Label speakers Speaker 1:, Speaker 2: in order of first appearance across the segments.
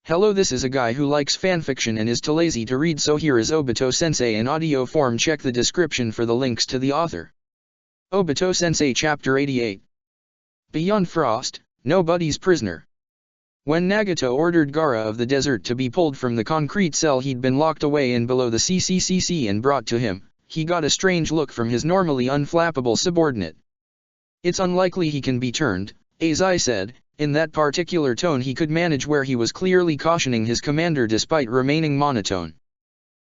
Speaker 1: Hello, this is a guy who likes fanfiction and is too lazy to read, so here is Obito Sensei in audio form. Check the description for the links to the author. Obito Sensei Chapter 88. Beyond Frost, Nobody's Prisoner. When Nagato ordered Gaara of the desert to be pulled from the concrete cell he'd been locked away in below the CCCC and brought to him, he got a strange look from his normally unflappable subordinate. "It's unlikely he can be turned," Azai said. In that particular tone he could manage, where he was clearly cautioning his commander despite remaining monotone.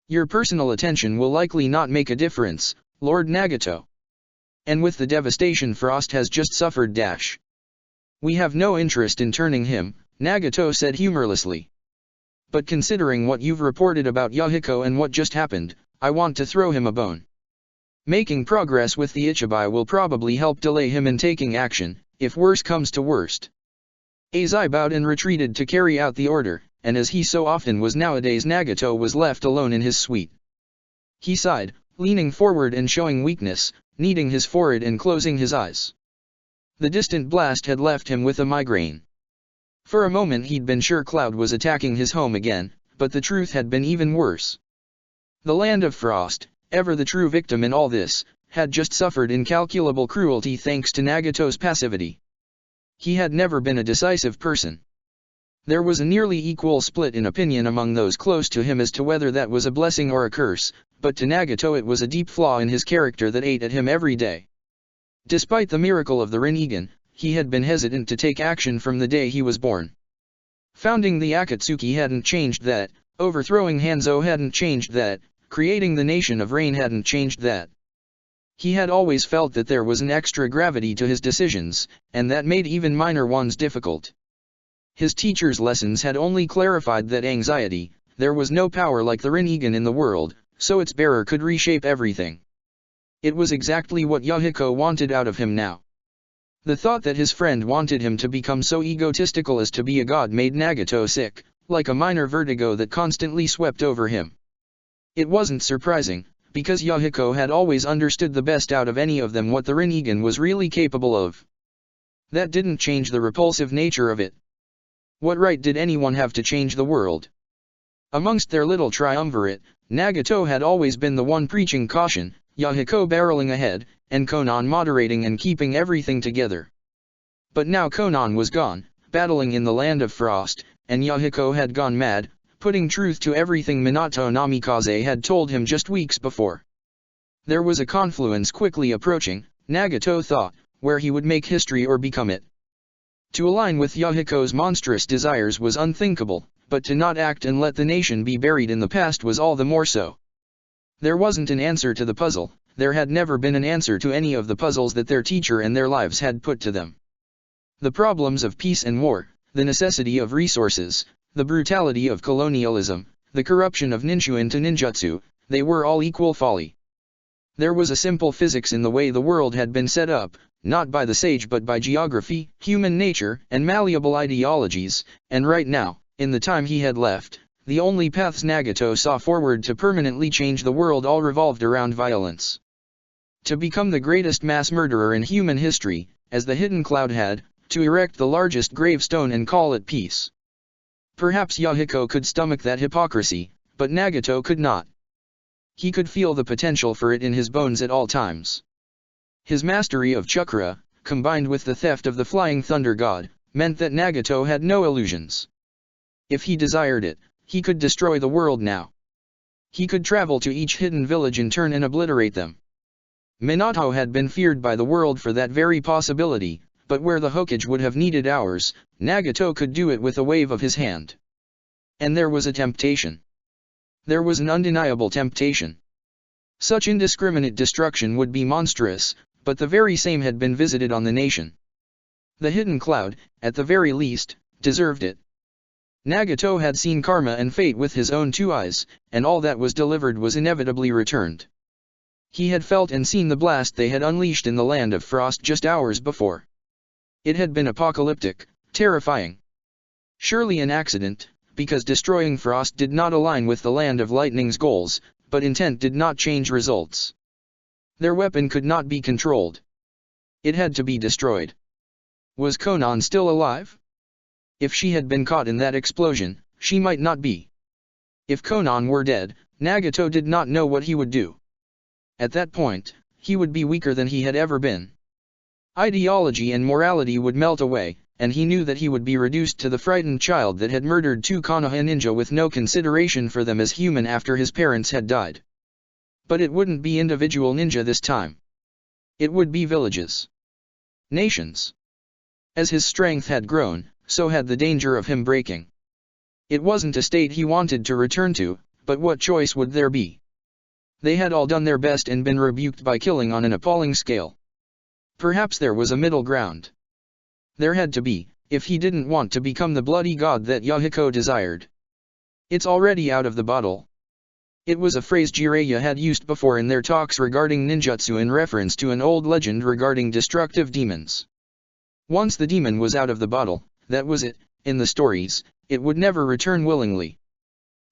Speaker 1: "Your personal attention will likely not make a difference, Lord Nagato. And with the devastation Frost has just suffered we have no interest in turning him," Nagato said humorlessly. "But considering what you've reported about Yahiko and what just happened, I want to throw him a bone. Making progress with the Ichibai will probably help delay him in taking action, if worse comes to worst." Azai bowed and retreated to carry out the order, and as he so often was nowadays, Nagato was left alone in his suite. He sighed, leaning forward and showing weakness, kneading his forehead and closing his eyes. The distant blast had left him with a migraine. For a moment he'd been sure Cloud was attacking his home again, but the truth had been even worse. The land of Frost, ever the true victim in all this, had just suffered incalculable cruelty thanks to Nagato's passivity. He had never been a decisive person. There was a nearly equal split in opinion among those close to him as to whether that was a blessing or a curse, but to Nagato it was a deep flaw in his character that ate at him every day. Despite the miracle of the Rinnegan, he had been hesitant to take action from the day he was born. Founding the Akatsuki hadn't changed that, overthrowing Hanzo hadn't changed that, creating the Nation of Rain hadn't changed that. He had always felt that there was an extra gravity to his decisions, and that made even minor ones difficult. His teacher's lessons had only clarified that anxiety, there was no power like the Rinnegan in the world, so its bearer could reshape everything. It was exactly what Yahiko wanted out of him now. The thought that his friend wanted him to become so egotistical as to be a god made Nagato sick, like a minor vertigo that constantly swept over him. It wasn't surprising, because Yahiko had always understood the best out of any of them what the Rinnegan was really capable of. That didn't change the repulsive nature of it. What right did anyone have to change the world? Amongst their little triumvirate, Nagato had always been the one preaching caution, Yahiko barreling ahead, and Konan moderating and keeping everything together. But now Konan was gone, battling in the land of Frost, and Yahiko had gone mad, putting truth to everything Minato Namikaze had told him just weeks before. There was a confluence quickly approaching, Nagato thought, where he would make history or become it. To align with Yahiko's monstrous desires was unthinkable, but to not act and let the nation be buried in the past was all the more so. There wasn't an answer to the puzzle, there had never been an answer to any of the puzzles that their teacher and their lives had put to them. The problems of peace and war, the necessity of resources, the brutality of colonialism, the corruption of ninshu to ninjutsu, they were all equal folly. There was a simple physics in the way the world had been set up, not by the sage but by geography, human nature, and malleable ideologies, and right now, in the time he had left, the only paths Nagato saw forward to permanently change the world all revolved around violence. To become the greatest mass murderer in human history, as the Hidden Cloud had, to erect the largest gravestone and call it peace. Perhaps Yahiko could stomach that hypocrisy, but Nagato could not. He could feel the potential for it in his bones at all times. His mastery of chakra, combined with the theft of the Flying Thunder God, meant that Nagato had no illusions. If he desired it, he could destroy the world now. He could travel to each hidden village in turn and obliterate them. Minato had been feared by the world for that very possibility, but where the Hokage would have needed hours, Nagato could do it with a wave of his hand. And there was a temptation. There was an undeniable temptation. Such indiscriminate destruction would be monstrous, but the very same had been visited on the nation. The Hidden Cloud, at the very least, deserved it. Nagato had seen karma and fate with his own two eyes, and all that was delivered was inevitably returned. He had felt and seen the blast they had unleashed in the land of Frost just hours before. It had been apocalyptic, terrifying. Surely an accident, because destroying Frost did not align with the Land of Lightning's goals, but intent did not change results. Their weapon could not be controlled. It had to be destroyed. Was Konan still alive? If she had been caught in that explosion, she might not be. If Konan were dead, Nagato did not know what he would do. At that point, he would be weaker than he had ever been. Ideology and morality would melt away, and he knew that he would be reduced to the frightened child that had murdered 2 Konoha ninja with no consideration for them as human after his parents had died. But it wouldn't be individual ninja this time. It would be villages. Nations. As his strength had grown, so had the danger of him breaking. It wasn't a state he wanted to return to, but what choice would there be? They had all done their best and been rebuked by killing on an appalling scale. Perhaps there was a middle ground. There had to be, if he didn't want to become the bloody god that Yahiko desired. It's already out of the bottle. It was a phrase Jiraiya had used before in their talks regarding ninjutsu in reference to an old legend regarding destructive demons. Once the demon was out of the bottle, that was it. In the stories, it would never return willingly.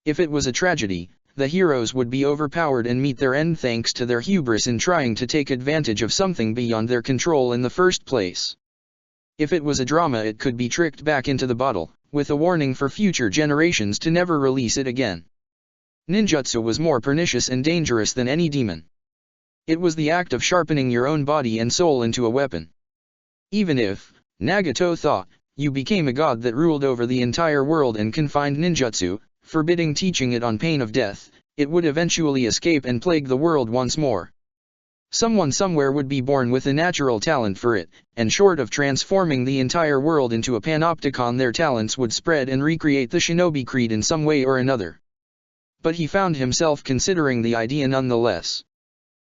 Speaker 1: If it was a tragedy, the heroes would be overpowered and meet their end thanks to their hubris in trying to take advantage of something beyond their control in the first place. If it was a drama, it could be tricked back into the bottle, with a warning for future generations to never release it again. Ninjutsu was more pernicious and dangerous than any demon. It was the act of sharpening your own body and soul into a weapon. Even if, Nagato thought, you became a god that ruled over the entire world and confined ninjutsu, forbidding teaching it on pain of death, it would eventually escape and plague the world once more. Someone somewhere would be born with a natural talent for it, and short of transforming the entire world into a panopticon, their talents would spread and recreate the shinobi creed in some way or another. But he found himself considering the idea nonetheless.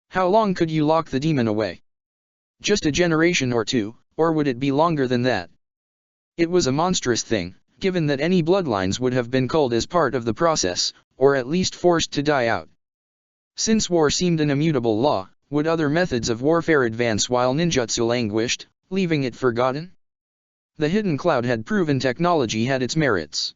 Speaker 1: How long could you lock the demon away? Just a generation or two, or would it be longer than that? It was a monstrous thing, given that any bloodlines would have been culled as part of the process, or at least forced to die out. Since war seemed an immutable law, would other methods of warfare advance while ninjutsu languished, leaving it forgotten? The hidden cloud had proven technology had its merits.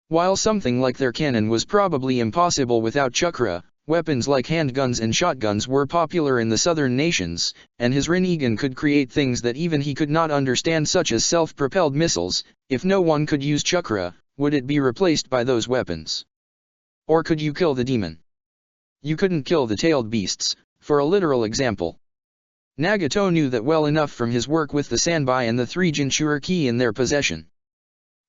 Speaker 1: While something like their cannon was probably impossible without chakra, weapons like handguns and shotguns were popular in the southern nations, and his Rinnegan could create things that even he could not understand, such as self-propelled missiles. If no one could use chakra, would it be replaced by those weapons? Or could you kill the demon? You couldn't kill the tailed beasts, for a literal example. Nagato knew that well enough from his work with the Sanbai and the 3 Jinchuriki in their possession.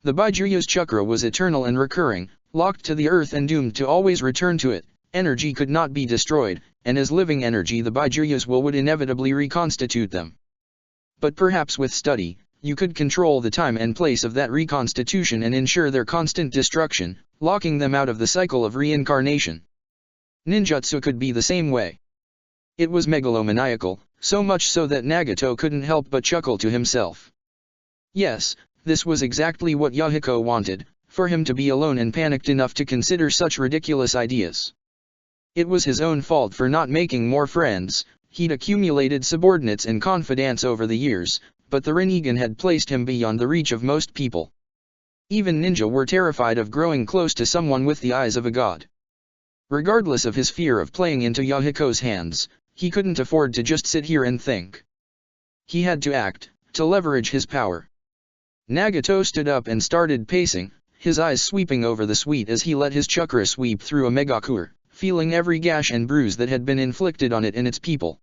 Speaker 1: The Baijuya's chakra was eternal and recurring, locked to the earth and doomed to always return to it. Energy could not be destroyed, and as living energy the Baijuya's will would inevitably reconstitute them. But perhaps with study, you could control the time and place of that reconstitution and ensure their constant destruction, locking them out of the cycle of reincarnation. Ninjutsu could be the same way. It was megalomaniacal, so much so that Nagato couldn't help but chuckle to himself. Yes, this was exactly what Yahiko wanted, for him to be alone and panicked enough to consider such ridiculous ideas. It was his own fault for not making more friends. He'd accumulated subordinates and confidants over the years, but the Rinnegan had placed him beyond the reach of most people. Even ninja were terrified of growing close to someone with the eyes of a god. Regardless of his fear of playing into Yahiko's hands, he couldn't afford to just sit here and think. He had to act, to leverage his power. Nagato stood up and started pacing, his eyes sweeping over the suite as he let his chakra sweep through a megakur, feeling every gash and bruise that had been inflicted on it and its people.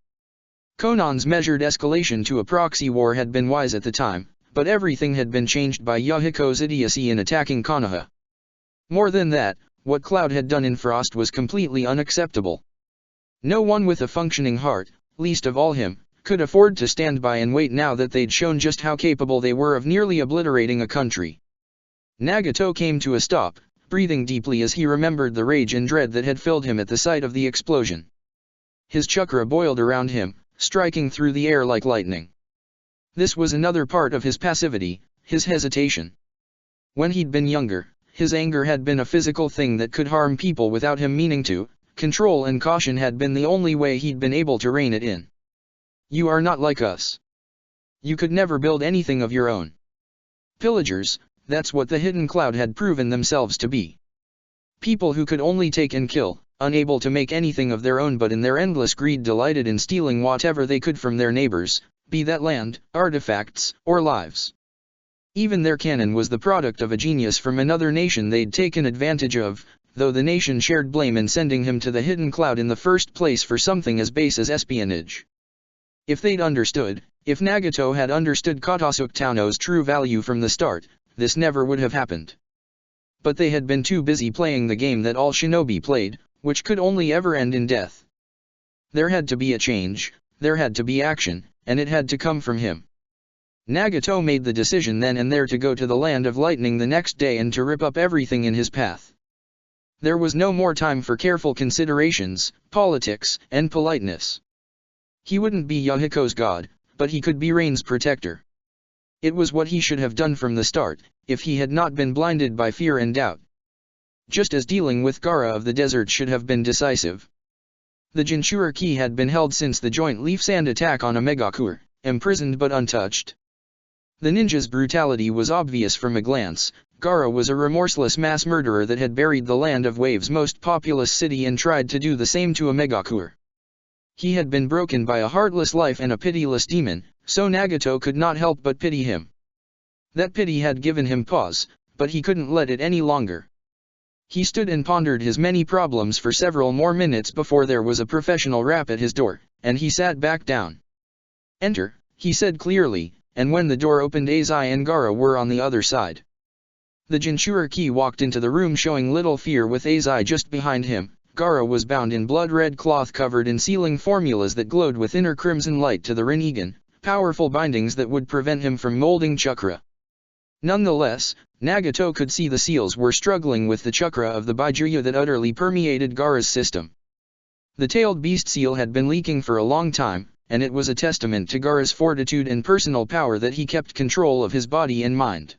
Speaker 1: Konan's measured escalation to a proxy war had been wise at the time, but everything had been changed by Yahiko's idiocy in attacking Konoha. More than that, what Cloud had done in Frost was completely unacceptable. No one with a functioning heart, least of all him, could afford to stand by and wait now that they'd shown just how capable they were of nearly obliterating a country. Nagato came to a stop, breathing deeply as he remembered the rage and dread that had filled him at the sight of the explosion. His chakra boiled around him, striking through the air like lightning. This was another part of his passivity, his hesitation. When he'd been younger, his anger had been a physical thing that could harm people without him meaning to. Control and caution had been the only way he'd been able to rein it in. You are not like us. You could never build anything of your own. Pillagers, that's what the Hidden Cloud had proven themselves to be. People who could only take and kill, unable to make anything of their own but in their endless greed delighted in stealing whatever they could from their neighbors, be that land, artifacts, or lives. Even their cannon was the product of a genius from another nation they'd taken advantage of, though the nation shared blame in sending him to the hidden cloud in the first place for something as base as espionage. If they'd understood, if Nagato had understood Kotosuke Tano's true value from the start, this never would have happened. But they had been too busy playing the game that all shinobi played, which could only ever end in death. There had to be a change, there had to be action, and it had to come from him. Nagato made the decision then and there to go to the Land of Lightning the next day and to rip up everything in his path. There was no more time for careful considerations, politics, and politeness. He wouldn't be Yahiko's god, but he could be Rain's protector. It was what he should have done from the start, if he had not been blinded by fear and doubt. Just as dealing with Gaara of the desert should have been decisive. The Jinchuriki had been held since the joint leaf sand attack on Omegakur, imprisoned but untouched. The ninja's brutality was obvious from a glance. Gaara was a remorseless mass murderer that had buried the Land of Wave's most populous city and tried to do the same to Omegakur. He had been broken by a heartless life and a pitiless demon, so Nagato could not help but pity him. That pity had given him pause, but he couldn't let it any longer. He stood and pondered his many problems for several more minutes before there was a professional rap at his door, and he sat back down. "Enter," he said clearly, and when the door opened Azai and Gaara were on the other side. The Jinchuriki walked into the room showing little fear with Azai just behind him. Gaara was bound in blood-red cloth covered in sealing formulas that glowed with inner crimson light to the Rinnegan, powerful bindings that would prevent him from molding chakra. Nonetheless, Nagato could see the seals were struggling with the chakra of the Baijuya that utterly permeated Gaara's system. The tailed beast seal had been leaking for a long time, and it was a testament to Gaara's fortitude and personal power that he kept control of his body and mind.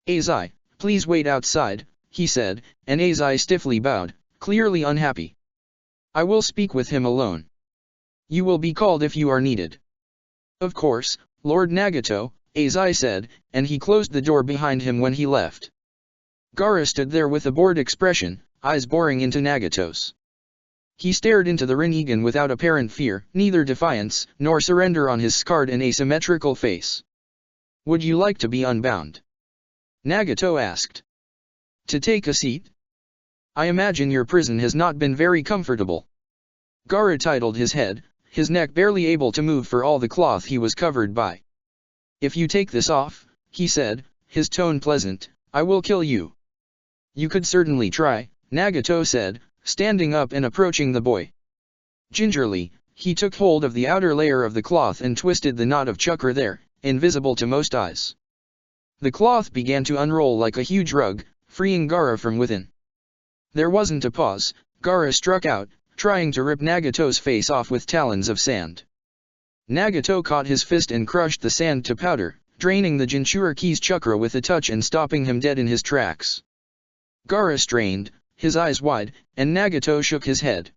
Speaker 1: "Azai, please wait outside," he said, and Azai stiffly bowed, clearly unhappy. "I will speak with him alone. You will be called if you are needed." "Of course, Lord Nagato," Azai said, and he closed the door behind him when he left. Gaara stood there with a bored expression, eyes boring into Nagato's. He stared into the Rinnegan without apparent fear, neither defiance nor surrender on his scarred and asymmetrical face. "Would you like to be unbound?" Nagato asked. "To take a seat? I imagine your prison has not been very comfortable." Gaara titled his head, his neck barely able to move for all the cloth he was covered by. "If you take this off," he said, his tone pleasant, "I will kill you." "You could certainly try," Nagato said, standing up and approaching the boy. Gingerly, he took hold of the outer layer of the cloth and twisted the knot of chakra there, invisible to most eyes. The cloth began to unroll like a huge rug, freeing Gaara from within. There wasn't a pause. Gaara struck out, trying to rip Nagato's face off with talons of sand. Nagato caught his fist and crushed the sand to powder, draining the Jinchuriki's chakra with a touch and stopping him dead in his tracks. Gaara strained, his eyes wide, and Nagato shook his head.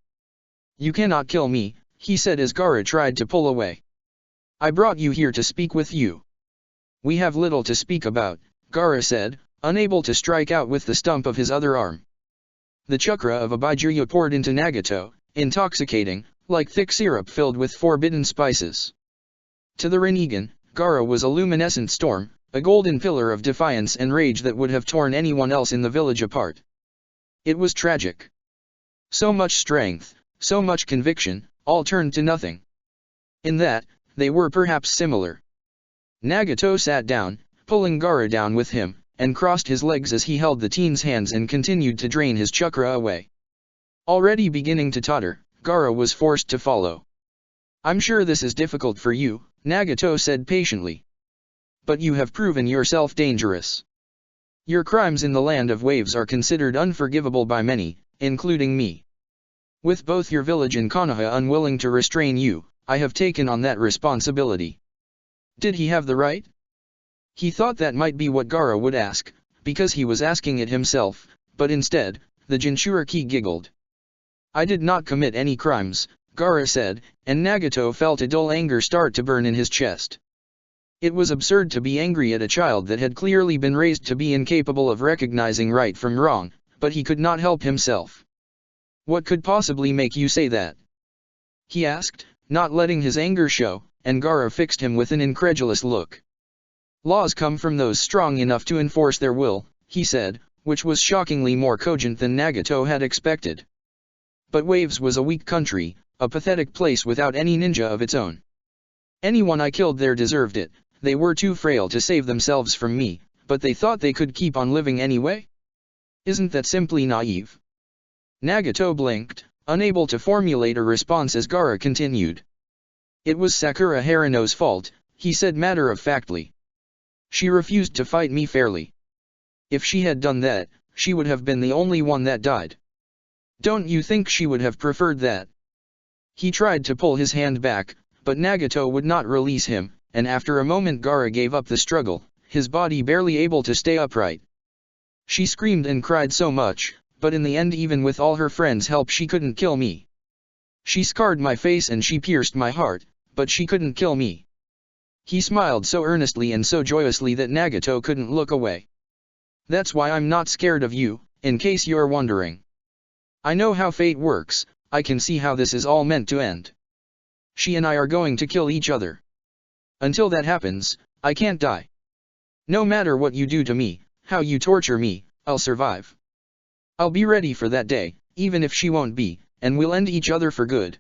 Speaker 1: "You cannot kill me," he said as Gaara tried to pull away. "I brought you here to speak with you." "We have little to speak about," Gaara said, unable to strike out with the stump of his other arm. The chakra of a Baijuya poured into Nagato, intoxicating, like thick syrup filled with forbidden spices. To the Rinnegan, Gaara was a luminescent storm, a golden pillar of defiance and rage that would have torn anyone else in the village apart. It was tragic. So much strength, so much conviction, all turned to nothing. In that, they were perhaps similar. Nagato sat down, pulling Gaara down with him, and crossed his legs as he held the teen's hands and continued to drain his chakra away. Already beginning to totter, Gaara was forced to follow. "I'm sure this is difficult for you," Nagato said patiently. "But you have proven yourself dangerous. Your crimes in the Land of Waves are considered unforgivable by many, including me. With both your village and Konoha unwilling to restrain you, I have taken on that responsibility." Did he have the right? He thought that might be what Gaara would ask, because he was asking it himself, but instead, the Jinchuriki giggled. "I did not commit any crimes," Gaara said, and Nagato felt a dull anger start to burn in his chest. It was absurd to be angry at a child that had clearly been raised to be incapable of recognizing right from wrong, but he could not help himself. "What could possibly make you say that?" he asked, not letting his anger show, and Gaara fixed him with an incredulous look. Laws come from those strong enough to enforce their will, he said, which was shockingly more cogent than Nagato had expected. But Waves was a weak country, a pathetic place without any ninja of its own. Anyone I killed there deserved it. They were too frail to save themselves from me, but they thought they could keep on living anyway? Isn't that simply naive? Nagato blinked, unable to formulate a response as Gaara continued. It was Sakura Harano's fault, he said matter-of-factly. She refused to fight me fairly. If she had done that, she would have been the only one that died. Don't you think she would have preferred that? He tried to pull his hand back, but Nagato would not release him, and after a moment Gaara gave up the struggle, his body barely able to stay upright. She screamed and cried so much, but in the end even with all her friends' help she couldn't kill me. She scarred my face and she pierced my heart, but she couldn't kill me. He smiled so earnestly and so joyously that Nagato couldn't look away. That's why I'm not scared of you, in case you're wondering. I know how fate works, I can see how this is all meant to end. She and I are going to kill each other. Until that happens, I can't die. No matter what you do to me, how you torture me, I'll survive. I'll be ready for that day, even if she won't be, and we'll end each other for good.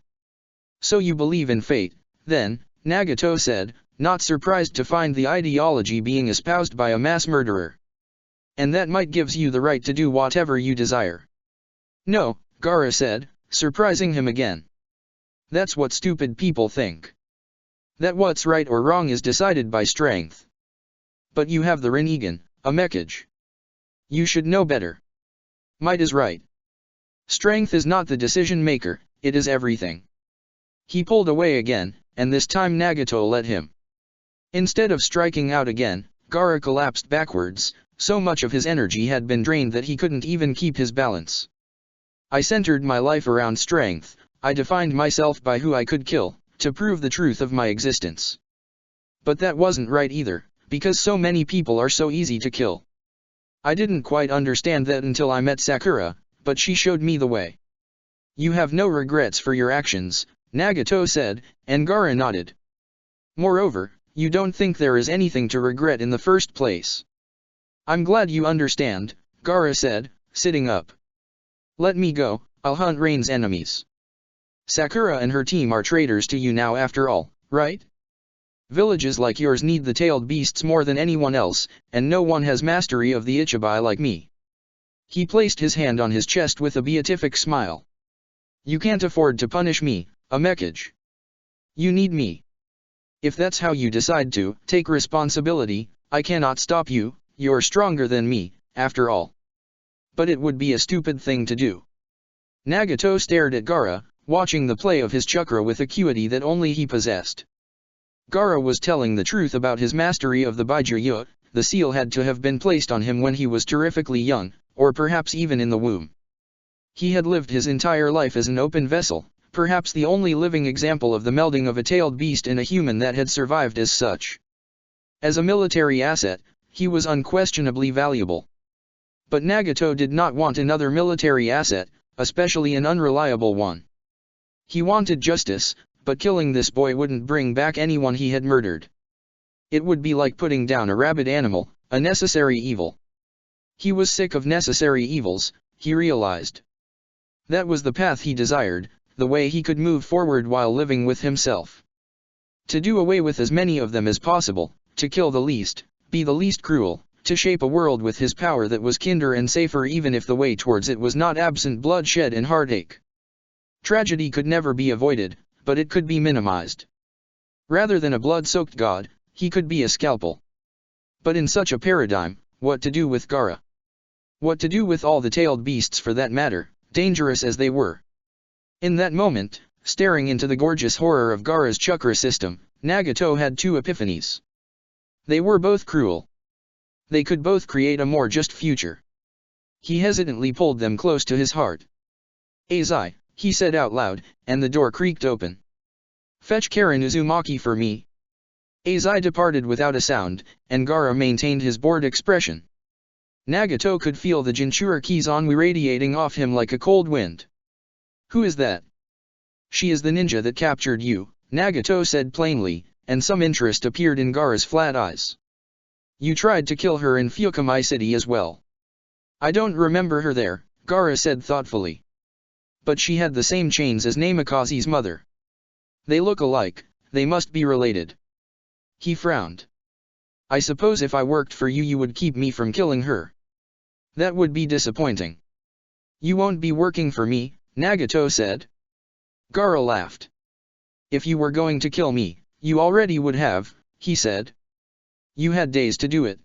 Speaker 1: So you believe in fate, then, Nagato said, not surprised to find the ideology being espoused by a mass murderer. And that might gives you the right to do whatever you desire. No, Gaara said, surprising him again. That's what stupid people think. That what's right or wrong is decided by strength. But you have the Rinnegan, a mechage. You should know better. Might is right. Strength is not the decision maker, it is everything. He pulled away again, and this time Nagato let him. Instead of striking out again, Gaara collapsed backwards, so much of his energy had been drained that he couldn't even keep his balance. I centered my life around strength, I defined myself by who I could kill, to prove the truth of my existence. But that wasn't right either, because so many people are so easy to kill. I didn't quite understand that until I met Sakura, but she showed me the way. You have no regrets for your actions, Nagato said, and Gaara nodded. Moreover, you don't think there is anything to regret in the first place. I'm glad you understand, Gaara said, sitting up. Let me go, I'll hunt Rain's enemies. Sakura and her team are traitors to you now after all, right? Villages like yours need the tailed beasts more than anyone else, and no one has mastery of the Ichibai like me. He placed his hand on his chest with a beatific smile. You can't afford to punish me, a mechage. You need me. If that's how you decide to take responsibility, I cannot stop you, you're stronger than me, after all. But it would be a stupid thing to do. Nagato stared at Gaara, watching the play of his chakra with acuity that only he possessed. Gaara was telling the truth about his mastery of the Baijuyue. The seal had to have been placed on him when he was terrifically young, or perhaps even in the womb. He had lived his entire life as an open vessel, perhaps the only living example of the melding of a tailed beast and a human that had survived as such. As a military asset, he was unquestionably valuable. But Nagato did not want another military asset, especially an unreliable one. He wanted justice, but killing this boy wouldn't bring back anyone he had murdered. It would be like putting down a rabid animal, a necessary evil. He was sick of necessary evils, he realized. That was the path he desired, the way he could move forward while living with himself. To do away with as many of them as possible, to kill the least, be the least cruel, to shape a world with his power that was kinder and safer even if the way towards it was not absent bloodshed and heartache. Tragedy could never be avoided, but it could be minimized. Rather than a blood-soaked god, he could be a scalpel. But in such a paradigm, what to do with Gaara? What to do with all the tailed beasts for that matter, dangerous as they were? In that moment, staring into the gorgeous horror of Gaara's chakra system, Nagato had two epiphanies. They were both cruel. They could both create a more just future. He hesitantly pulled them close to his heart. Azai, he said out loud, and the door creaked open. Fetch Karen Uzumaki for me. Azai departed without a sound, and Gaara maintained his bored expression. Nagato could feel the Jinchurike's ennui radiating off him like a cold wind. Who is that? She is the ninja that captured you, Nagato said plainly, and some interest appeared in Gaara's flat eyes. You tried to kill her in Fukumai City as well. I don't remember her there, Gaara said thoughtfully. But she had the same chains as Namikaze's mother. They look alike, they must be related. He frowned. I suppose if I worked for you would keep me from killing her. That would be disappointing. You won't be working for me, Nagato said. Gaara laughed. If you were going to kill me, you already would have, he said. You had days to do it.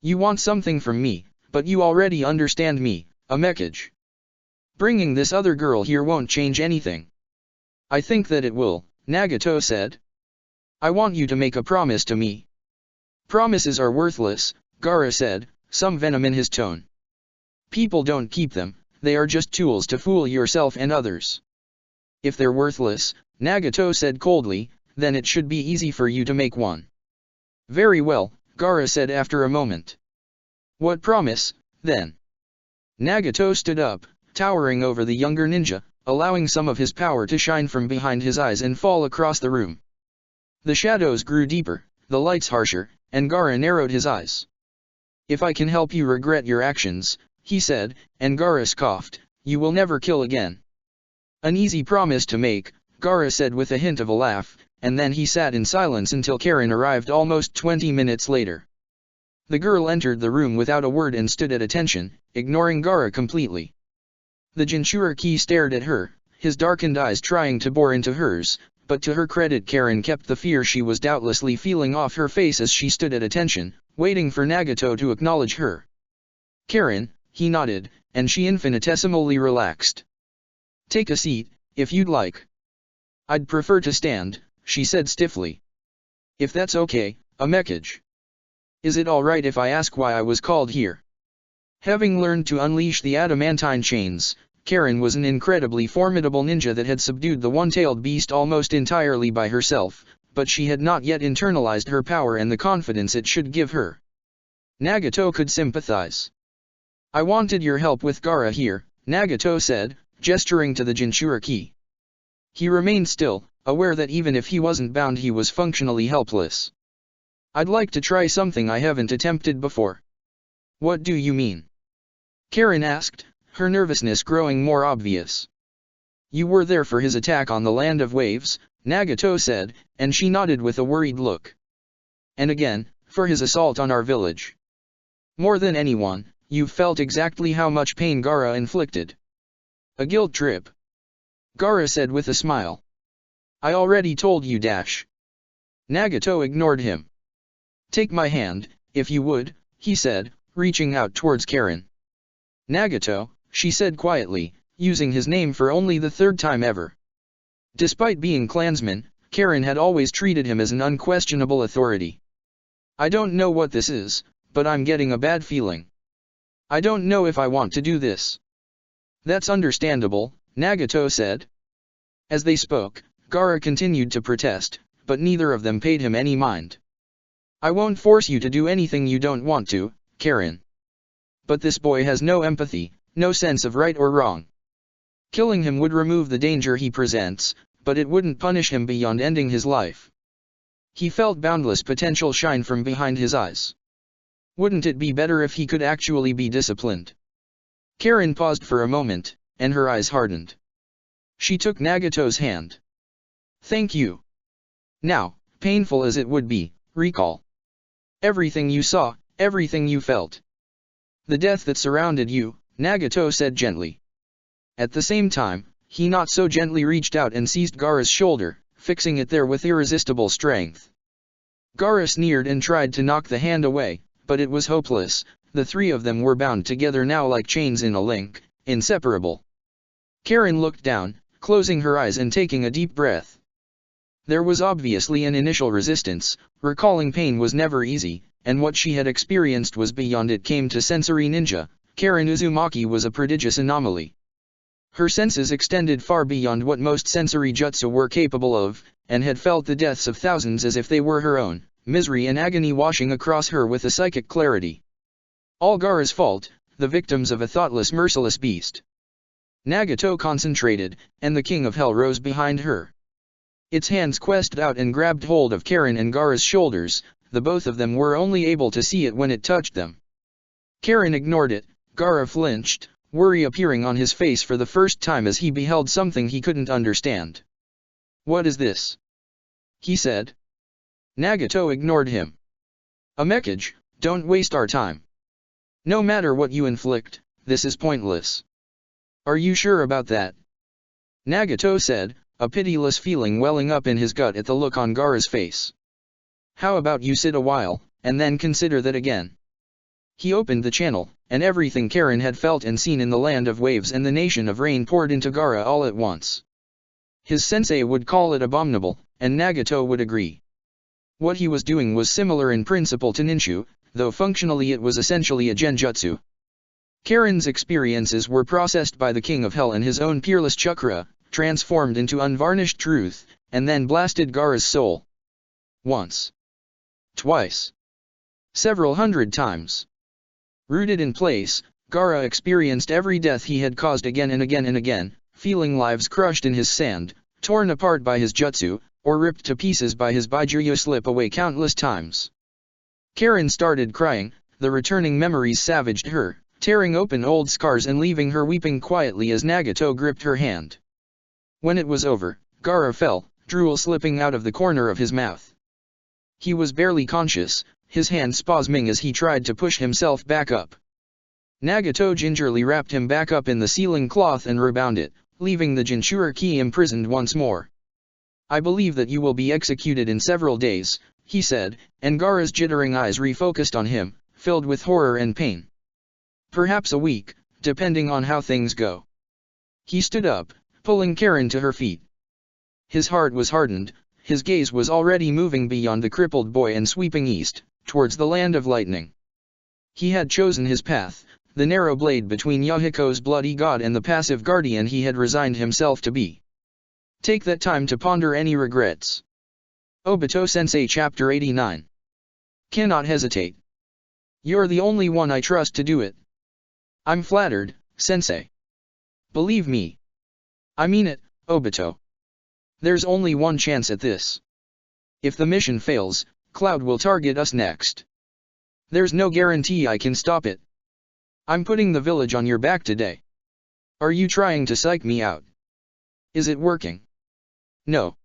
Speaker 1: You want something from me, but you already understand me, a mechage. Bringing this other girl here won't change anything. I think that it will, Nagato said. I want you to make a promise to me. Promises are worthless, Gaara said, some venom in his tone. People don't keep them, they are just tools to fool yourself and others. If they're worthless, Nagato said coldly, then it should be easy for you to make one. Very well, Gaara said after a moment. What promise, then? Nagato stood up, towering over the younger ninja, allowing some of his power to shine from behind his eyes and fall across the room. The shadows grew deeper, the lights harsher, and Gaara narrowed his eyes. If I can help you regret your actions, he said, and Gaara scoffed, you will never kill again. An easy promise to make, Gaara said with a hint of a laugh, and then he sat in silence until Karen arrived almost 20 minutes later. The girl entered the room without a word and stood at attention, ignoring Gaara completely. The Jinchuriki stared at her, his darkened eyes trying to bore into hers, but to her credit Karen kept the fear she was doubtlessly feeling off her face as she stood at attention, waiting for Nagato to acknowledge her. Karen, he nodded, and she infinitesimally relaxed. Take a seat, if you'd like. I'd prefer to stand, she said stiffly. If that's okay, a mechage. Is it alright if I ask why I was called here? Having learned to unleash the adamantine chains, Karen was an incredibly formidable ninja that had subdued the one-tailed beast almost entirely by herself, but she had not yet internalized her power and the confidence it should give her. Nagato could sympathize. I wanted your help with Gaara here, Nagato said, gesturing to the Jinchuriki. He remained still, aware that even if he wasn't bound he was functionally helpless. I'd like to try something I haven't attempted before. What do you mean? Karen asked, her nervousness growing more obvious. You were there for his attack on the Land of Waves, Nagato said, and she nodded with a worried look. And again, for his assault on our village. More than anyone, you felt exactly how much pain Gaara inflicted. A guilt trip. Gaara said with a smile. I already told you dash. Nagato ignored him. Take my hand, if you would, he said, reaching out towards Karen. Nagato, she said quietly, using his name for only the third time ever. Despite being clansman, Karen had always treated him as an unquestionable authority. I don't know what this is, but I'm getting a bad feeling. I don't know if I want to do this. That's understandable, Nagato said. As they spoke, Gaara continued to protest, but neither of them paid him any mind. I won't force you to do anything you don't want to, Karen. But this boy has no empathy, no sense of right or wrong. Killing him would remove the danger he presents, but it wouldn't punish him beyond ending his life. He felt boundless potential shine from behind his eyes. Wouldn't it be better if he could actually be disciplined? Karen paused for a moment, and her eyes hardened. She took Nagato's hand. Thank you. Now, painful as it would be, recall everything you saw, everything you felt. The death that surrounded you, Nagato said gently. At the same time, he not so gently reached out and seized Gaara's shoulder, fixing it there with irresistible strength. Gaara sneered and tried to knock the hand away, but it was hopeless. The three of them were bound together now like chains in a link, inseparable. Karen looked down, closing her eyes and taking a deep breath. There was obviously an initial resistance. Recalling pain was never easy, and what she had experienced was beyond it came to sensory ninja. Karen Uzumaki was a prodigious anomaly. Her senses extended far beyond what most sensory jutsu were capable of, and had felt the deaths of thousands as if they were her own, misery and agony washing across her with a psychic clarity. All Gaara's fault, the victims of a thoughtless merciless beast. Nagato concentrated, and the King of Hell rose behind her. Its hands quested out and grabbed hold of Karen and Gaara's shoulders, the both of them were only able to see it when it touched them. Karen ignored it. Gaara flinched, worry appearing on his face for the first time as he beheld something he couldn't understand. "What is this?" he said. Nagato ignored him. "A message, don't waste our time. No matter what you inflict, this is pointless." "Are you sure about that?" Nagato said, a pitiless feeling welling up in his gut at the look on Gaara's face. "How about you sit a while, and then consider that again?" He opened the channel, and everything Karen had felt and seen in the land of waves and the nation of rain poured into Gaara all at once. His sensei would call it abominable, and Nagato would agree. What he was doing was similar in principle to ninjutsu, though functionally it was essentially a genjutsu. Karen's experiences were processed by the King of Hell and his own peerless chakra, transformed into unvarnished truth, and then blasted Gaara's soul. Once. Twice. Several hundred times. Rooted in place, Gaara experienced every death he had caused again and again and again, feeling lives crushed in his sand, torn apart by his jutsu, or ripped to pieces by his Baijiryu slip away countless times. Karen started crying, the returning memories savaged her, tearing open old scars and leaving her weeping quietly as Nagato gripped her hand. When it was over, Gaara fell, drool slipping out of the corner of his mouth. He was barely conscious, his hand spasming as he tried to push himself back up. Nagato gingerly wrapped him back up in the sealing cloth and rebound it, leaving the Jinchuriki key imprisoned once more. "I believe that you will be executed in several days," he said, and Gaara's jittering eyes refocused on him, filled with horror and pain. "Perhaps a week, depending on how things go." He stood up, pulling Karen to her feet. His heart was hardened, his gaze was already moving beyond the crippled boy and sweeping east, towards the land of lightning. He had chosen his path, the narrow blade between Yahiko's bloody god and the passive guardian he had resigned himself to be. Take that time to ponder any regrets. Obito Sensei Chapter 89. Cannot hesitate. You're the only one I trust to do it. I'm flattered, Sensei. Believe me. I mean it, Obito. There's only one chance at this. If the mission fails, Cloud will target us next. There's no guarantee I can stop it. I'm putting the village on your back today. Are you trying to psych me out? Is it working? No.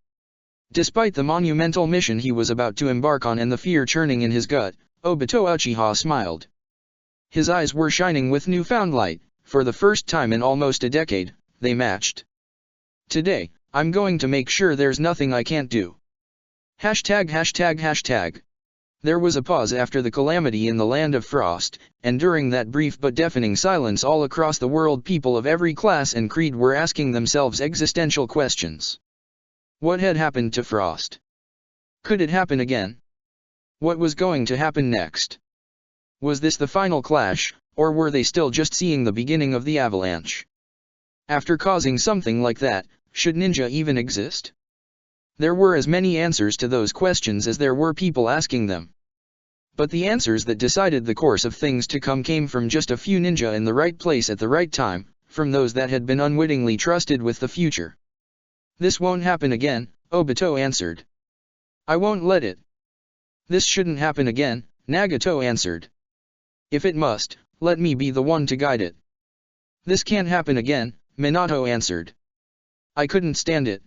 Speaker 1: Despite the monumental mission he was about to embark on and the fear churning in his gut, Obito Uchiha smiled. His eyes were shining with newfound light, for the first time in almost a decade, they matched. Today, I'm going to make sure there's nothing I can't do. ####. There was a pause after the calamity in the land of frost, and during that brief but deafening silence all across the world people of every class and creed were asking themselves existential questions. What had happened to Frost? Could it happen again? What was going to happen next? Was this the final clash, or were they still just seeing the beginning of the avalanche? After causing something like that, should ninja even exist? There were as many answers to those questions as there were people asking them. But the answers that decided the course of things to come came from just a few ninja in the right place at the right time, from those that had been unwittingly trusted with the future. This won't happen again, Obito answered. I won't let it. This shouldn't happen again, Nagato answered. If it must, let me be the one to guide it. This can't happen again, Minato answered. I couldn't stand it.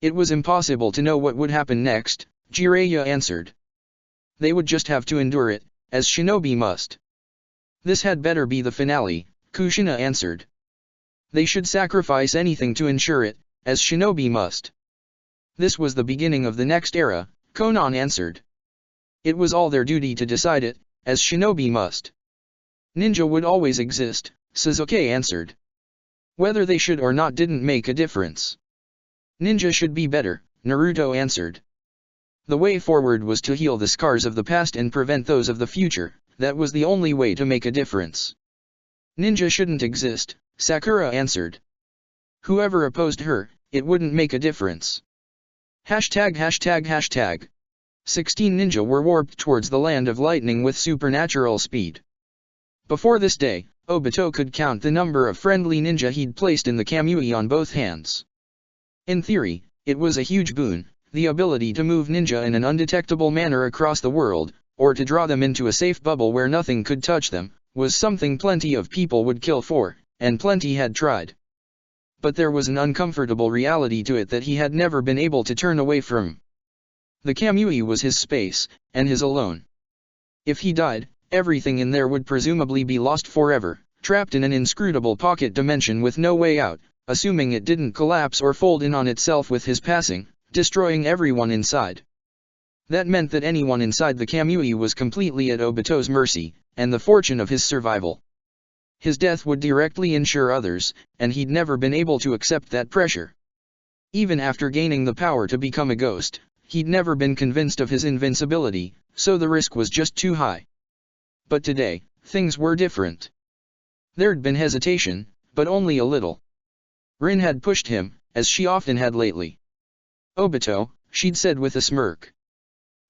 Speaker 1: It was impossible to know what would happen next, Jiraiya answered. They would just have to endure it, as shinobi must. This had better be the finale, Kushina answered. They should sacrifice anything to ensure it, as shinobi must. This was the beginning of the next era, Konan answered. It was all their duty to decide it, as shinobi must. Ninja would always exist, Sasuke answered. Whether they should or not didn't make a difference. Ninja should be better, Naruto answered. The way forward was to heal the scars of the past and prevent those of the future, that was the only way to make a difference. Ninja shouldn't exist, Sakura answered. Whoever opposed her, it wouldn't make a difference. ####. 16 ninja were warped towards the land of lightning with supernatural speed. Before this day, Obito could count the number of friendly ninja he'd placed in the Kamui on both hands. In theory, it was a huge boon, The ability to move ninja in an undetectable manner across the world, or to draw them into a safe bubble where nothing could touch them, was something plenty of people would kill for, and plenty had tried. But there was an uncomfortable reality to it that he had never been able to turn away from. The Kamui was his space, and his alone. If he died, everything in there would presumably be lost forever, trapped in an inscrutable pocket dimension with no way out, assuming it didn't collapse or fold in on itself with his passing, destroying everyone inside. That meant that anyone inside the Kamui was completely at Obito's mercy, and the fortune of his survival. His death would directly ensure others, and he'd never been able to accept that pressure. Even after gaining the power to become a ghost, he'd never been convinced of his invincibility, so the risk was just too high. But today, things were different. There'd been hesitation, but only a little. Rin had pushed him, as she often had lately. "Obito," she'd said with a smirk.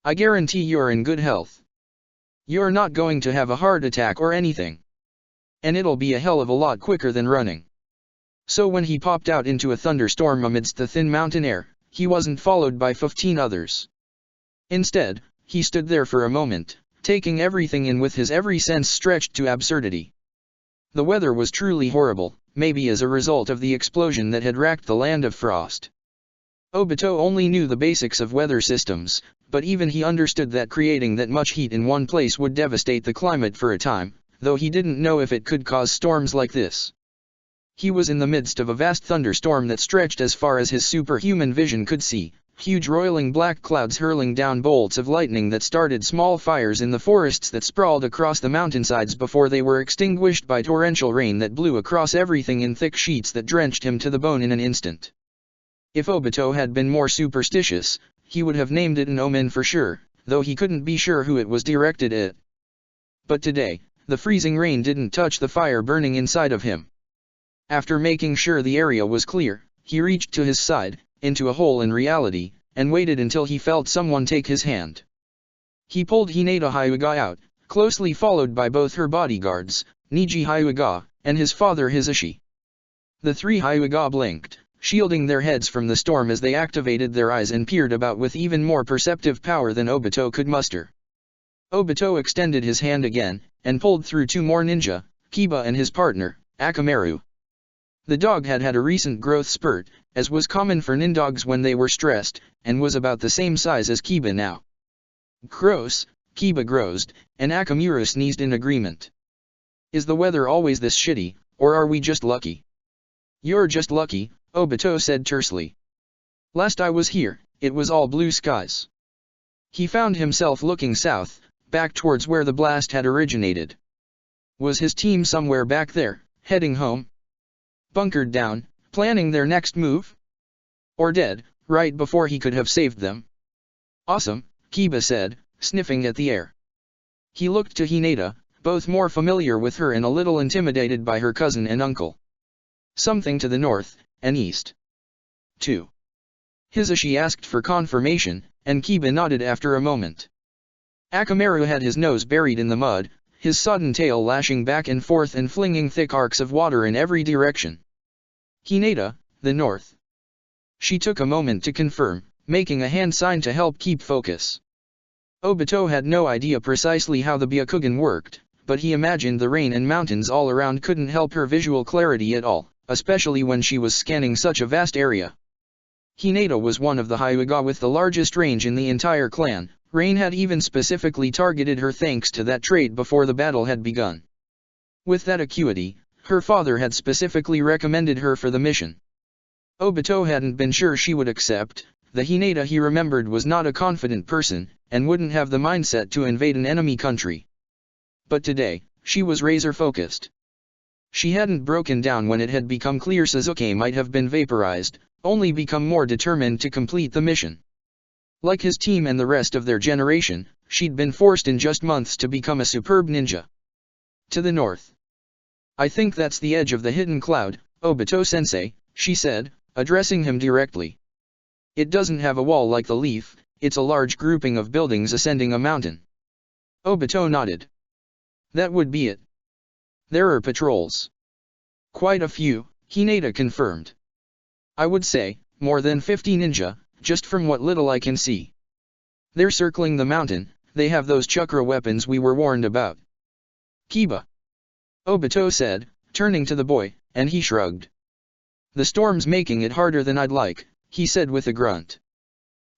Speaker 1: "I guarantee you're in good health. You're not going to have a heart attack or anything. And it'll be a hell of a lot quicker than running." So when he popped out into a thunderstorm amidst the thin mountain air, he wasn't followed by 15 others. Instead, he stood there for a moment, taking everything in with his every sense stretched to absurdity. The weather was truly horrible, maybe as a result of the explosion that had racked the land of frost. Obito only knew the basics of weather systems, but even he understood that creating that much heat in one place would devastate the climate for a time, though he didn't know if it could cause storms like this. He was in the midst of a vast thunderstorm that stretched as far as his superhuman vision could see, huge roiling black clouds hurling down bolts of lightning that started small fires in the forests that sprawled across the mountainsides before they were extinguished by torrential rain that blew across everything in thick sheets that drenched him to the bone in an instant. If Obito had been more superstitious, he would have named it an omen for sure, though he couldn't be sure who it was directed at. But today, the freezing rain didn't touch the fire burning inside of him. After making sure the area was clear, he reached to his side, into a hole in reality, and waited until he felt someone take his hand. He pulled Hinata Hyuga out, closely followed by both her bodyguards, Niji Hyuga, and his father Hisashi. The three Hyuga blinked, shielding their heads from the storm as they activated their eyes and peered about with even more perceptive power than Obito could muster. Obito extended his hand again, and pulled through two more ninja, Kiba and his partner, Akamaru. The dog had had a recent growth spurt, as was common for nindogs when they were stressed, and was about the same size as Kiba now. "Gross," Kiba groused, and Akamaru sneezed in agreement. "Is the weather always this shitty, or are we just lucky?" "You're just lucky," Obito said tersely. "Last I was here, it was all blue skies." He found himself looking south, back towards where the blast had originated. Was his team somewhere back there, heading home? Bunkered down, planning their next move? Or dead, right before he could have saved them? "Awesome," Kiba said, sniffing at the air. He looked to Hinata, both more familiar with her and a little intimidated by her cousin and uncle. "Something to the north, and east." "Too?" Hisashi asked for confirmation, and Kiba nodded after a moment. Akamaru had his nose buried in the mud, his sodden tail lashing back and forth and flinging thick arcs of water in every direction. "Hinata, the north." She took a moment to confirm, making a hand sign to help keep focus. Obito had no idea precisely how the Byakugan worked, but he imagined the rain and mountains all around couldn't help her visual clarity at all, especially when she was scanning such a vast area. Hinata was one of the Hyuga with the largest range in the entire clan. Rain had even specifically targeted her thanks to that trait before the battle had begun. With that acuity, her father had specifically recommended her for the mission. Obito hadn't been sure she would accept. The Hinata he remembered was not a confident person, and wouldn't have the mindset to invade an enemy country. But today, she was razor-focused. She hadn't broken down when it had become clear Sasuke might have been vaporized, only become more determined to complete the mission. Like his team and the rest of their generation, she'd been forced in just months to become a superb ninja. To the north. "I think that's the edge of the hidden cloud, Obito Sensei," she said, addressing him directly. "It doesn't have a wall like the leaf, it's a large grouping of buildings ascending a mountain." Obito nodded. "That would be it. There are patrols." "Quite a few," Hinata confirmed. "I would say, more than 50 ninja, just from what little I can see. They're circling the mountain, they have those chakra weapons we were warned about. Kiba. Obito said, turning to the boy, and he shrugged. The storm's making it harder than I'd like, he said with a grunt.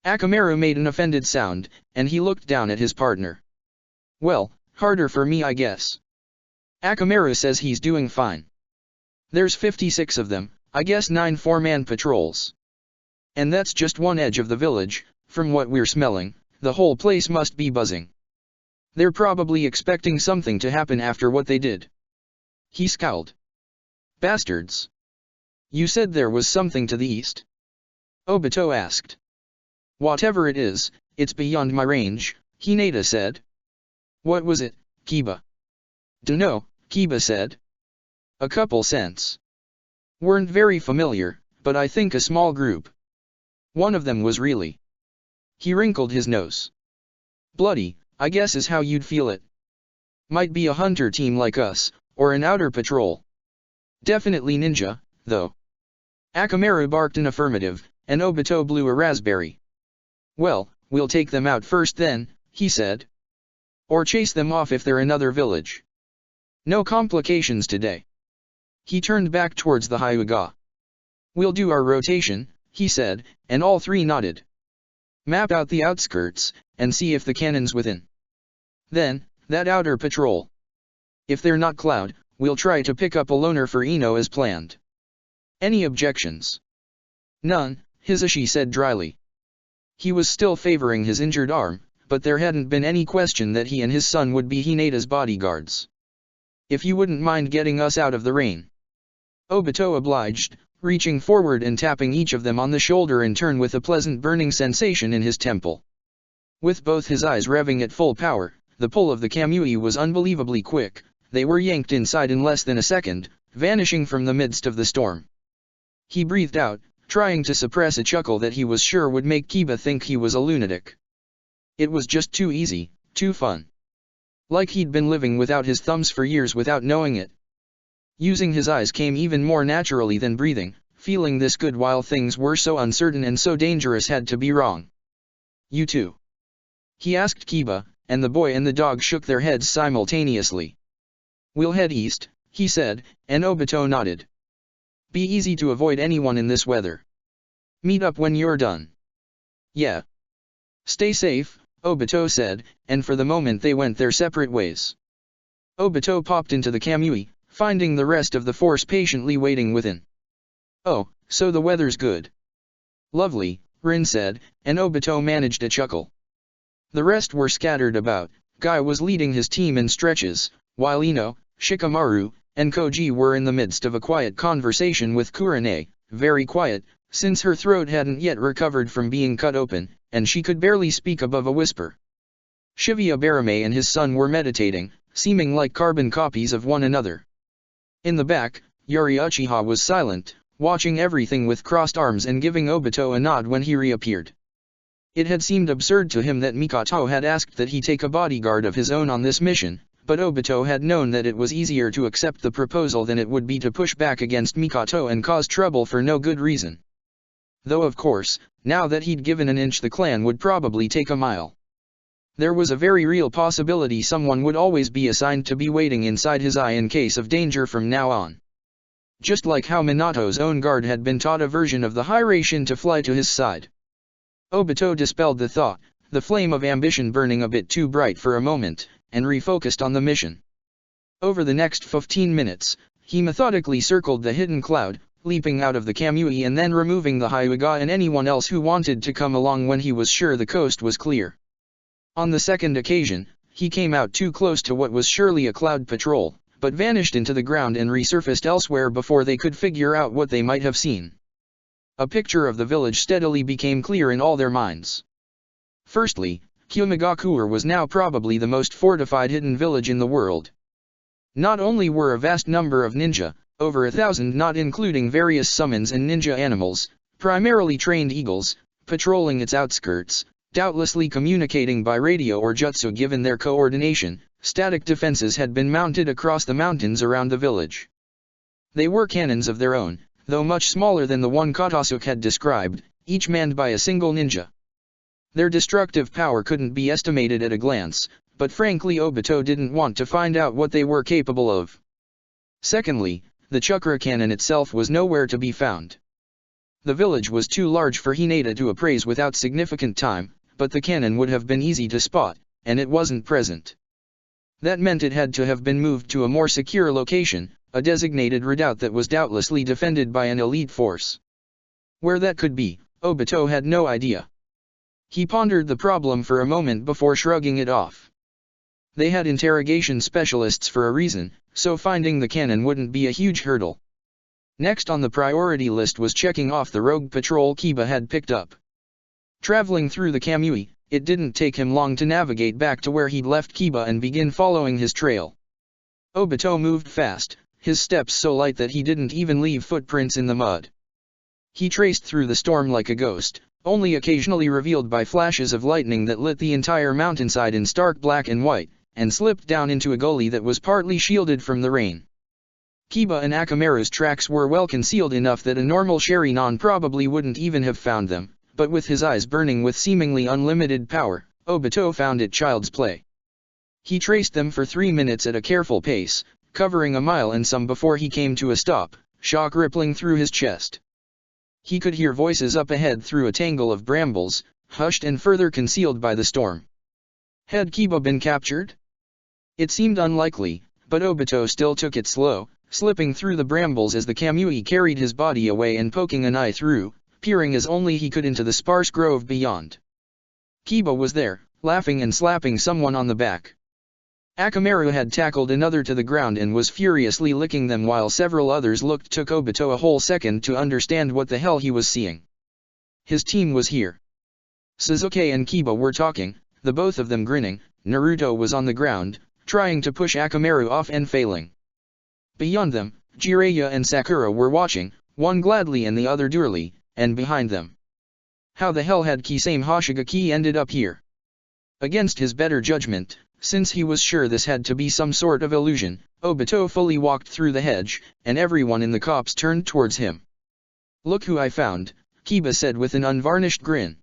Speaker 1: Akamaru made an offended sound, and he looked down at his partner. Well, harder for me I guess. Akamaru says he's doing fine. There's 56 of them, I guess 9 4-man patrols. And that's just one edge of the village, from what we're smelling, the whole place must be buzzing. They're probably expecting something to happen after what they did. He scowled. Bastards. You said there was something to the east? Obito asked. Whatever it is, it's beyond my range, Hinata said. What was it, Kiba? Dunno, Kiba said. A couple cents. Weren't very familiar, but I think a small group. One of them was really. He wrinkled his nose. Bloody, I guess is how you'd feel it. Might be a hunter team like us, or an outer patrol. Definitely ninja, though. Akamaru barked an affirmative, and Obito blew a raspberry. Well, we'll take them out first then, he said. Or chase them off if they're another village. No complications today. He turned back towards the Hyuga. We'll do our rotation, he said, and all three nodded. Map out the outskirts, and see if the cannon's within. Then, that outer patrol. If they're not Cloud, we'll try to pick up a loner for Ino as planned. Any objections? None, Hisashi said dryly. He was still favoring his injured arm, but there hadn't been any question that he and his son would be Hinata's bodyguards. If you wouldn't mind getting us out of the rain. Obito obliged, reaching forward and tapping each of them on the shoulder in turn with a pleasant burning sensation in his temple. With both his eyes revving at full power, the pull of the Kamui was unbelievably quick. They were yanked inside in less than a second, vanishing from the midst of the storm. He breathed out, trying to suppress a chuckle that he was sure would make Kiba think he was a lunatic. It was just too easy, too fun. Like he'd been living without his thumbs for years without knowing it. Using his eyes came even more naturally than breathing, feeling this good while things were so uncertain and so dangerous had to be wrong. You too? He asked Kiba, and the boy and the dog shook their heads simultaneously. We'll head east, he said, and Obito nodded. Be easy to avoid anyone in this weather. Meet up when you're done. Yeah. Stay safe, Obito said, and for the moment they went their separate ways. Obito popped into the Kamui, finding the rest of the force patiently waiting within. Oh, so the weather's good. Lovely, Rin said, and Obito managed a chuckle. The rest were scattered about. Guy was leading his team in stretches, while Ino, Shikamaru, and Koji were in the midst of a quiet conversation with Kurane, very quiet, since her throat hadn't yet recovered from being cut open, and she could barely speak above a whisper. Shibuya Barame and his son were meditating, seeming like carbon copies of one another. In the back, Yuri Uchiha was silent, watching everything with crossed arms and giving Obito a nod when he reappeared. It had seemed absurd to him that Mikoto had asked that he take a bodyguard of his own on this mission, but Obito had known that it was easier to accept the proposal than it would be to push back against Mikoto and cause trouble for no good reason. Though of course, now that he'd given an inch the clan would probably take a mile. There was a very real possibility someone would always be assigned to be waiting inside his eye in case of danger from now on. Just like how Minato's own guard had been taught a version of the Hiraishin to fly to his side. Obito dispelled the thought, the flame of ambition burning a bit too bright for a moment, and refocused on the mission. Over the next 15 minutes, he methodically circled the hidden cloud, leaping out of the Kamui and then removing the Hyuga and anyone else who wanted to come along when he was sure the coast was clear. On the second occasion, he came out too close to what was surely a cloud patrol, but vanished into the ground and resurfaced elsewhere before they could figure out what they might have seen. A picture of the village steadily became clear in all their minds. Firstly, Kyomagakuer was now probably the most fortified hidden village in the world. Not only were a vast number of ninja, over 1,000 not including various summons and ninja animals, primarily trained eagles, patrolling its outskirts, doubtlessly communicating by radio or jutsu given their coordination, static defenses had been mounted across the mountains around the village. They were cannons of their own, though much smaller than the one Kotasuk had described, each manned by a single ninja. Their destructive power couldn't be estimated at a glance, but frankly Obito didn't want to find out what they were capable of. Secondly, the chakra cannon itself was nowhere to be found. The village was too large for Hinata to appraise without significant time, but the cannon would have been easy to spot, and it wasn't present. That meant it had to have been moved to a more secure location, a designated redoubt that was doubtlessly defended by an elite force. Where that could be, Obito had no idea. He pondered the problem for a moment before shrugging it off. They had interrogation specialists for a reason, so finding the cannon wouldn't be a huge hurdle. Next on the priority list was checking off the rogue patrol Kiba had picked up. Traveling through the Kamui, it didn't take him long to navigate back to where he'd left Kiba and begin following his trail. Obito moved fast, his steps so light that he didn't even leave footprints in the mud. He traced through the storm like a ghost, only occasionally revealed by flashes of lightning that lit the entire mountainside in stark black and white, and slipped down into a gully that was partly shielded from the rain. Kiba and Akamaru's tracks were well concealed enough that a normal Sharingan probably wouldn't even have found them, but with his eyes burning with seemingly unlimited power, Obito found it child's play. He traced them for 3 minutes at a careful pace, covering a mile and some before he came to a stop, shock rippling through his chest. He could hear voices up ahead through a tangle of brambles, hushed and further concealed by the storm. Had Kiba been captured? It seemed unlikely, but Obito still took it slow, slipping through the brambles as the Kamui carried his body away and poking an eye through, peering as only he could into the sparse grove beyond. Kiba was there, laughing and slapping someone on the back. Akamaru had tackled another to the ground and was furiously licking them while several others looked. Took Obito a whole second to understand what the hell he was seeing. His team was here. Sasuke and Kiba were talking, the both of them grinning. Naruto was on the ground, trying to push Akamaru off and failing. Beyond them, Jiraiya and Sakura were watching, one gladly and the other dourly, and behind them. How the hell had Kisame Hoshigaki ended up here? Against his better judgment, since he was sure this had to be some sort of illusion, Obito fully walked through the hedge, and everyone in the copse turned towards him. "Look who I found," Kiba said with an unvarnished grin.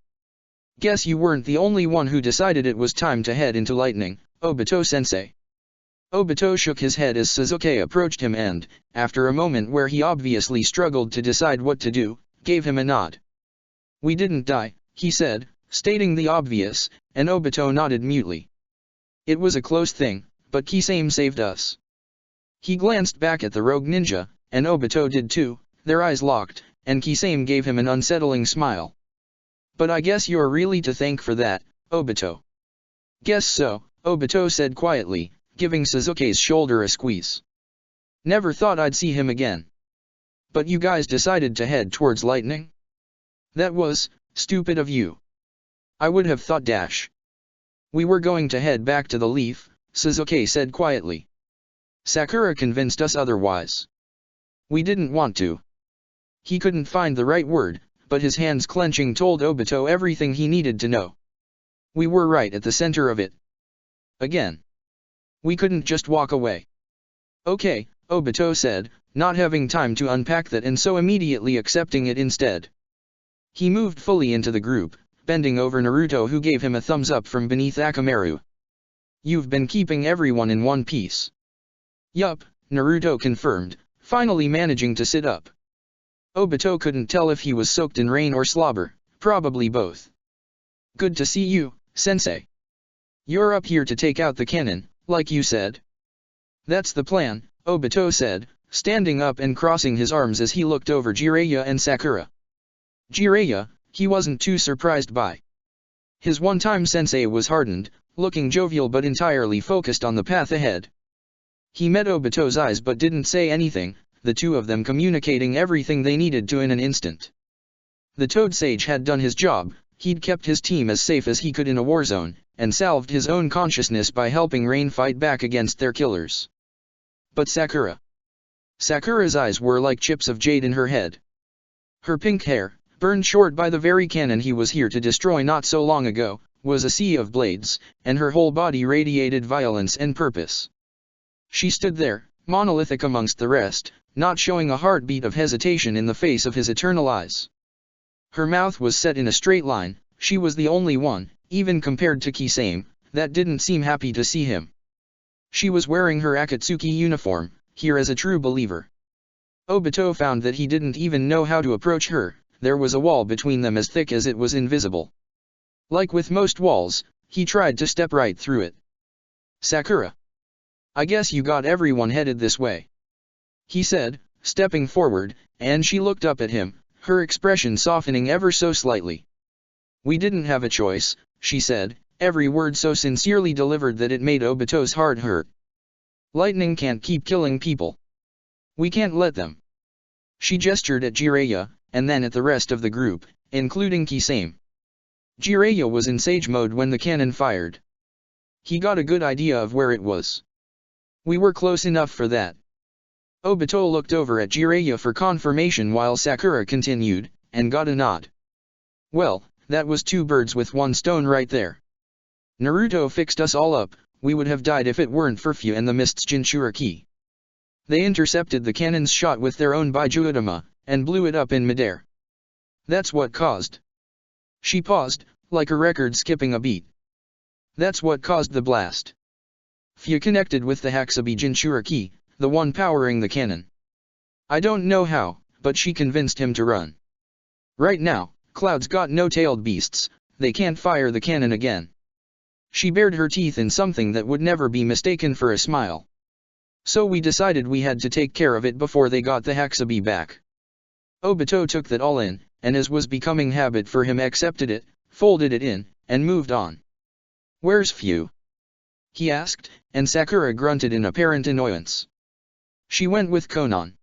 Speaker 1: "Guess you weren't the only one who decided it was time to head into lightning, Obito Sensei." Obito shook his head as Sasuke approached him and, after a moment where he obviously struggled to decide what to do, gave him a nod. "We didn't die," he said, stating the obvious, and Obito nodded mutely. "It was a close thing, but Kisame saved us." He glanced back at the rogue ninja, and Obito did too, their eyes locked, and Kisame gave him an unsettling smile. "But I guess you're really to thank for that, Obito." "Guess so," Obito said quietly, giving Sasuke's shoulder a squeeze. "Never thought I'd see him again. But you guys decided to head towards lightning? That was stupid of you. I would have thought dash." "We were going to head back to the leaf," Sasuke said quietly. "Sakura convinced us otherwise. We didn't want to." He couldn't find the right word, but his hands clenching told Obito everything he needed to know. "We were right at the center of it. Again. We couldn't just walk away." "Okay," Obito said, not having time to unpack that and so immediately accepting it instead. He moved fully into the group, bending over Naruto who gave him a thumbs up from beneath Akamaru. "You've been keeping everyone in one piece." "Yup," Naruto confirmed, finally managing to sit up. Obito couldn't tell if he was soaked in rain or slobber, probably both. "Good to see you, Sensei. You're up here to take out the cannon, like you said?" "That's the plan," Obito said, standing up and crossing his arms as he looked over Jiraiya and Sakura. Jiraiya, he wasn't too surprised by. His one-time sensei was hardened, looking jovial but entirely focused on the path ahead. He met Obito's eyes but didn't say anything, the two of them communicating everything they needed to in an instant. The Toad Sage had done his job, he'd kept his team as safe as he could in a war zone, and salved his own consciousness by helping Rain fight back against their killers. But Sakura. Sakura's eyes were like chips of jade in her head. Her pink hair, burned short by the very cannon he was here to destroy not so long ago, was a sea of blades, and her whole body radiated violence and purpose. She stood there, monolithic amongst the rest, not showing a heartbeat of hesitation in the face of his eternal eyes. Her mouth was set in a straight line. She was the only one, even compared to Kisame, that didn't seem happy to see him. She was wearing her Akatsuki uniform, here as a true believer. Obito found that he didn't even know how to approach her. There was a wall between them as thick as it was invisible. Like with most walls, he tried to step right through it. "Sakura. I guess you got everyone headed this way," he said, stepping forward, and she looked up at him, her expression softening ever so slightly. "We didn't have a choice," she said, every word so sincerely delivered that it made Obito's heart hurt. "Lightning can't keep killing people. We can't let them." She gestured at Jiraiya, and then at the rest of the group, including Kisame. Jiraiya was in sage mode when the cannon fired. He got a good idea of where it was. "We were close enough for that." Obito looked over at Jiraiya for confirmation while Sakura continued, and got a nod. "Well, that was two birds with one stone right there. Naruto fixed us all up. We would have died if it weren't for Fu and the Mist's Jinchuriki. They intercepted the cannon's shot with their own Baijuodama, and blew it up in midair. That's what caused." She paused, like a record skipping a beat. "That's what caused the blast. Fu connected with the Hakusabi Jinchuriki, the one powering the cannon. I don't know how, but she convinced him to run. Right now, Cloud's got no tailed beasts, they can't fire the cannon again." She bared her teeth in something that would never be mistaken for a smile. "So we decided we had to take care of it before they got the Hakusabi back." Obito took that all in, and as was becoming habit for him accepted it, folded it in, and moved on. "Where's Fu?" he asked, and Sakura grunted in apparent annoyance. "She went with Konan."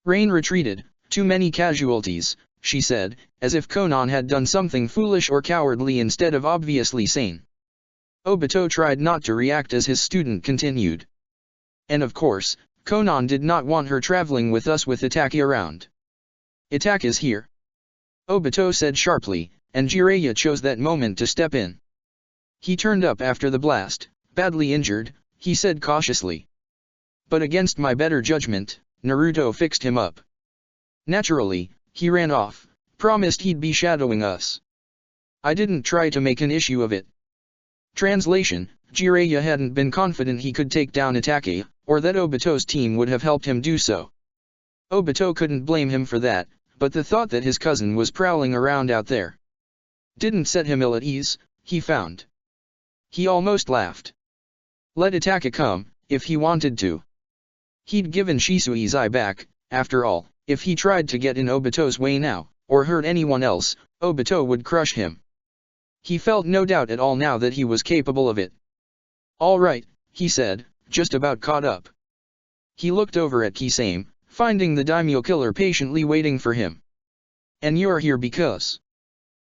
Speaker 1: Rain retreated. "Too many casualties," she said, as if Konan had done something foolish or cowardly instead of obviously sane. Obito tried not to react as his student continued. "And of course, Konan did not want her traveling with us with Itaki around." "Itaki is here," Obito said sharply, and Jiraiya chose that moment to step in. "He turned up after the blast, badly injured," he said cautiously. "But against my better judgment, Naruto fixed him up. Naturally, he ran off, promised he'd be shadowing us. I didn't try to make an issue of it." Translation: Jiraiya hadn't been confident he could take down Itaki, or that Obito's team would have helped him do so. Obito couldn't blame him for that, but the thought that his cousin was prowling around out there didn't set him ill at ease, he found. He almost laughed. Let Itaki come, if he wanted to. He'd given Shisui's eye back, after all. If he tried to get in Obito's way now, or hurt anyone else, Obito would crush him. He felt no doubt at all now that he was capable of it. "All right," he said, just about caught up. He looked over at Kisame, finding the daimyo killer patiently waiting for him. "And you're here because..."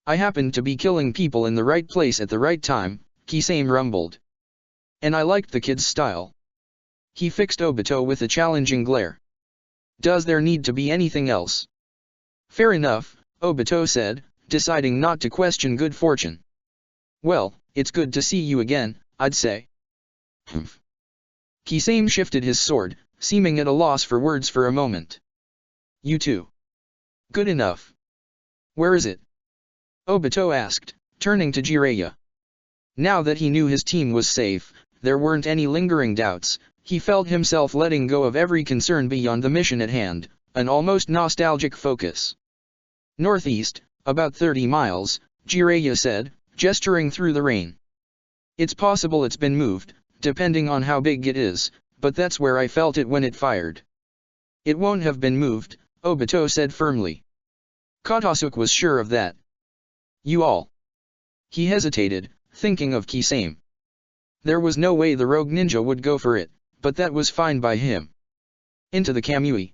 Speaker 1: "I happened to be killing people in the right place at the right time," Kisame rumbled. "And I liked the kid's style." He fixed Obito with a challenging glare. "Does there need to be anything else?" "Fair enough," Obito said, deciding not to question good fortune. "Well, it's good to see you again, I'd say." "Humph." Kisame shifted his sword, seeming at a loss for words for a moment. "You too." "Good enough. Where is it?" Obito asked, turning to Jiraiya. Now that he knew his team was safe, there weren't any lingering doubts. He felt himself letting go of every concern beyond the mission at hand, an almost nostalgic focus. "Northeast, about 30 miles, Jiraiya said, gesturing through the rain. "It's possible it's been moved, depending on how big it is, but that's where I felt it when it fired." "It won't have been moved," Obito said firmly. Katasuke was sure of that. "You all..." He hesitated, thinking of Kisame. There was no way the rogue ninja would go for it, but that was fine by him. "Into the Kamui.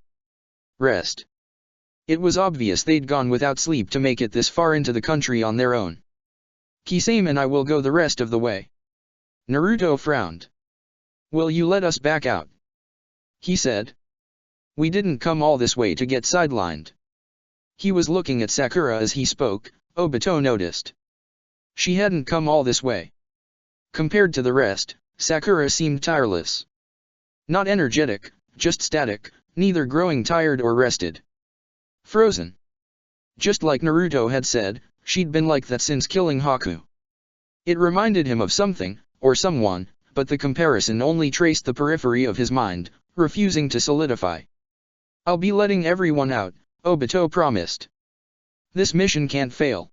Speaker 1: Rest." It was obvious they'd gone without sleep to make it this far into the country on their own. "Kisame and I will go the rest of the way." Naruto frowned. "Will you let us back out?" he said. "We didn't come all this way to get sidelined." He was looking at Sakura as he spoke. Obito noticed. She hadn't come all this way. Compared to the rest, Sakura seemed tireless. Not energetic, just static, neither growing tired or rested. Frozen. Just like Naruto had said, she'd been like that since killing Haku. It reminded him of something, or someone, but the comparison only traced the periphery of his mind, refusing to solidify. "I'll be letting everyone out," Obito promised. "This mission can't fail.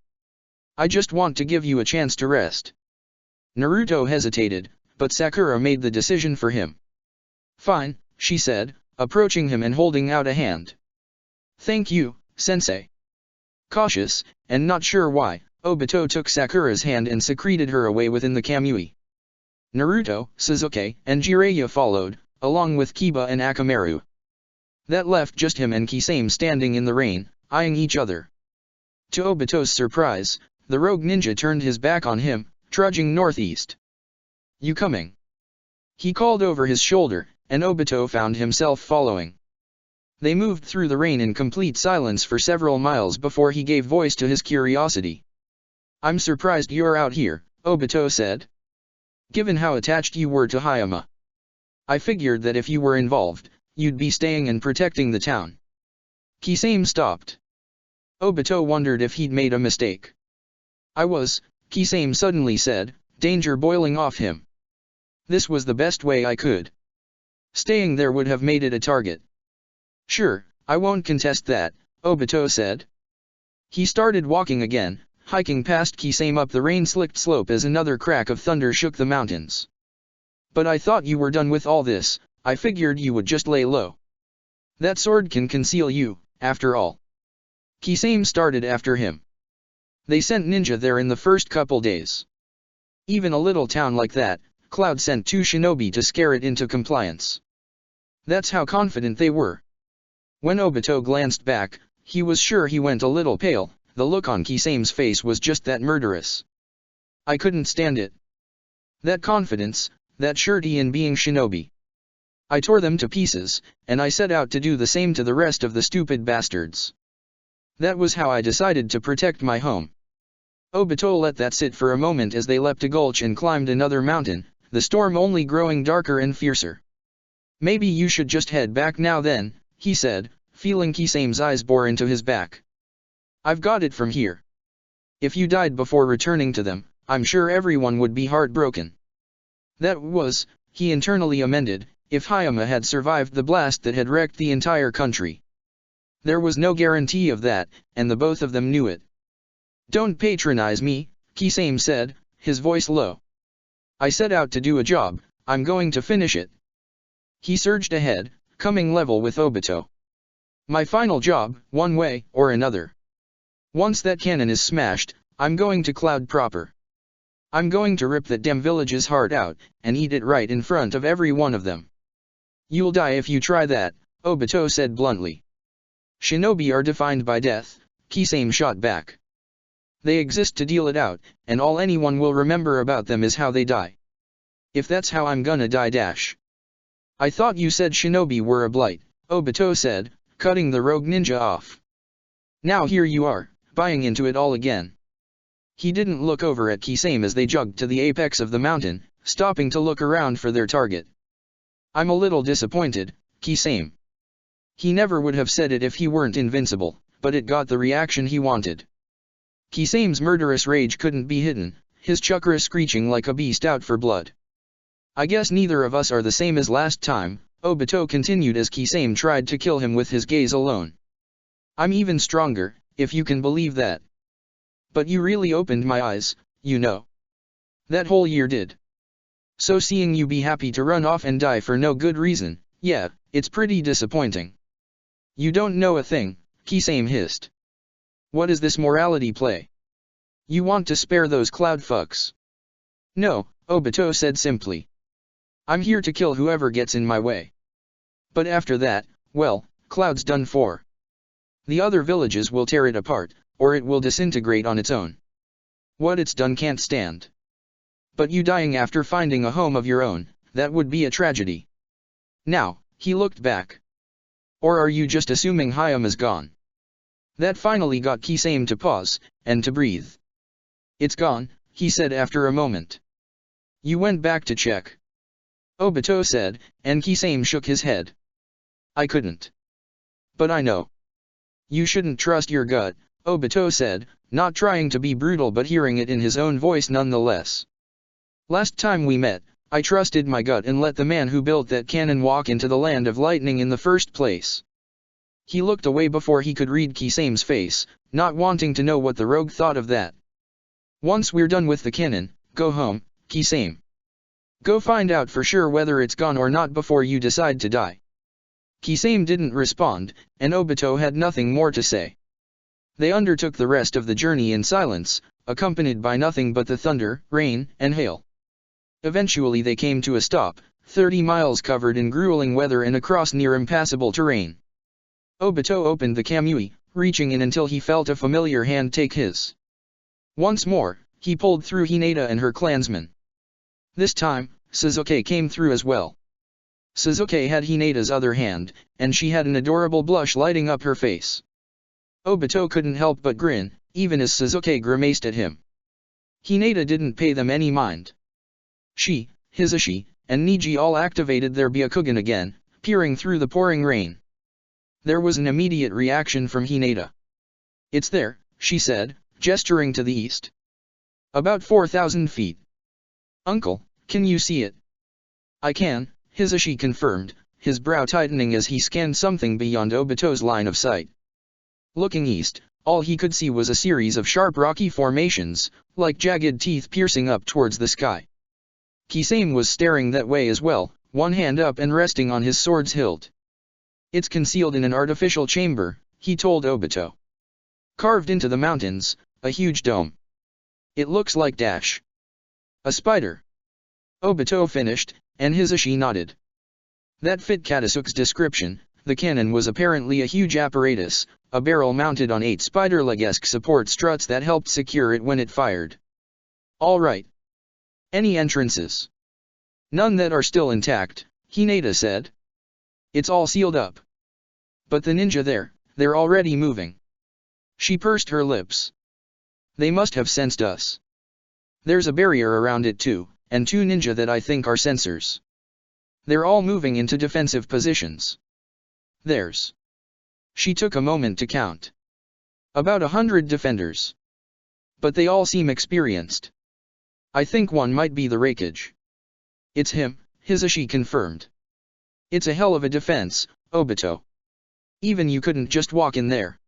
Speaker 1: I just want to give you a chance to rest." Naruto hesitated, but Sakura made the decision for him. "Fine," she said, approaching him and holding out a hand. "Thank you, Sensei." Cautious, and not sure why, Obito took Sakura's hand and secreted her away within the Kamui. Naruto, Sasuke, and Jiraiya followed, along with Kiba and Akamaru. That left just him and Kisame standing in the rain, eyeing each other. To Obito's surprise, the rogue ninja turned his back on him, trudging northeast. "You coming?" he called over his shoulder, and Obito found himself following. They moved through the rain in complete silence for several miles before he gave voice to his curiosity. "I'm surprised you're out here," Obito said. "Given how attached you were to Hayama. I figured that if you were involved, you'd be staying and protecting the town." Kisame stopped. Obito wondered if he'd made a mistake. "I was," Kisame suddenly said, danger boiling off him. "This was the best way I could. Staying there would have made it a target." "Sure, I won't contest that," Obito said. He started walking again, hiking past Kisame up the rain-slicked slope as another crack of thunder shook the mountains. "But I thought you were done with all this. I figured you would just lay low. That sword can conceal you, after all." Kisame started after him. They sent ninja there in the first couple days. Even a little town like that, Cloud sent 2 shinobi to scare it into compliance. That's how confident they were. When Obito glanced back, he was sure he went a little pale. The look on Kisame's face was just that murderous. "I couldn't stand it. That confidence, that surety in being shinobi. I tore them to pieces, and I set out to do the same to the rest of the stupid bastards. That was how I decided to protect my home." Obito let that sit for a moment as they leapt a gulch and climbed another mountain, the storm only growing darker and fiercer. "Maybe you should just head back now then," he said, feeling Kisame's eyes bore into his back. "I've got it from here. If you died before returning to them, I'm sure everyone would be heartbroken." That was, he internally amended, if Hayama had survived the blast that had wrecked the entire country. There was no guarantee of that, and the both of them knew it. "Don't patronize me," Kisame said, his voice low. "I set out to do a job, I'm going to finish it." He surged ahead, coming level with Obito. "My final job, one way or another. Once that cannon is smashed, I'm going to Cloud proper. I'm going to rip that damn village's heart out, and eat it right in front of every one of them." "You'll die if you try that," Obito said bluntly. "Shinobi are defined by death," Kisame shot back. "They exist to deal it out, and all anyone will remember about them is how they die. If that's how I'm gonna die dash." "I thought you said shinobi were a blight," Obito said, cutting the rogue ninja off. "Now here you are, buying into it all again." He didn't look over at Kisame as they jogged to the apex of the mountain, stopping to look around for their target. "I'm a little disappointed, Kisame." He never would have said it if he weren't invincible, but it got the reaction he wanted. Kisame's murderous rage couldn't be hidden, his chakra screeching like a beast out for blood. "I guess neither of us are the same as last time," Obito continued as Kisame tried to kill him with his gaze alone. "I'm even stronger, if you can believe that. But you really opened my eyes, you know. That whole year did. So seeing you be happy to run off and die for no good reason, yeah, it's pretty disappointing." "You don't know a thing," Kisame hissed. "What is this morality play? You want to spare those Cloud fucks?" "No," Obito said simply. "I'm here to kill whoever gets in my way. But after that, well, Cloud's done for. The other villages will tear it apart, or it will disintegrate on its own. What it's done can't stand. But you dying after finding a home of your own, that would be a tragedy." Now, he looked back. "Or are you just assuming Hayama's gone?" That finally got Kisame to pause, and to breathe. "It's gone," he said after a moment. "You went back to check?" Obito said, and Kisame shook his head. "I couldn't. But I know. You shouldn't trust your gut," Obito said, not trying to be brutal but hearing it in his own voice nonetheless. Last time we met, I trusted my gut and let the man who built that cannon walk into the land of lightning in the first place. He looked away before he could read Kisame's face, not wanting to know what the rogue thought of that. Once we're done with the cannon, go home, Kisame. Go find out for sure whether it's gone or not before you decide to die. Kisame didn't respond, and Obito had nothing more to say. They undertook the rest of the journey in silence, accompanied by nothing but the thunder, rain, and hail. Eventually they came to a stop, 30 miles covered in grueling weather and across near impassable terrain. Obito opened the Kamui, reaching in until he felt a familiar hand take his. Once more, he pulled through Hinata and her clansmen. This time, Suzuki came through as well. Suzuki had Hinata's other hand, and she had an adorable blush lighting up her face. Obito couldn't help but grin, even as Suzuki grimaced at him. Hinata didn't pay them any mind. She, Hisashi, and Niji all activated their Byakugan again, peering through the pouring rain. There was an immediate reaction from Hinata. It's there, she said, gesturing to the east. About 4,000 feet. Uncle, can you see it? I can, Hisashi confirmed, his brow tightening as he scanned something beyond Obito's line of sight. Looking east, all he could see was a series of sharp rocky formations, like jagged teeth piercing up towards the sky. Kisame was staring that way as well, one hand up and resting on his sword's hilt. It's concealed in an artificial chamber, he told Obito. Carved into the mountains, a huge dome. It looks like dash. A spider. Obito finished, and Hisashi nodded. That fit Katasuke's description. The cannon was apparently a huge apparatus, a barrel mounted on 8 spider-leg-esque support struts that helped secure it when it fired. All right. Any entrances? None that are still intact, Hinata said. It's all sealed up. But the ninja there, they're already moving. She pursed her lips. They must have sensed us. There's a barrier around it too, and 2 ninja that I think are sensors. They're all moving into defensive positions. There's. She took a moment to count. About 100 defenders. But they all seem experienced. I think one might be the Raikage. It's him, Hisashi confirmed. It's a hell of a defense, Obito. Even you couldn't just walk in there.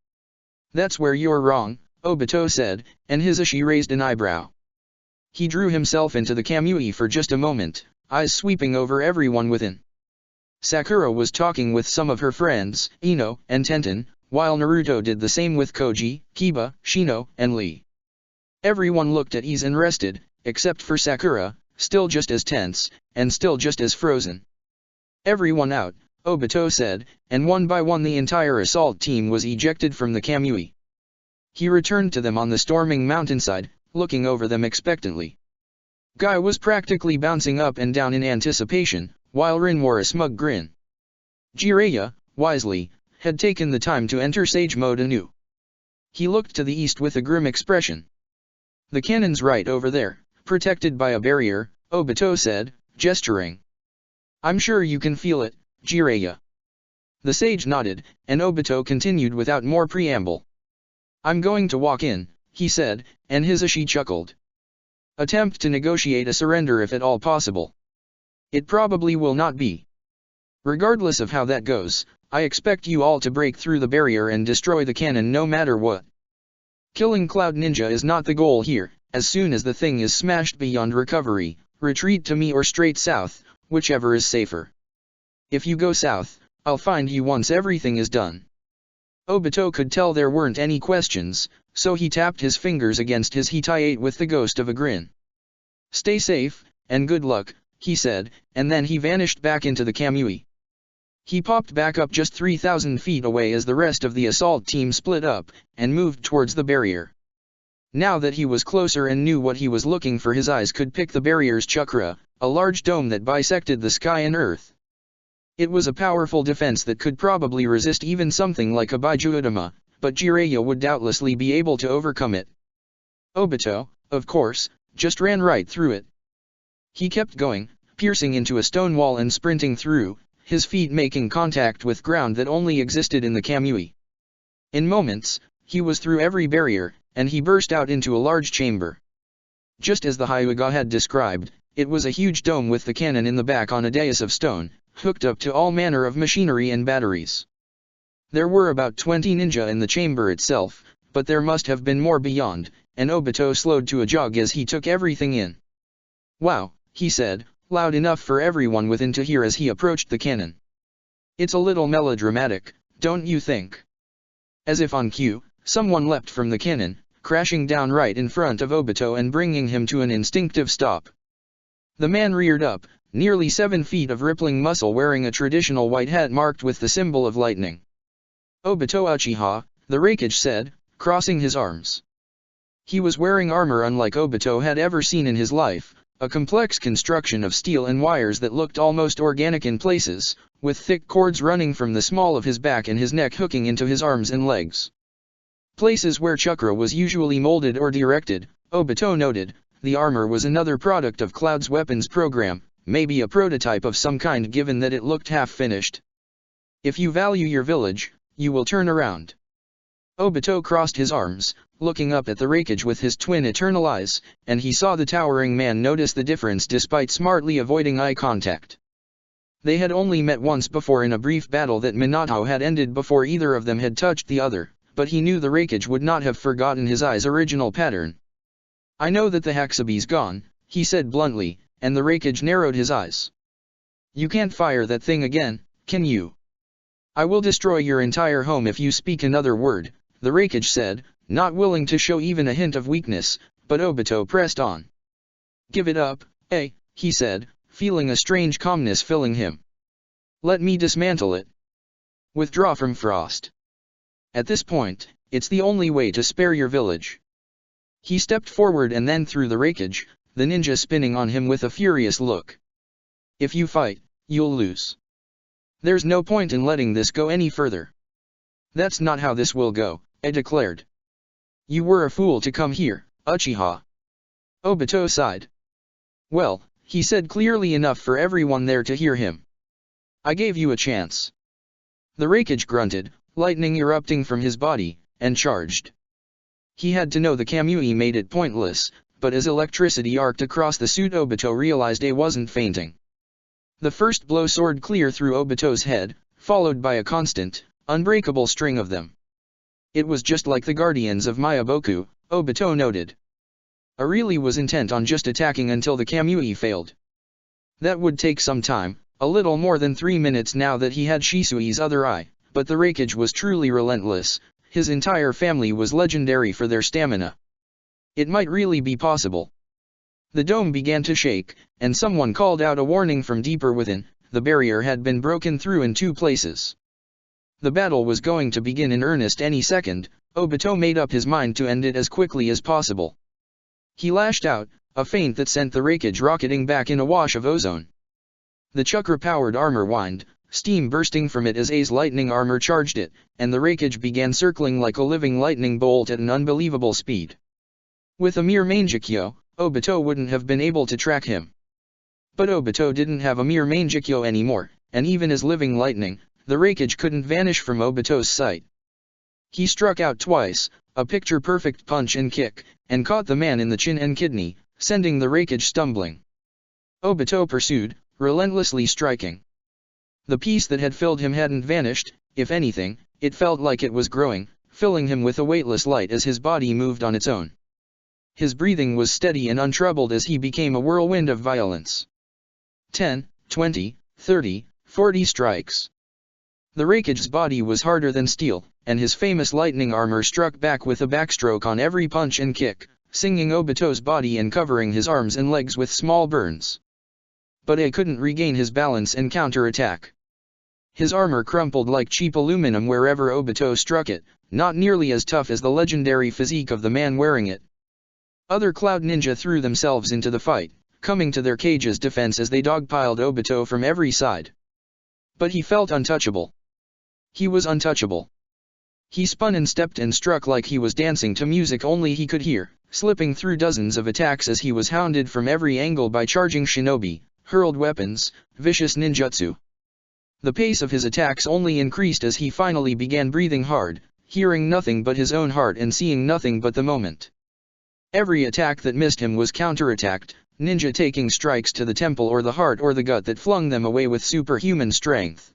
Speaker 1: That's where you're wrong, Obito said, and Hisashi raised an eyebrow. He drew himself into the Kamui for just a moment, eyes sweeping over everyone within. Sakura was talking with some of her friends, Ino and Tenten, while Naruto did the same with Koji, Kiba, Shino, and Lee. Everyone looked at ease and rested, except for Sakura, still just as tense, and still just as frozen. Everyone out, Obito said, and one by one the entire assault team was ejected from the Kamui. He returned to them on the storming mountainside, looking over them expectantly. Guy was practically bouncing up and down in anticipation, while Rin wore a smug grin. Jiraiya, wisely, had taken the time to enter Sage Mode anew. He looked to the east with a grim expression. The cannon's right over there, protected by a barrier, Obito said, gesturing. I'm sure you can feel it, Jiraiya. The sage nodded, and Obito continued without more preamble. I'm going to walk in, he said, and Hisashi chuckled. Attempt to negotiate a surrender if at all possible. It probably will not be. Regardless of how that goes, I expect you all to break through the barrier and destroy the cannon no matter what. Killing Cloud Ninja is not the goal here. As soon as the thing is smashed beyond recovery, retreat to me or straight south, whichever is safer. If you go south, I'll find you once everything is done. Obito could tell there weren't any questions, so he tapped his fingers against his Hitai-8 with the ghost of a grin. Stay safe, and good luck, he said, and then he vanished back into the Kamui. He popped back up just 3,000 feet away as the rest of the assault team split up, and moved towards the barrier. Now that he was closer and knew what he was looking for, his eyes could pick the barrier's chakra, a large dome that bisected the sky and earth. It was a powerful defense that could probably resist even something like a Biju Udama, but Jiraiya would doubtlessly be able to overcome it. Obito, of course, just ran right through it. He kept going, piercing into a stone wall and sprinting through, his feet making contact with ground that only existed in the Kamui. In moments, He was through every barrier, and he burst out into a large chamber. Just as the Hyuga had described, it was a huge dome with the cannon in the back on a dais of stone, hooked up to all manner of machinery and batteries. There were about 20 ninja in the chamber itself, but there must have been more beyond, and Obito slowed to a jog as he took everything in. "Wow," he said, loud enough for everyone within to hear as he approached the cannon. "It's a little melodramatic, don't you think?" As if on cue, someone leapt from the cannon, crashing down right in front of Obito and bringing him to an instinctive stop. The man reared up, nearly 7 feet of rippling muscle wearing a traditional white hat marked with the symbol of lightning. "Obito Uchiha," the Raikage said, crossing his arms. He was wearing armor unlike Obito had ever seen in his life, a complex construction of steel and wires that looked almost organic in places, with thick cords running from the small of his back and his neck hooking into his arms and legs. Places where chakra was usually molded or directed, Obito noted, the armor was another product of Cloud's weapons program, maybe a prototype of some kind given that it looked half-finished. "If you value your village, you will turn around." Obito crossed his arms, looking up at the Raikage with his twin eternal eyes, and he saw the towering man notice the difference despite smartly avoiding eye contact. They had only met once before in a brief battle that Minato had ended before either of them had touched the other, but he knew the Raikage would not have forgotten his eye's original pattern. "I know that the Hakusabi's gone," he said bluntly, and the Raikage narrowed his eyes. "You can't fire that thing again, can you?" "I will destroy your entire home if you speak another word," the Raikage said, not willing to show even a hint of weakness, but Obito pressed on. "Give it up, eh?" he said, feeling a strange calmness filling him. "Let me dismantle it. Withdraw from Frost. At this point, it's the only way to spare your village." He stepped forward and then threw the Raikage, the ninja spinning on him with a furious look. "If you fight, you'll lose. There's no point in letting this go any further." "That's not how this will go," I declared. "You were a fool to come here, Uchiha." Obito sighed. "Well," he said clearly enough for everyone there to hear him. "I gave you a chance." The Raikage grunted, lightning erupting from his body, and charged. He had to know the Kamui made it pointless, but as electricity arced across the suit Obito realized he wasn't fainting. The first blow soared clear through Obito's head, followed by a constant, unbreakable string of them. It was just like the Guardians of Miyaboku, Obito noted. Really was intent on just attacking until the Kamui failed. That would take some time, a little more than 3 minutes now that he had Shisui's other eye, but the Raikage was truly relentless, his entire family was legendary for their stamina. It might really be possible. The dome began to shake, and someone called out a warning from deeper within. The barrier had been broken through in 2 places. The battle was going to begin in earnest any second. Obito made up his mind to end it as quickly as possible. He lashed out, a feint that sent the Raikage rocketing back in a wash of ozone. The chakra-powered armor whined, steam bursting from it as A's lightning armor charged it, and the Raikage began circling like a living lightning bolt at an unbelievable speed. With a mere Mangekyo, Obito wouldn't have been able to track him. But Obito didn't have a mere Mangekyo anymore, and even as living lightning, the Raikage couldn't vanish from Obito's sight. He struck out twice, a picture-perfect punch and kick, and caught the man in the chin and kidney, sending the Raikage stumbling. Obito pursued, relentlessly striking. The peace that had filled him hadn't vanished, if anything, it felt like it was growing, filling him with a weightless light as his body moved on its own. His breathing was steady and untroubled as he became a whirlwind of violence. 10, 20, 30, 40 strikes. The Raikage's body was harder than steel, and his famous lightning armor struck back with a backstroke on every punch and kick, singing Obito's body and covering his arms and legs with small burns. But he couldn't regain his balance and counter-attack. His armor crumpled like cheap aluminum wherever Obito struck it, not nearly as tough as the legendary physique of the man wearing it. Other Cloud Ninja threw themselves into the fight, coming to their cage's defense as they dogpiled Obito from every side. But he felt untouchable. He was untouchable. He spun and stepped and struck like he was dancing to music only he could hear, slipping through dozens of attacks as he was hounded from every angle by charging shinobi, hurled weapons, vicious ninjutsu. The pace of his attacks only increased as he finally began breathing hard. hearing nothing but his own heart and seeing nothing but the moment. Every attack that missed him was counterattacked, ninja taking strikes to the temple or the heart or the gut that flung them away with superhuman strength.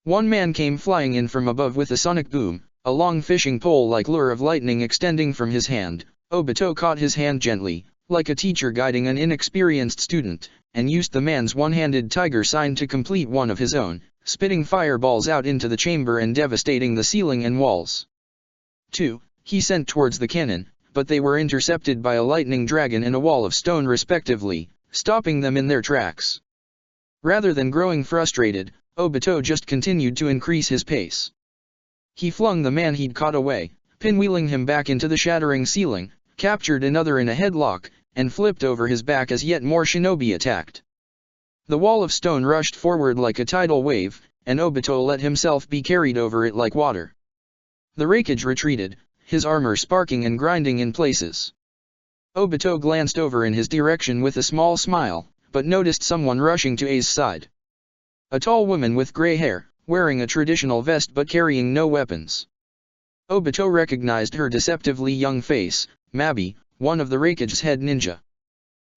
Speaker 1: One man came flying in from above with a sonic boom, a long fishing pole-like lure of lightning extending from his hand. Obito caught his hand gently, like a teacher guiding an inexperienced student, and used the man's one-handed tiger sign to complete one of his own, spitting fireballs out into the chamber and devastating the ceiling and walls. 2. He sent towards the cannon, but they were intercepted by a lightning dragon and a wall of stone respectively, stopping them in their tracks. Rather than growing frustrated, Obito just continued to increase his pace. He flung the man he'd caught away, pinwheeling him back into the shattering ceiling, captured another in a headlock, and flipped over his back as yet more shinobi attacked. The wall of stone rushed forward like a tidal wave, and Obito let himself be carried over it like water. The Raikage retreated, his armor sparking and grinding in places. Obito glanced over in his direction with a small smile, but noticed someone rushing to A's side. A tall woman with gray hair, wearing a traditional vest but carrying no weapons. Obito recognized her deceptively young face, Mabi, one of the Raikage's head ninja.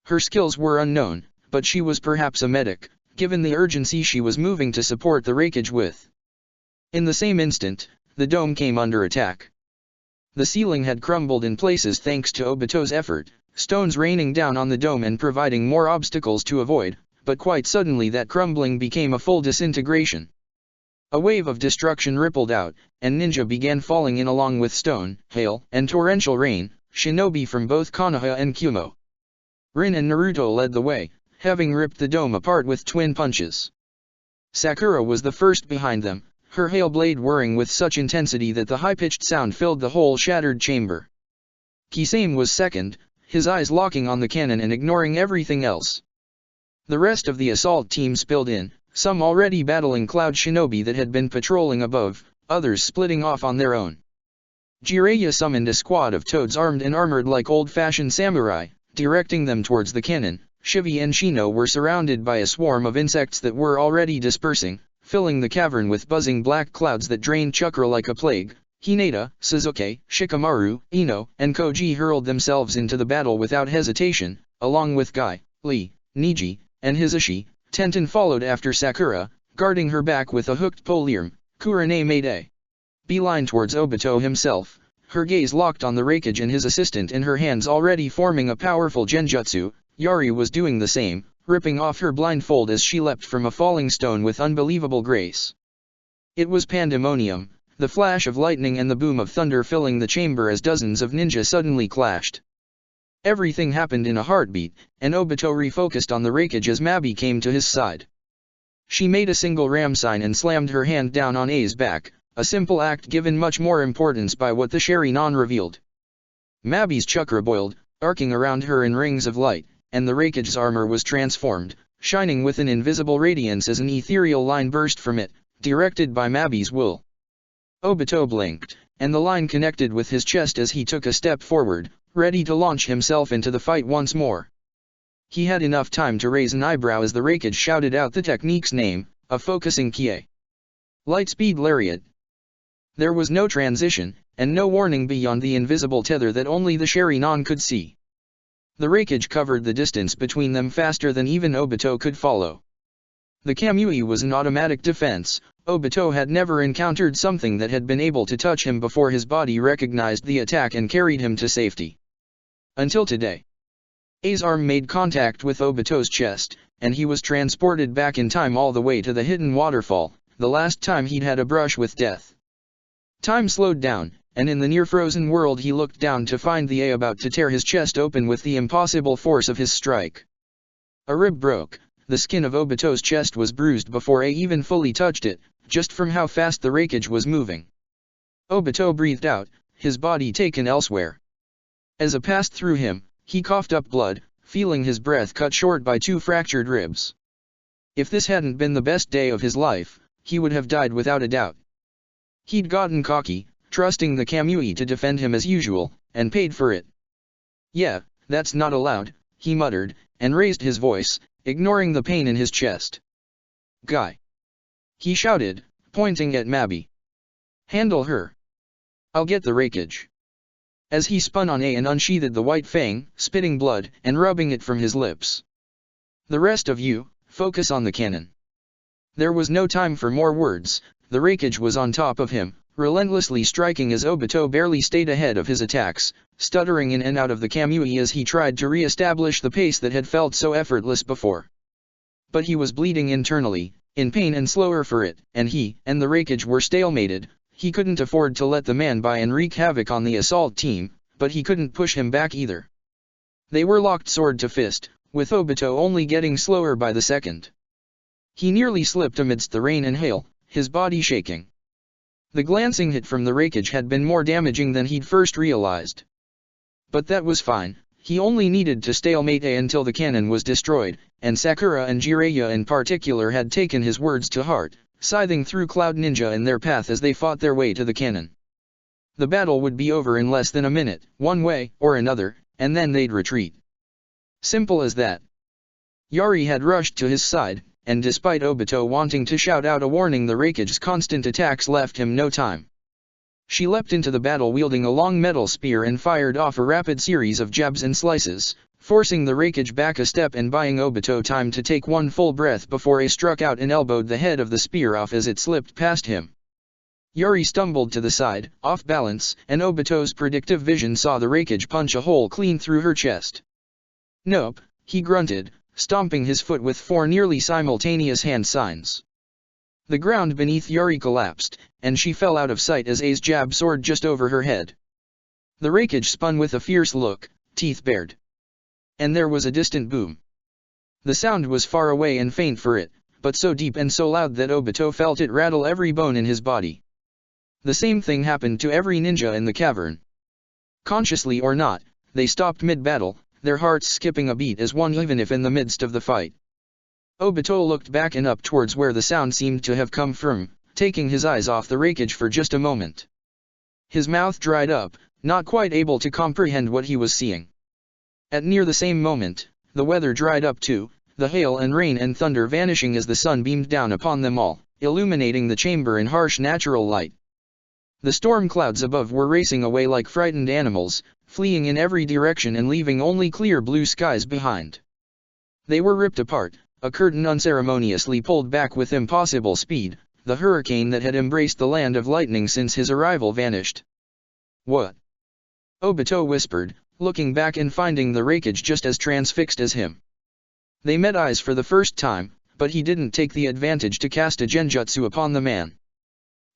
Speaker 1: Her skills were unknown, but she was perhaps a medic, given the urgency she was moving to support the Raikage with. In the same instant, the dome came under attack. The ceiling had crumbled in places thanks to Obito's effort, stones raining down on the dome and providing more obstacles to avoid, but quite suddenly that crumbling became a full disintegration. A wave of destruction rippled out, and ninja began falling in along with stone, hail, and torrential rain, shinobi from both Konoha and Kumo. Rin and Naruto led the way, having ripped the dome apart with twin punches. Sakura was the first behind them, her hail blade whirring with such intensity that the high-pitched sound filled the whole shattered chamber. Kisame was second, his eyes locking on the cannon and ignoring everything else. The rest of the assault team spilled in, some already battling cloud shinobi that had been patrolling above, others splitting off on their own. Jiraiya summoned a squad of toads armed and armored like old-fashioned samurai, directing them towards the cannon. Shivi and Shino were surrounded by a swarm of insects that were already dispersing, filling the cavern with buzzing black clouds that drained chakra like a plague. Hinata, Sasuke, Shikamaru, Ino, and Koji hurled themselves into the battle without hesitation, along with Guy, Lee, Niji, and Hisashi. Tenten followed after Sakura, guarding her back with a hooked polearm. Kurane made a beeline towards Obito himself, her gaze locked on the Raikage and his assistant and her hands already forming a powerful genjutsu. Yari was doing the same, ripping off her blindfold as she leapt from a falling stone with unbelievable grace. It was pandemonium, the flash of lightning and the boom of thunder filling the chamber as dozens of ninja suddenly clashed. Everything happened in a heartbeat, and Obito refocused on the Raikage as Mabi came to his side. She made a single ram sign and slammed her hand down on A's back, a simple act given much more importance by what the Sharingan revealed. Mabi's chakra boiled, arcing around her in rings of light, and the Raikage's armor was transformed, shining with an invisible radiance as an ethereal line burst from it, directed by Mabi's will. Obito blinked, and the line connected with his chest as he took a step forward, ready to launch himself into the fight once more. He had enough time to raise an eyebrow as the Raikage shouted out the technique's name, a focusing kie. Lightspeed lariat. There was no transition, and no warning beyond the invisible tether that only the Sharingan could see. The Raikage covered the distance between them faster than even Obito could follow. The Kamui was an automatic defense. Obito had never encountered something that had been able to touch him before his body recognized the attack and carried him to safety. Until today. A's arm made contact with Obito's chest, and he was transported back in time all the way to the hidden waterfall, the last time he'd had a brush with death. Time slowed down, and in the near-frozen world he looked down to find the A about to tear his chest open with the impossible force of his strike. A rib broke, the skin of Obito's chest was bruised before A even fully touched it, just from how fast the Raikage was moving. Obito breathed out, his body taken elsewhere. As A passed through him, he coughed up blood, feeling his breath cut short by 2 fractured ribs. If this hadn't been the best day of his life, he would have died without a doubt. He'd gotten cocky, trusting the Kamui to defend him as usual, and paid for it. Yeah, that's not allowed, he muttered, and raised his voice, ignoring the pain in his chest. Guy! He shouted, pointing at Mabi. Handle her! I'll get the rakeage. As he spun on A and unsheathed the white fang, spitting blood, and rubbing it from his lips. The rest of you, focus on the cannon. There was no time for more words, the rakeage was on top of him, relentlessly striking as Obito barely stayed ahead of his attacks, stuttering in and out of the Kamui as he tried to re-establish the pace that had felt so effortless before. But he was bleeding internally, in pain and slower for it, and he and the rakeage were stalemated. He couldn't afford to let the man by and wreak havoc on the assault team, but he couldn't push him back either. They were locked sword to fist, with Obito only getting slower by the second. He nearly slipped amidst the rain and hail, his body shaking. The glancing hit from the rakeage had been more damaging than he'd first realized. But that was fine, he only needed to stalemate A until the cannon was destroyed, and Sakura and Jiraiya in particular had taken his words to heart, scything through Cloud Ninja in their path as they fought their way to the cannon. The battle would be over in less than a minute, one way or another, and then they'd retreat. Simple as that. Yari had rushed to his side, and despite Obito wanting to shout out a warning, the rakeage's constant attacks left him no time. She leapt into the battle wielding a long metal spear and fired off a rapid series of jabs and slices, forcing the rakeage back a step and buying Obito time to take one full breath before he struck out and elbowed the head of the spear off as it slipped past him. Yuri stumbled to the side, off balance, and Obito's predictive vision saw the rakeage punch a hole clean through her chest. Nope, he grunted, stomping his foot with 4 nearly simultaneous hand signs. The ground beneath Yuri collapsed, and she fell out of sight as A's jab soared just over her head. The rakeage spun with a fierce look, teeth bared. And there was a distant boom. The sound was far away and faint for it, but so deep and so loud that Obito felt it rattle every bone in his body. The same thing happened to every ninja in the cavern. Consciously or not, they stopped mid-battle, their hearts skipping a beat as one even if in the midst of the fight. Obito looked back and up towards where the sound seemed to have come from, taking his eyes off the rakeage for just a moment. His mouth dried up, not quite able to comprehend what he was seeing. At near the same moment, the weather dried up too, the hail and rain and thunder vanishing as the sun beamed down upon them all, illuminating the chamber in harsh natural light. The storm clouds above were racing away like frightened animals, fleeing in every direction and leaving only clear blue skies behind. They were ripped apart, a curtain unceremoniously pulled back with impossible speed, the hurricane that had embraced the land of lightning since his arrival vanished. What? Obito whispered, looking back and finding the rakeage just as transfixed as him. They met eyes for the first time, but he didn't take the advantage to cast a genjutsu upon the man.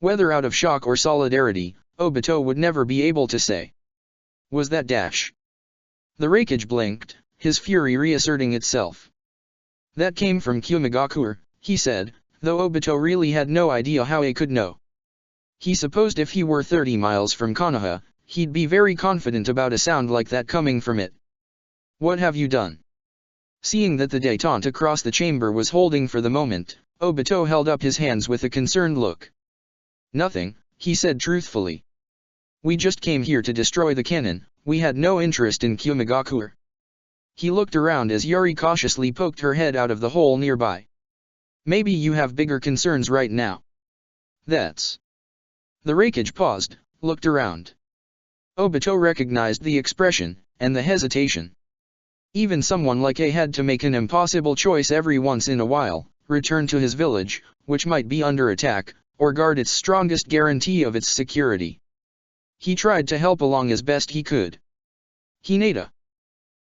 Speaker 1: Whether out of shock or solidarity, Obito would never be able to say. Was that dash? The rakeage blinked, his fury reasserting itself. That came from Kumigakure, he said, though Obito really had no idea how he could know. He supposed if he were 30 miles from Konoha, he'd be very confident about a sound like that coming from it. What have you done? Seeing that the detente across the chamber was holding for the moment, Obito held up his hands with a concerned look. Nothing, he said truthfully. We just came here to destroy the cannon, we had no interest in Kumigakure. He looked around as Yuri cautiously poked her head out of the hole nearby. Maybe you have bigger concerns right now. That's... The rakeage paused, looked around. Obito recognized the expression, and the hesitation. Even someone like A had to make an impossible choice every once in a while, return to his village, which might be under attack, or guard its strongest guarantee of its security. He tried to help along as best he could. Hinata.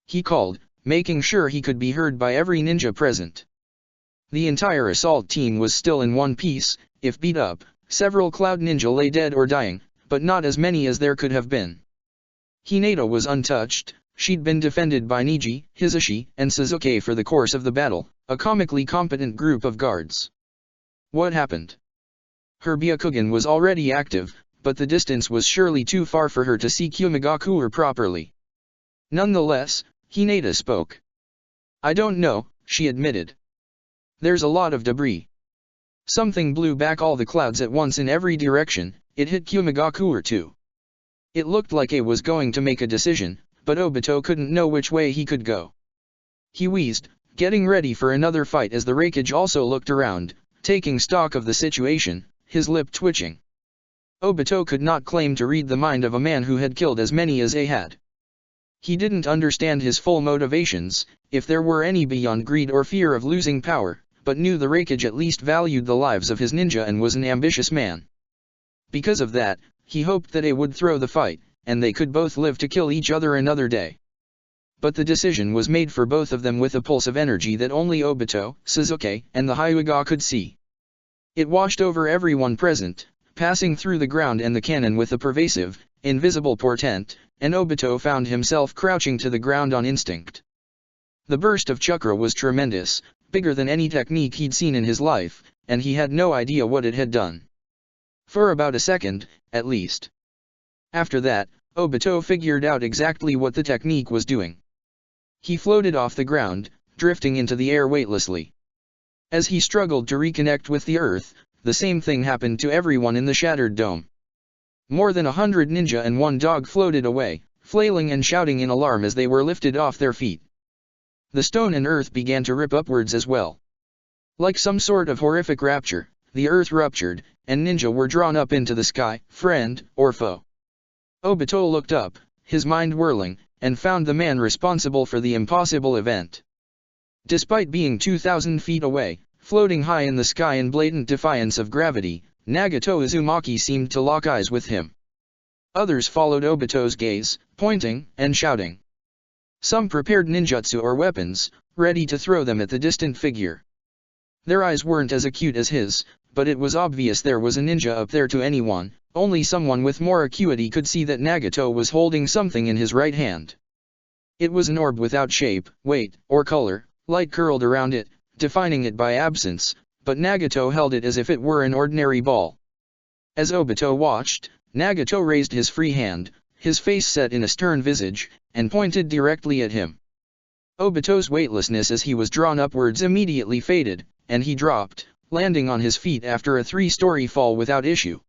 Speaker 1: He called, making sure he could be heard by every ninja present. The entire assault team was still in one piece, if beat up, several Cloud Ninja lay dead or dying, but not as many as there could have been. Hinata was untouched, she'd been defended by Niji, Hisashi, and Suzuki for the course of the battle, a comically competent group of guards. What happened? Her Byakugan was already active, but the distance was surely too far for her to see Kumigakure properly. Nonetheless, Hinata spoke. I don't know, she admitted. There's a lot of debris. Something blew back all the clouds at once in every direction, it hit Kumigakure too. It looked like it was going to make a decision, but Obito couldn't know which way he could go. He wheezed, getting ready for another fight as the rakeage also looked around, taking stock of the situation, his lip twitching. Obito could not claim to read the mind of a man who had killed as many as they had. He didn't understand his full motivations, if there were any beyond greed or fear of losing power, but knew the Raikage at least valued the lives of his ninja and was an ambitious man. Because of that, he hoped that they would throw the fight, and they could both live to kill each other another day. But the decision was made for both of them with a pulse of energy that only Obito, Sasuke, and the Hyuga could see. It washed over everyone present, passing through the ground and the cannon with a pervasive, invisible portent, and Obito found himself crouching to the ground on instinct. The burst of chakra was tremendous, bigger than any technique he'd seen in his life, and he had no idea what it had done. For about a second, at least. After that, Obito figured out exactly what the technique was doing. He floated off the ground, drifting into the air weightlessly. As he struggled to reconnect with the earth, the same thing happened to everyone in the shattered dome. More than 100 ninja and one dog floated away, flailing and shouting in alarm as they were lifted off their feet. The stone and earth began to rip upwards as well. Like some sort of horrific rapture, the earth ruptured, and ninja were drawn up into the sky, friend or foe. Obito looked up, his mind whirling, and found the man responsible for the impossible event. Despite being 2,000 feet away, floating high in the sky in blatant defiance of gravity, Nagato Uzumaki seemed to lock eyes with him. Others followed Obito's gaze, pointing and shouting. Some prepared ninjutsu or weapons, ready to throw them at the distant figure. Their eyes weren't as acute as his, but it was obvious there was a ninja up there to anyone. Only someone with more acuity could see that Nagato was holding something in his right hand. It was an orb without shape, weight, or color, light curled around it, defining it by absence, but Nagato held it as if it were an ordinary ball. As Obito watched, Nagato raised his free hand, his face set in a stern visage, and pointed directly at him. Obito's weightlessness as he was drawn upwards immediately faded, and he dropped, landing on his feet after a 3-story fall without issue.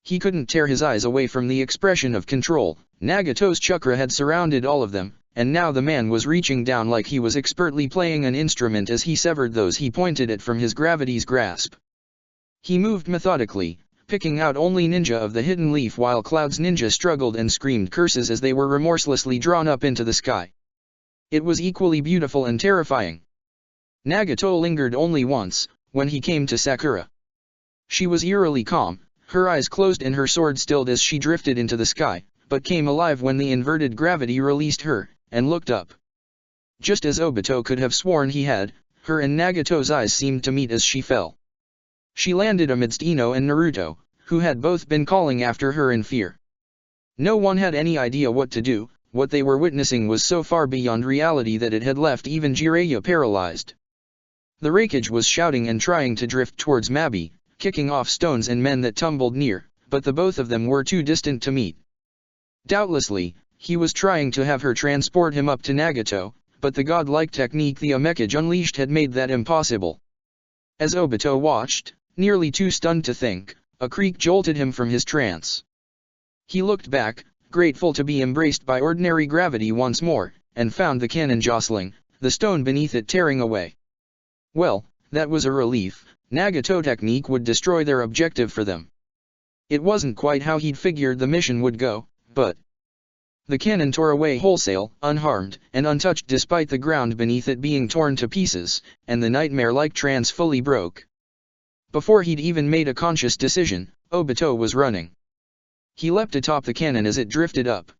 Speaker 1: He couldn't tear his eyes away from the expression of control. Nagato's chakra had surrounded all of them, and now the man was reaching down like he was expertly playing an instrument as he severed those he pointed at from his gravity's grasp. He moved methodically, picking out only ninja of the hidden leaf while Cloud's ninja struggled and screamed curses as they were remorselessly drawn up into the sky. It was equally beautiful and terrifying. Nagato lingered only once, when he came to Sakura. She was eerily calm, her eyes closed and her sword stilled as she drifted into the sky, but came alive when the inverted gravity released her, and looked up. Just as Obito could have sworn he had, her and Nagato's eyes seemed to meet as she fell. She landed amidst Ino and Naruto, who had both been calling after her in fear. No one had any idea what to do. What they were witnessing was so far beyond reality that it had left even Jiraiya paralyzed. The Raikage was shouting and trying to drift towards Mabi, kicking off stones and men that tumbled near, but the both of them were too distant to meet. Doubtlessly, he was trying to have her transport him up to Nagato, but the godlike technique the Omekage unleashed had made that impossible. As Obito watched, nearly too stunned to think, a creak jolted him from his trance. He looked back, grateful to be embraced by ordinary gravity once more, and found the cannon jostling, the stone beneath it tearing away. Well, that was a relief. Nagato technique would destroy their objective for them. It wasn't quite how he'd figured the mission would go, but the cannon tore away wholesale, unharmed, and untouched despite the ground beneath it being torn to pieces, and the nightmare-like trance fully broke. Before he'd even made a conscious decision, Obito was running. He leapt atop the cannon as it drifted up.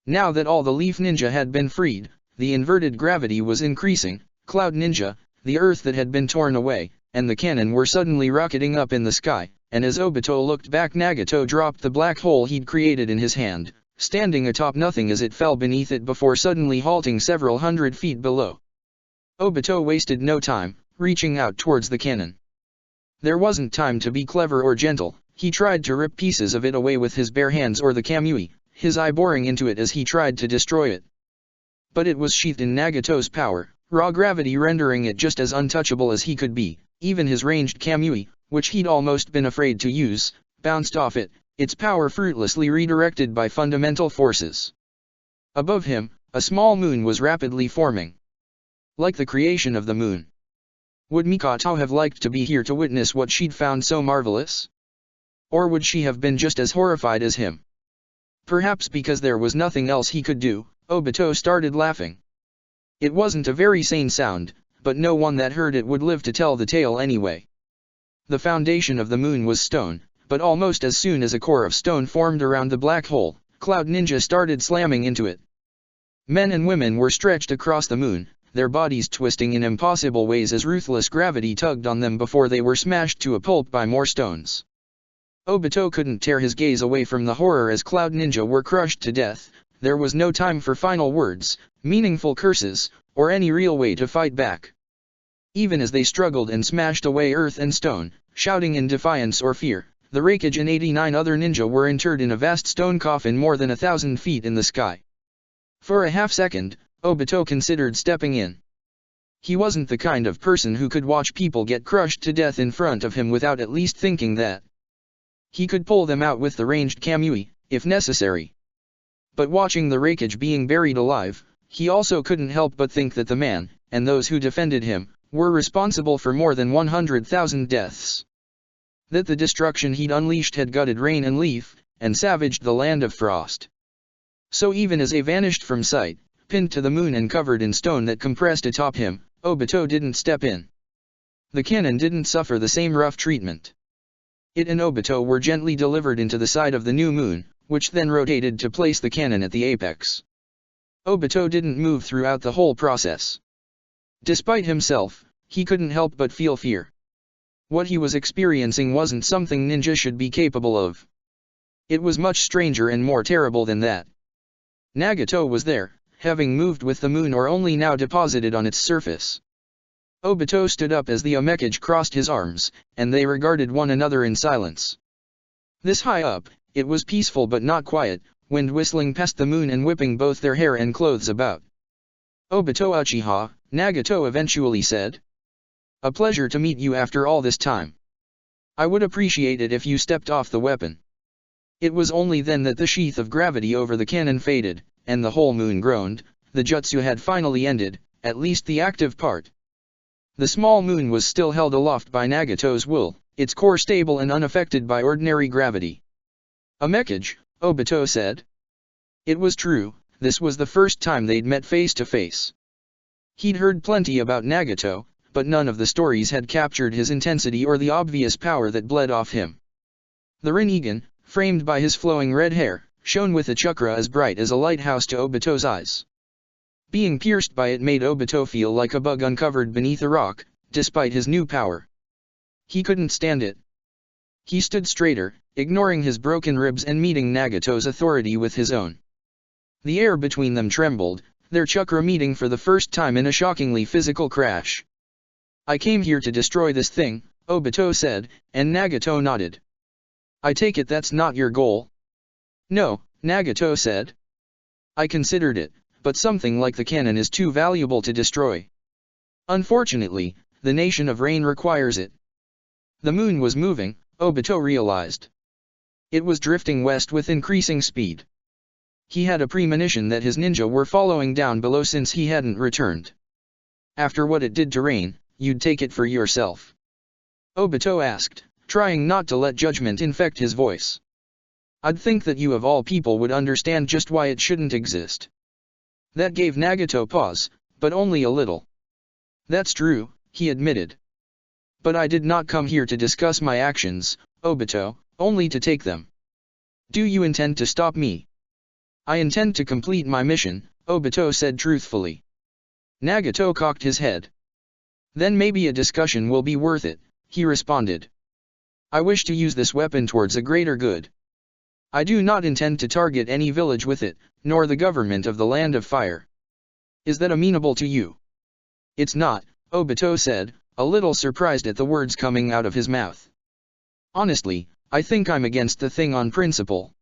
Speaker 1: Now that all the Leaf Ninja had been freed, the inverted gravity was increasing. Cloud Ninja, the earth that had been torn away, and the cannon were suddenly rocketing up in the sky, and as Obito looked back Nagato dropped the black hole he'd created in his hand, standing atop nothing as it fell beneath it before suddenly halting several hundred feet below. Obito wasted no time, reaching out towards the cannon. There wasn't time to be clever or gentle. He tried to rip pieces of it away with his bare hands or the kamui, his eye boring into it as he tried to destroy it. But it was sheathed in Nagato's power, raw gravity rendering it just as untouchable as he could be. Even his ranged kamui, which he'd almost been afraid to use, bounced off it, its power fruitlessly redirected by fundamental forces. Above him, a small moon was rapidly forming. Like the creation of the moon. Would Mikoto have liked to be here to witness what she'd found so marvelous? Or would she have been just as horrified as him? Perhaps because there was nothing else he could do, Obito started laughing. It wasn't a very sane sound, but no one that heard it would live to tell the tale anyway. The foundation of the moon was stone, but almost as soon as a core of stone formed around the black hole, Cloud Ninja started slamming into it. Men and women were stretched across the moon, their bodies twisting in impossible ways as ruthless gravity tugged on them before they were smashed to a pulp by more stones. Obito couldn't tear his gaze away from the horror as Cloud Ninja were crushed to death. There was no time for final words, meaningful curses, or any real way to fight back. Even as they struggled and smashed away earth and stone, shouting in defiance or fear, the Raikage and 89 other ninja were interred in a vast stone coffin more than 1,000 feet in the sky. For a half second, Obito considered stepping in. He wasn't the kind of person who could watch people get crushed to death in front of him without at least thinking that he could pull them out with the ranged Kamui, if necessary. But watching the Raikage being buried alive, he also couldn't help but think that the man, and those who defended him, were responsible for more than 100,000 deaths. That the destruction he'd unleashed had gutted rain and leaf, and savaged the land of frost. So even as they vanished from sight, pinned to the moon and covered in stone that compressed atop him, Obito didn't step in. The cannon didn't suffer the same rough treatment. It and Obito were gently delivered into the side of the new moon, which then rotated to place the cannon at the apex. Obito didn't move throughout the whole process. Despite himself, he couldn't help but feel fear. What he was experiencing wasn't something ninja should be capable of. It was much stranger and more terrible than that. Nagato was there, having moved with the moon or only now deposited on its surface. Obito stood up as the Omekage crossed his arms, and they regarded one another in silence. This high up, it was peaceful but not quiet, wind whistling past the moon and whipping both their hair and clothes about. Obito Uchiha, Nagato eventually said. A pleasure to meet you after all this time. I would appreciate it if you stepped off the weapon. It was only then that the sheath of gravity over the cannon faded, and the whole moon groaned. The jutsu had finally ended, at least the active part. The small moon was still held aloft by Nagato's will, its core stable and unaffected by ordinary gravity. Omekage, Obito said. It was true, this was the first time they'd met face to face. He'd heard plenty about Nagato, but none of the stories had captured his intensity or the obvious power that bled off him. The Rinnegan, framed by his flowing red hair, shone with a chakra as bright as a lighthouse to Obito's eyes. Being pierced by it made Obito feel like a bug uncovered beneath a rock, despite his new power. He couldn't stand it. He stood straighter, ignoring his broken ribs and meeting Nagato's authority with his own. The air between them trembled, their chakra meeting for the first time in a shockingly physical crash. I came here to destroy this thing, Obito said, and Nagato nodded. I take it that's not your goal? No, Nagato said. I considered it, but something like the cannon is too valuable to destroy. Unfortunately, the nation of rain requires it. The moon was moving, Obito realized. It was drifting west with increasing speed. He had a premonition that his ninja were following down below since he hadn't returned. After what it did to rain, you'd take it for yourself? Obito asked, trying not to let judgment infect his voice. I'd think that you of all people would understand just why it shouldn't exist. That gave Nagato pause, but only a little. That's true, he admitted. But I did not come here to discuss my actions, Obito, only to take them. Do you intend to stop me? I intend to complete my mission, Obito said truthfully. Nagato cocked his head. Then maybe a discussion will be worth it, he responded. I wish to use this weapon towards a greater good. I do not intend to target any village with it, nor the government of the Land of Fire. Is that amenable to you? It's not, Obito said, a little surprised at the words coming out of his mouth. Honestly, I think I'm against the thing on principle.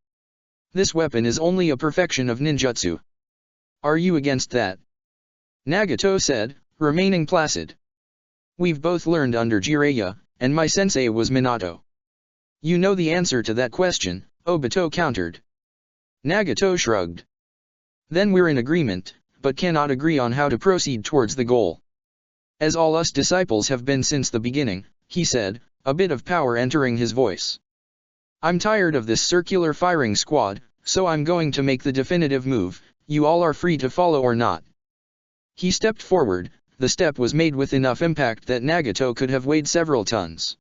Speaker 1: This weapon is only a perfection of ninjutsu. Are you against that? Nagato said, remaining placid. We've both learned under Jiraiya, and my sensei was Minato. You know the answer to that question, Obito countered. Nagato shrugged. Then we're in agreement, but cannot agree on how to proceed towards the goal. As all us disciples have been since the beginning, he said, a bit of power entering his voice. I'm tired of this circular firing squad, so I'm going to make the definitive move. You all are free to follow or not. He stepped forward. The step was made with enough impact that Nagato could have weighed several tons.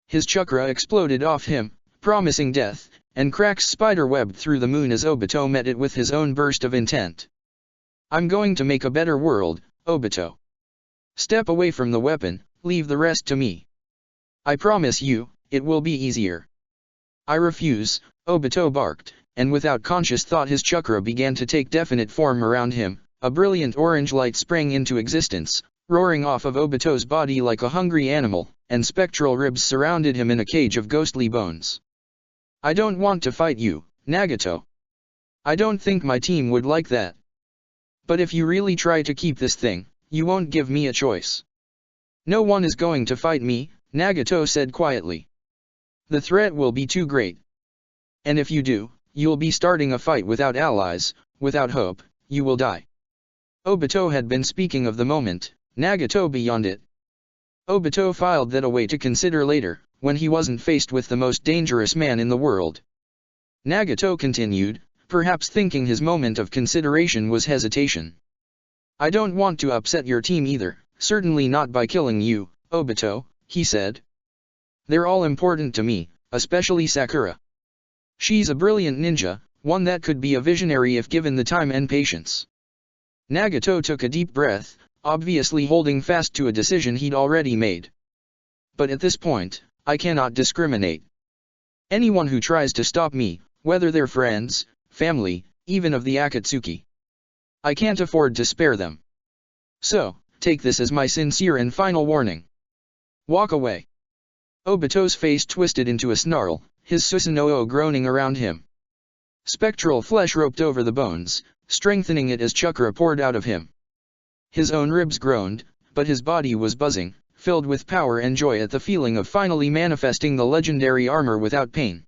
Speaker 1: His chakra exploded off him, promising death, and cracks spider-webbed through the moon as Obito met it with his own burst of intent. I'm going to make a better world, Obito. Step away from the weapon, leave the rest to me. I promise you, it will be easier. I refuse, Obito barked, and without conscious thought his chakra began to take definite form around him. A brilliant orange light sprang into existence, roaring off of Obito's body like a hungry animal, and spectral ribs surrounded him in a cage of ghostly bones. I don't want to fight you, Nagato. I don't think my team would like that. But if you really try to keep this thing, you won't give me a choice. No one is going to fight me, Nagato said quietly. The threat will be too great. And if you do, you'll be starting a fight without allies, without hope, you will die. Obito had been speaking of the moment, Nagato beyond it. Obito filed that away to consider later, when he wasn't faced with the most dangerous man in the world. Nagato continued, perhaps thinking his moment of consideration was hesitation. I don't want to upset your team either, certainly not by killing you, Obito, he said. They're all important to me, especially Sakura. She's a brilliant ninja, one that could be a visionary if given the time and patience. Nagato took a deep breath, obviously holding fast to a decision he'd already made. But at this point, I cannot discriminate. Anyone who tries to stop me, whether they're friends, family, even of the Akatsuki. I can't afford to spare them. So, take this as my sincere and final warning. Walk away. Obito's face twisted into a snarl, his Susanoo groaning around him. Spectral flesh roped over the bones, strengthening it as chakra poured out of him. His own ribs groaned, but his body was buzzing, filled with power and joy at the feeling of finally manifesting the legendary armor without pain.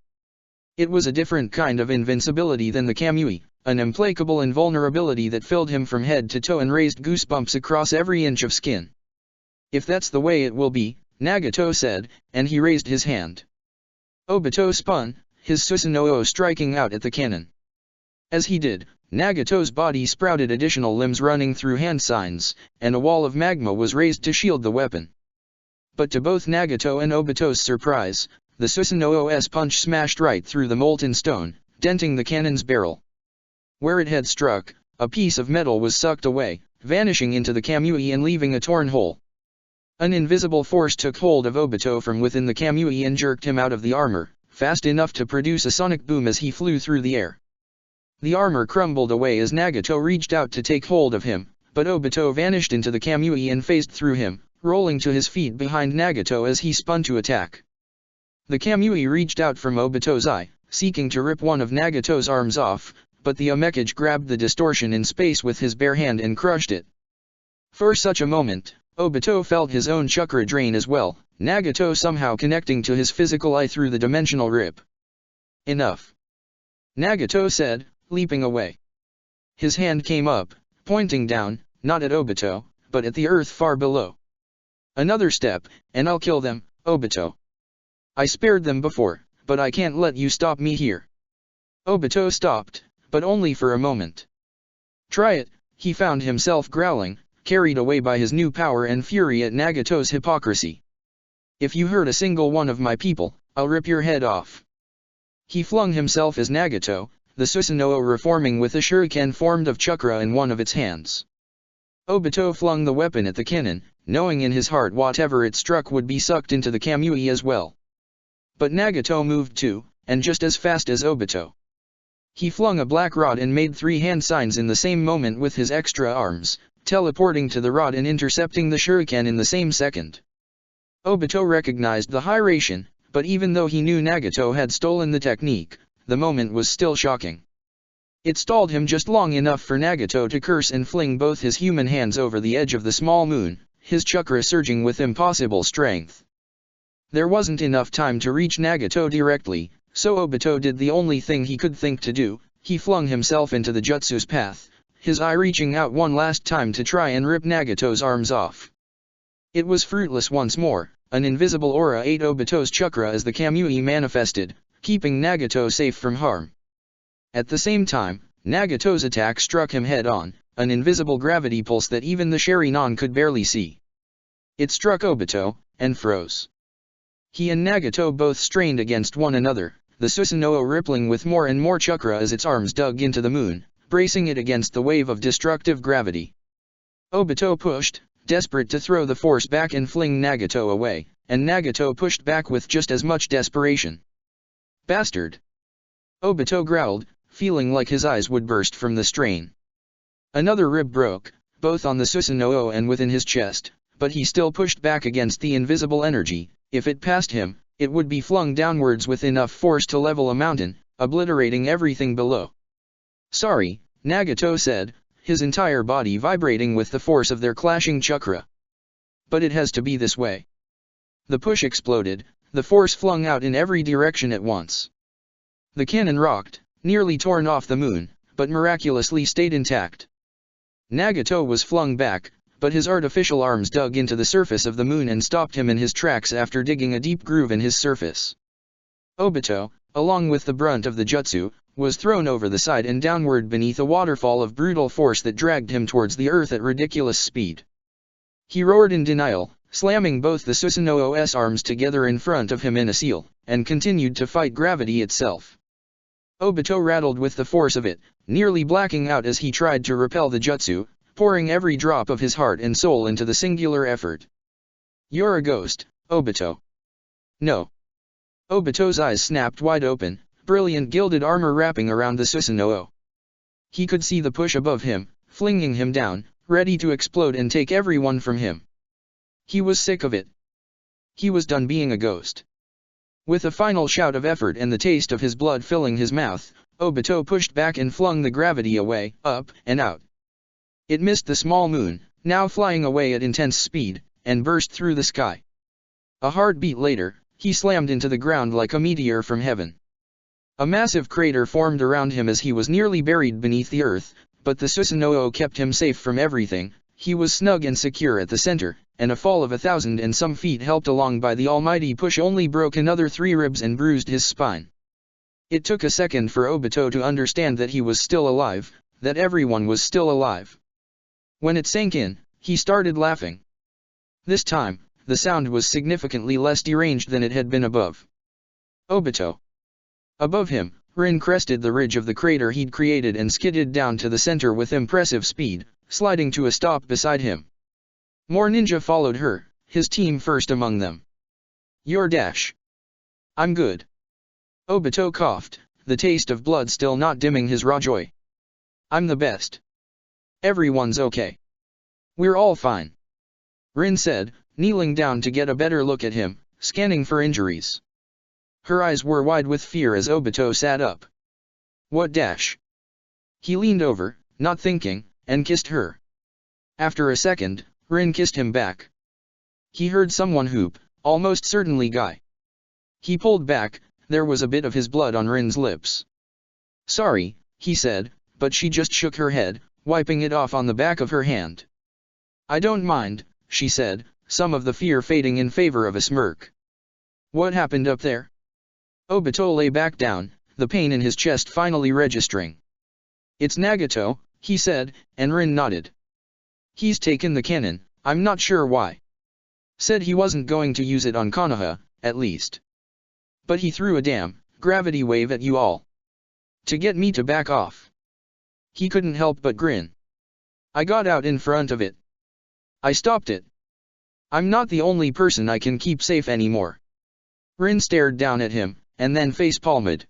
Speaker 1: It was a different kind of invincibility than the Kamui, an implacable invulnerability that filled him from head to toe and raised goosebumps across every inch of skin. If that's the way it will be, Nagato said, and he raised his hand. Obito spun, his Susanoo striking out at the cannon. As he did, Nagato's body sprouted additional limbs running through hand signs, and a wall of magma was raised to shield the weapon. But to both Nagato and Obito's surprise, the Susanoo's punch smashed right through the molten stone, denting the cannon's barrel. Where it had struck, a piece of metal was sucked away, vanishing into the Kamui and leaving a torn hole. An invisible force took hold of Obito from within the Kamui and jerked him out of the armor, fast enough to produce a sonic boom as he flew through the air. The armor crumbled away as Nagato reached out to take hold of him, but Obito vanished into the Kamui and phased through him, rolling to his feet behind Nagato as he spun to attack. The Kamui reached out from Obito's eye, seeking to rip one of Nagato's arms off, but the Omekage grabbed the distortion in space with his bare hand and crushed it. For such a moment, Obito felt his own chakra drain as well, Nagato somehow connecting to his physical eye through the dimensional rip. Enough. Nagato said, leaping away. His hand came up, pointing down, not at Obito, but at the earth far below. Another step, and I'll kill them, Obito. I spared them before, but I can't let you stop me here. Obito stopped, but only for a moment. Try it, he found himself growling, carried away by his new power and fury at Nagato's hypocrisy. If you hurt a single one of my people, I'll rip your head off. He flung himself as Nagato, the Susanoo reforming with a shuriken formed of chakra in one of its hands. Obito flung the weapon at the cannon, knowing in his heart whatever it struck would be sucked into the Kamui as well. But Nagato moved too, and just as fast as Obito. He flung a black rod and made 3 hand signs in the same moment with his extra arms, teleporting to the rod and intercepting the shuriken in the same second. Obito recognized the hiration, but even though he knew Nagato had stolen the technique, the moment was still shocking. It stalled him just long enough for Nagato to curse and fling both his human hands over the edge of the small moon, his chakra surging with impossible strength. There wasn't enough time to reach Nagato directly, so Obito did the only thing he could think to do, he flung himself into the jutsu's path, his eye reaching out one last time to try and rip Nagato's arms off. It was fruitless once more, an invisible aura ate Obito's chakra as the Kamui manifested, keeping Nagato safe from harm. At the same time, Nagato's attack struck him head-on, an invisible gravity pulse that even the Sharingan could barely see. It struck Obito, and froze. He and Nagato both strained against one another, the Susanoo rippling with more and more chakra as its arms dug into the moon, bracing it against the wave of destructive gravity. Obito pushed, desperate to throw the force back and fling Nagato away, and Nagato pushed back with just as much desperation. "Bastard!" Obito growled, feeling like his eyes would burst from the strain. Another rib broke, both on the Susanoo and within his chest, but he still pushed back against the invisible energy. If it passed him, it would be flung downwards with enough force to level a mountain, obliterating everything below. "Sorry," Nagato said, his entire body vibrating with the force of their clashing chakra. "But it has to be this way." The push exploded, the force flung out in every direction at once. The cannon rocked, nearly torn off the moon, but miraculously stayed intact. Nagato was flung back, but his artificial arms dug into the surface of the moon and stopped him in his tracks after digging a deep groove in his surface. Obito, along with the brunt of the jutsu, was thrown over the side and downward beneath a waterfall of brutal force that dragged him towards the earth at ridiculous speed. He roared in denial, slamming both the Susanoo's arms together in front of him in a seal, and continued to fight gravity itself. Obito rattled with the force of it, nearly blacking out as he tried to repel the jutsu, pouring every drop of his heart and soul into the singular effort. "You're a ghost, Obito." "No." Obito's eyes snapped wide open, brilliant gilded armor wrapping around the Susanoo. He could see the push above him, flinging him down, ready to explode and take everyone from him. He was sick of it. He was done being a ghost. With a final shout of effort and the taste of his blood filling his mouth, Obito pushed back and flung the gravity away, up, and out. It missed the small moon, now flying away at intense speed, and burst through the sky. A heartbeat later, he slammed into the ground like a meteor from heaven. A massive crater formed around him as he was nearly buried beneath the earth, but the Susanoo kept him safe from everything. He was snug and secure at the center, and a fall of 1,000 and some feet helped along by the almighty push only broke another 3 ribs and bruised his spine. It took a second for Obito to understand that he was still alive, that everyone was still alive. When it sank in, he started laughing. This time, the sound was significantly less deranged than it had been above. Obito. Above him, Rin crested the ridge of the crater he'd created and skidded down to the center with impressive speed, sliding to a stop beside him. More ninja followed her, his team first among them. "Your dash." "I'm good." Obito coughed, the taste of blood still not dimming his raw joy. "I'm the best." "Everyone's okay." "We're all fine," Rin said, kneeling down to get a better look at him, scanning for injuries. Her eyes were wide with fear as Obito sat up. "What dash?" He leaned over, not thinking, and kissed her. After a second, Rin kissed him back. He heard someone whoop, almost certainly Guy. He pulled back, there was a bit of his blood on Rin's lips. "Sorry," he said, but she just shook her head, wiping it off on the back of her hand. "I don't mind," she said, some of the fear fading in favor of a smirk. "What happened up there?" Obito lay back down, the pain in his chest finally registering. "It's Nagato," he said, and Rin nodded. "He's taken the cannon, I'm not sure why. Said he wasn't going to use it on Konoha, at least. But he threw a damn gravity wave at you all. To get me to back off." He couldn't help but grin. "I got out in front of it. I stopped it. I'm not the only person I can keep safe anymore." Rin stared down at him, and then face-palmed.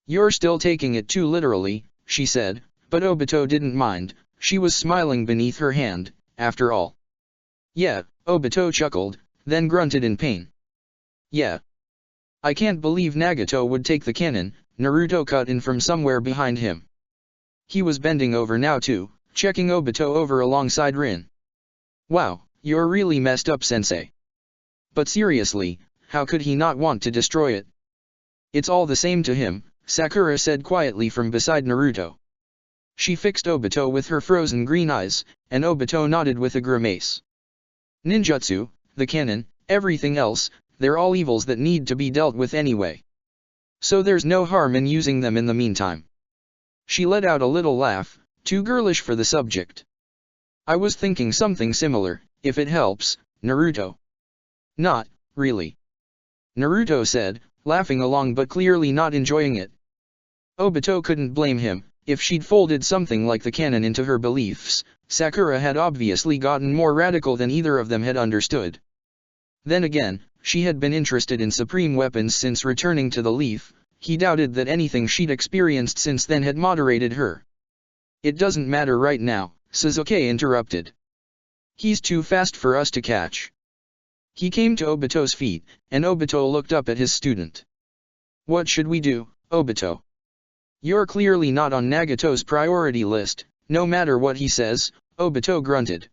Speaker 1: "You're still taking it too literally," she said, but Obito didn't mind, she was smiling beneath her hand, after all. "Yeah," Obito chuckled, then grunted in pain. "Yeah. I can't believe Nagato would take the cannon," Naruto cut in from somewhere behind him. He was bending over now too, checking Obito over alongside Rin. "Wow, you're really messed up, Sensei." But seriously, how could he not want to destroy it? "It's all the same to him," Sakura said quietly from beside Naruto. She fixed Obito with her frozen green eyes, and Obito nodded with a grimace. "Ninjutsu, the cannon, everything else, they're all evils that need to be dealt with anyway. So there's no harm in using them in the meantime. She let out a little laugh, too girlish for the subject. I was thinking something similar, if it helps, Naruto. Not, really. Naruto said, laughing along but clearly not enjoying it. Obito couldn't blame him. If she'd folded something like the canon into her beliefs, Sakura had obviously gotten more radical than either of them had understood. Then again, she had been interested in supreme weapons since returning to the Leaf. He doubted that anything she'd experienced since then had moderated her. It doesn't matter right now, Sasuke interrupted. He's too fast for us to catch. He came to Obito's feet, and Obito looked up at his student. What should we do, Obito? You're clearly not on Nagato's priority list, no matter what he says, Obito grunted.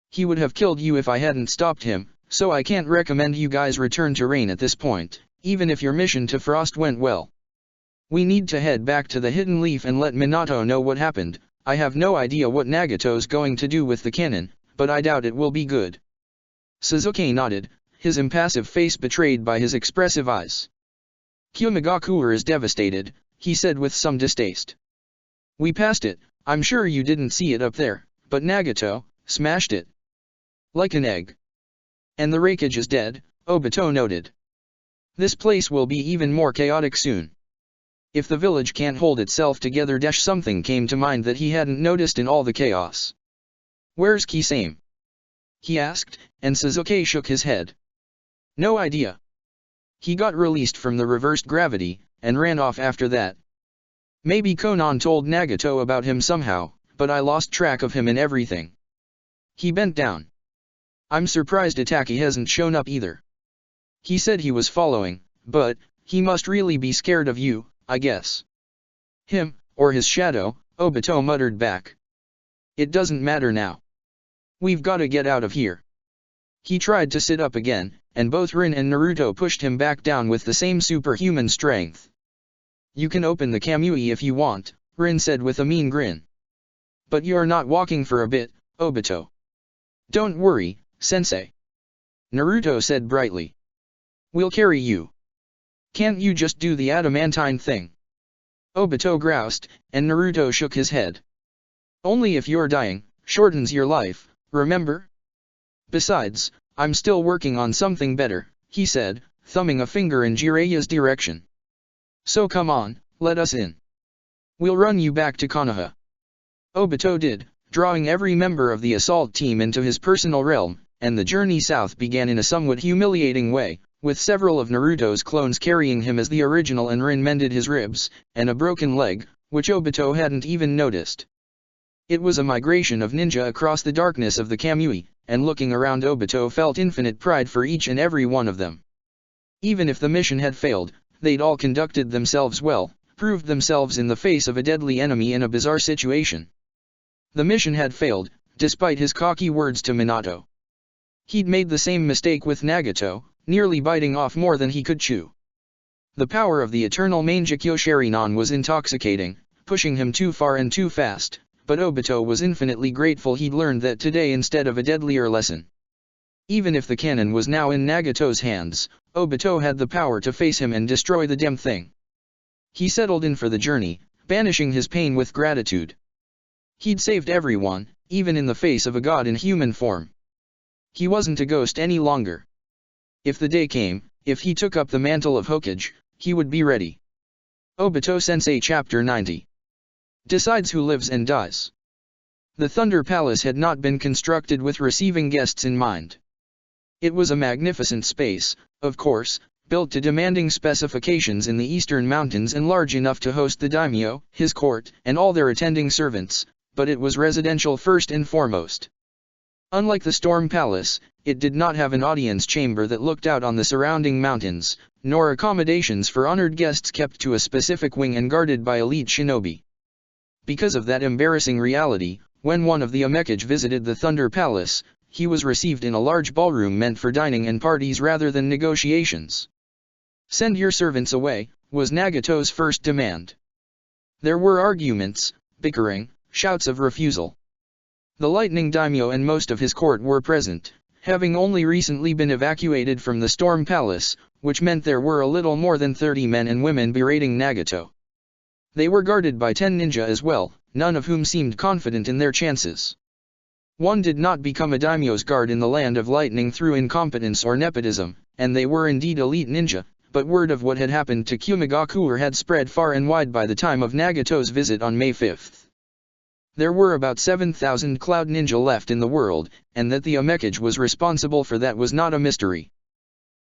Speaker 1: He would have killed you if I hadn't stopped him, so I can't recommend you guys return to Rain at this point, even if your mission to Frost went well. We need to head back to the Hidden Leaf and let Minato know what happened. I have no idea what Nagato's going to do with the cannon, but I doubt it will be good. Sasuke nodded, his impassive face betrayed by his expressive eyes. Kyumigakuer is devastated, he said with some distaste. We passed it, I'm sure you didn't see it up there, but Nagato smashed it. Like an egg. And the Raikage is dead, Obito noted. This place will be even more chaotic soon. If the village can't hold itself together something came to mind that he hadn't noticed in all the chaos. Where's Kisame? He asked, and Sasuke shook his head. No idea. He got released from the reversed gravity, and ran off after that. Maybe Konan told Nagato about him somehow, but I lost track of him and everything. He bent down. I'm surprised Itaki hasn't shown up either. He said he was following, but he must really be scared of you, I guess. Him, or his shadow, Obito muttered back. It doesn't matter now. We've got to get out of here. He tried to sit up again, and both Rin and Naruto pushed him back down with the same superhuman strength. You can open the Kamui if you want, Rin said with a mean grin. But you're not walking for a bit, Obito. Don't worry, Sensei. Naruto said brightly. We'll carry you. Can't you just do the adamantine thing? Obito groused, and Naruto shook his head. Only if you're dying, shortens your life, remember? Besides, I'm still working on something better, he said, thumbing a finger in Jiraiya's direction. So come on, let us in. We'll run you back to Konoha. Obito did, drawing every member of the assault team into his personal realm, and the journey south began in a somewhat humiliating way, with several of Naruto's clones carrying him as the original, and Rin mended his ribs, and a broken leg, which Obito hadn't even noticed. It was a migration of ninja across the darkness of the Kamui, and looking around Obito felt infinite pride for each and every one of them. Even if the mission had failed, they'd all conducted themselves well, proved themselves in the face of a deadly enemy in a bizarre situation. The mission had failed, despite his cocky words to Minato. He'd made the same mistake with Nagato, nearly biting off more than he could chew. The power of the eternal Mangekyo Sharingan was intoxicating, pushing him too far and too fast, but Obito was infinitely grateful he'd learned that today instead of a deadlier lesson. Even if the cannon was now in Nagato's hands, Obito had the power to face him and destroy the damn thing. He settled in for the journey, banishing his pain with gratitude. He'd saved everyone, even in the face of a god in human form. He wasn't a ghost any longer. If the day came, if he took up the mantle of Hokage, he would be ready. Obito Sensei Chapter 90 decides who lives and dies. The Thunder Palace had not been constructed with receiving guests in mind. It was a magnificent space, of course, built to demanding specifications in the eastern mountains and large enough to host the daimyo, his court, and all their attending servants, but it was residential first and foremost. Unlike the Storm Palace, it did not have an audience chamber that looked out on the surrounding mountains, nor accommodations for honored guests kept to a specific wing and guarded by elite shinobi. Because of that embarrassing reality, when one of the Amekage visited the Thunder Palace, he was received in a large ballroom meant for dining and parties rather than negotiations. Send your servants away, was Nagato's first demand. There were arguments, bickering, shouts of refusal. The Lightning Daimyo and most of his court were present, having only recently been evacuated from the Storm Palace, which meant there were a little more than 30 men and women berating Nagato. They were guarded by 10 ninja as well, none of whom seemed confident in their chances. One did not become a daimyo's guard in the land of lightning through incompetence or nepotism, and they were indeed elite ninja, but word of what had happened to Kumigakure had spread far and wide by the time of Nagato's visit on May 5. There were about 7,000 cloud ninja left in the world, and that the Omekage was responsible for that was not a mystery.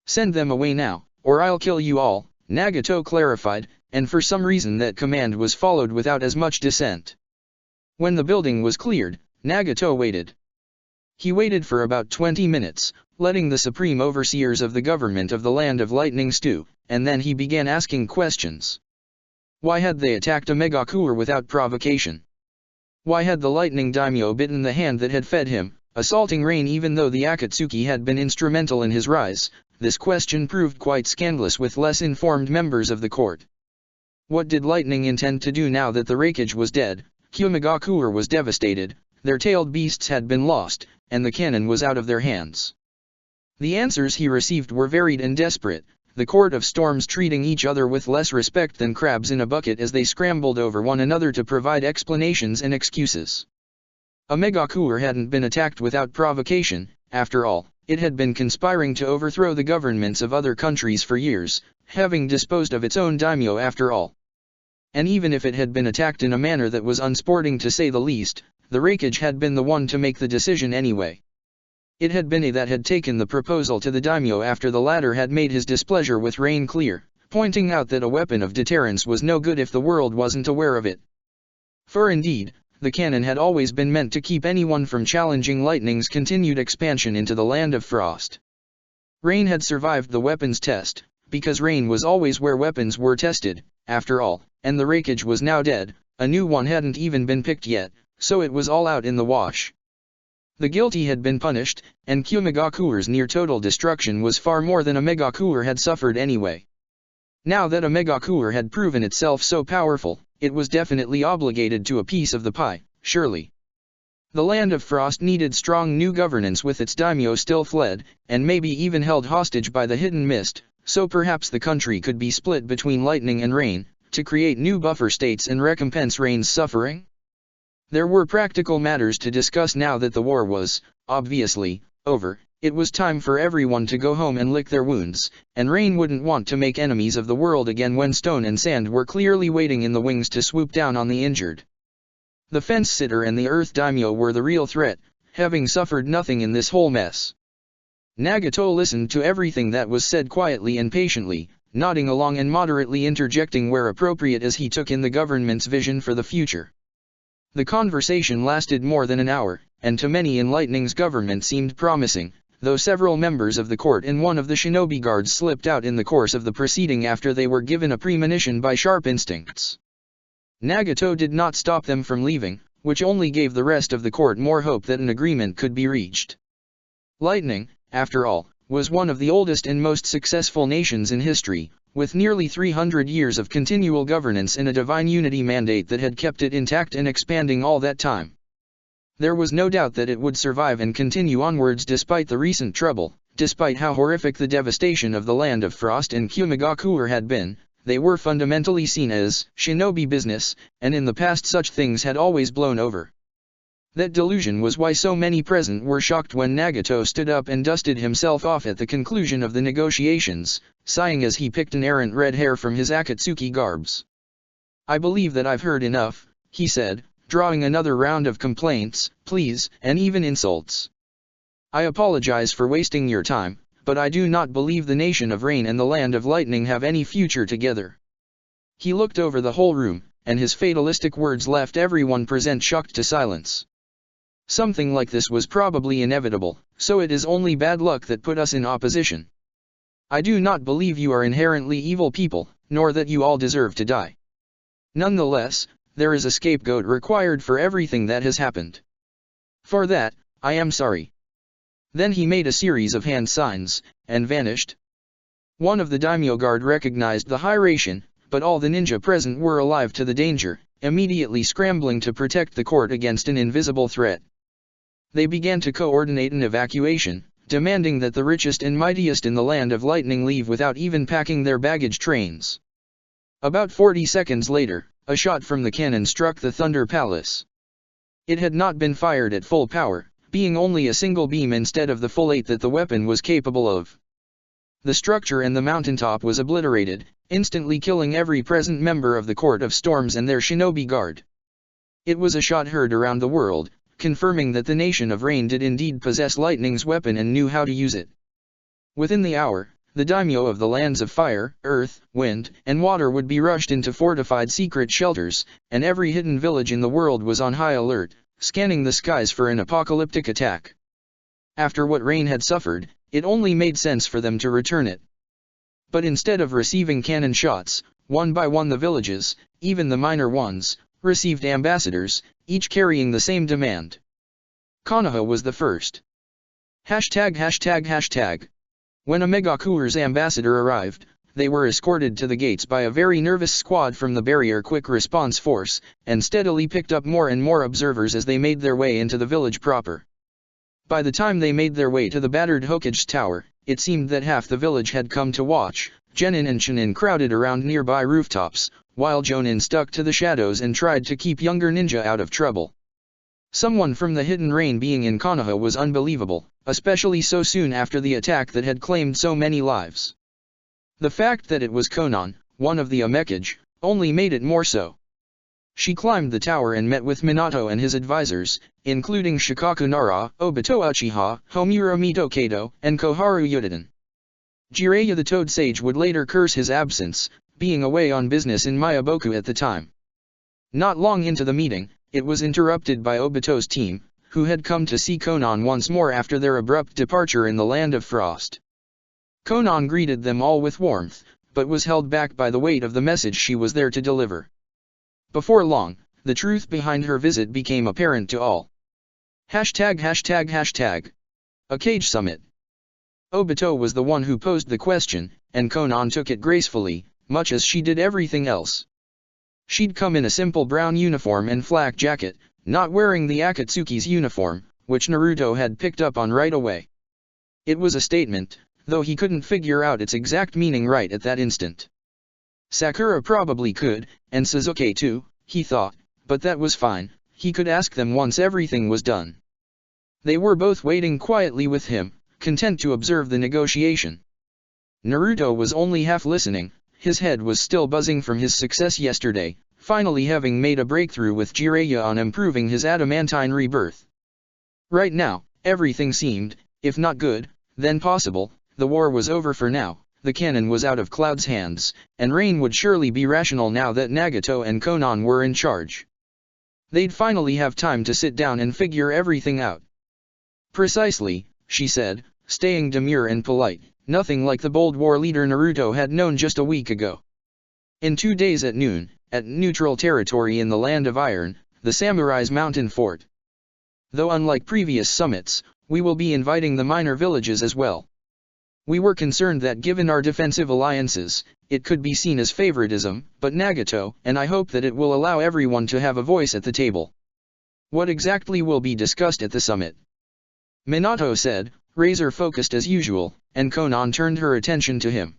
Speaker 1: "Send them away now, or I'll kill you all," Nagato clarified, and for some reason that command was followed without as much dissent. When the building was cleared, Nagato waited. He waited for about 20 minutes, letting the supreme overseers of the government of the Land of Lightning stew, and then he began asking questions. Why had they attacked Omegakure without provocation? Why had the lightning daimyo bitten the hand that had fed him, assaulting Rain even though the Akatsuki had been instrumental in his rise? This question proved quite scandalous with less informed members of the court. What did lightning intend to do now that the Raikage was dead? Kumigakure was devastated, their tailed beasts had been lost, and the cannon was out of their hands. The answers he received were varied and desperate, the Court of Storms treating each other with less respect than crabs in a bucket as they scrambled over one another to provide explanations and excuses. Omegakure hadn't been attacked without provocation, after all, it had been conspiring to overthrow the governments of other countries for years, having disposed of its own daimyo after all. And even if it had been attacked in a manner that was unsporting to say the least, the Raikage had been the one to make the decision anyway. It had been he that had taken the proposal to the daimyo after the latter had made his displeasure with Rain clear, pointing out that a weapon of deterrence was no good if the world wasn't aware of it. For indeed, the cannon had always been meant to keep anyone from challenging lightning's continued expansion into the land of frost. Rain had survived the weapons test, because Rain was always where weapons were tested, after all, and the Raikage was now dead, a new one hadn't even been picked yet, so it was all out in the wash. The guilty had been punished, and Kumigakure's near-total destruction was far more than Omegakure had suffered anyway. Now that Omegakure had proven itself so powerful, it was definitely obligated to a piece of the pie, surely. The Land of Frost needed strong new governance with its daimyo still fled, and maybe even held hostage by the hidden mist, so perhaps the country could be split between lightning and rain, to create new buffer states and recompense Rain's suffering? There were practical matters to discuss now that the war was, obviously, over. It was time for everyone to go home and lick their wounds, and Rain wouldn't want to make enemies of the world again when stone and sand were clearly waiting in the wings to swoop down on the injured. The fence-sitter and the earth daimyo were the real threat, having suffered nothing in this whole mess. Nagato listened to everything that was said quietly and patiently, nodding along and moderately interjecting where appropriate as he took in the government's vision for the future. The conversation lasted more than an hour, and to many in Lightning's government seemed promising, though several members of the court and one of the shinobi guards slipped out in the course of the proceeding after they were given a premonition by sharp instincts. Nagato did not stop them from leaving, which only gave the rest of the court more hope that an agreement could be reached. Lightning, after all, was one of the oldest and most successful nations in history, with nearly 300 years of continual governance and a divine unity mandate that had kept it intact and expanding all that time. There was no doubt that it would survive and continue onwards despite the recent trouble, despite how horrific the devastation of the Land of Frost and Kumigakure had been. They were fundamentally seen as shinobi business, and in the past such things had always blown over. That delusion was why so many present were shocked when Nagato stood up and dusted himself off at the conclusion of the negotiations, sighing as he picked an errant red hair from his Akatsuki garbs. "I believe that I've heard enough," he said, drawing another round of complaints, pleas, and even insults. "I apologize for wasting your time, but I do not believe the nation of Rain and the Land of Lightning have any future together." He looked over the whole room, and his fatalistic words left everyone present shocked to silence. Something like this was probably inevitable, so it is only bad luck that put us in opposition. I do not believe you are inherently evil people, nor that you all deserve to die. Nonetheless, there is a scapegoat required for everything that has happened. For that, I am sorry." Then he made a series of hand signs, and vanished. One of the daimyo guard recognized the Hiraishin, but all the ninja present were alive to the danger, immediately scrambling to protect the court against an invisible threat. They began to coordinate an evacuation, demanding that the richest and mightiest in the land of lightning leave without even packing their baggage trains. About 40 seconds later, a shot from the cannon struck the Thunder Palace. It had not been fired at full power, being only a single beam instead of the full 8 that the weapon was capable of. The structure and the mountaintop was obliterated, instantly killing every present member of the Court of Storms and their shinobi guard. It was a shot heard around the world, confirming that the nation of Rain did indeed possess lightning's weapon and knew how to use it. Within the hour, the daimyo of the lands of fire, earth, wind, and water would be rushed into fortified secret shelters, and every hidden village in the world was on high alert, scanning the skies for an apocalyptic attack. After what Rain had suffered, it only made sense for them to return it. But instead of receiving cannon shots, one by one the villages, even the minor ones, received ambassadors, each carrying the same demand. Konoha was the first. ####. When a Megakure's ambassador arrived, they were escorted to the gates by a very nervous squad from the Barrier Quick Response Force, and steadily picked up more and more observers as they made their way into the village proper. By the time they made their way to the battered Hokage's tower, it seemed that half the village had come to watch. Genin and Shinin crowded around nearby rooftops, while Jonin stuck to the shadows and tried to keep younger ninja out of trouble. Someone from the hidden Rain being in Konoha was unbelievable, especially so soon after the attack that had claimed so many lives. The fact that it was Konan, one of the Amekage, only made it more so. She climbed the tower and met with Minato and his advisors, including Shikaku Nara, Obito Uchiha, Homura Mito Kato, and Koharu Yudiden. Jiraiya the Toad Sage would later curse his absence, being away on business in Miyaboku at the time. Not long into the meeting, it was interrupted by Obito's team, who had come to see Konan once more after their abrupt departure in the Land of Frost. Konan greeted them all with warmth, but was held back by the weight of the message she was there to deliver. Before long, the truth behind her visit became apparent to all. ####. A Cage Summit. Obito was the one who posed the question, and Konan took it gracefully, much as she did everything else. She'd come in a simple brown uniform and flak jacket, not wearing the Akatsuki's uniform, which Naruto had picked up on right away. It was a statement, though he couldn't figure out its exact meaning right at that instant. Sakura probably could, and Sasuke too, he thought, but that was fine, he could ask them once everything was done. They were both waiting quietly with him, content to observe the negotiation. Naruto was only half listening, his head was still buzzing from his success yesterday, finally having made a breakthrough with Jiraiya on improving his adamantine rebirth. Right now, everything seemed, if not good, then possible. The war was over for now, the cannon was out of Cloud's hands, and Rain would surely be rational now that Nagato and Konan were in charge. They'd finally have time to sit down and figure everything out. Precisely, she said, staying demure and polite, nothing like the bold war leader Naruto had known just a week ago. In 2 days at noon, at neutral territory in the Land of Iron, the Samurai's mountain fort. Though unlike previous summits, we will be inviting the minor villages as well. We were concerned that given our defensive alliances, it could be seen as favoritism, but Nagato, and I hope that it will allow everyone to have a voice at the table. What exactly will be discussed at the summit? Minato said, razor-focused as usual, and Konan turned her attention to him.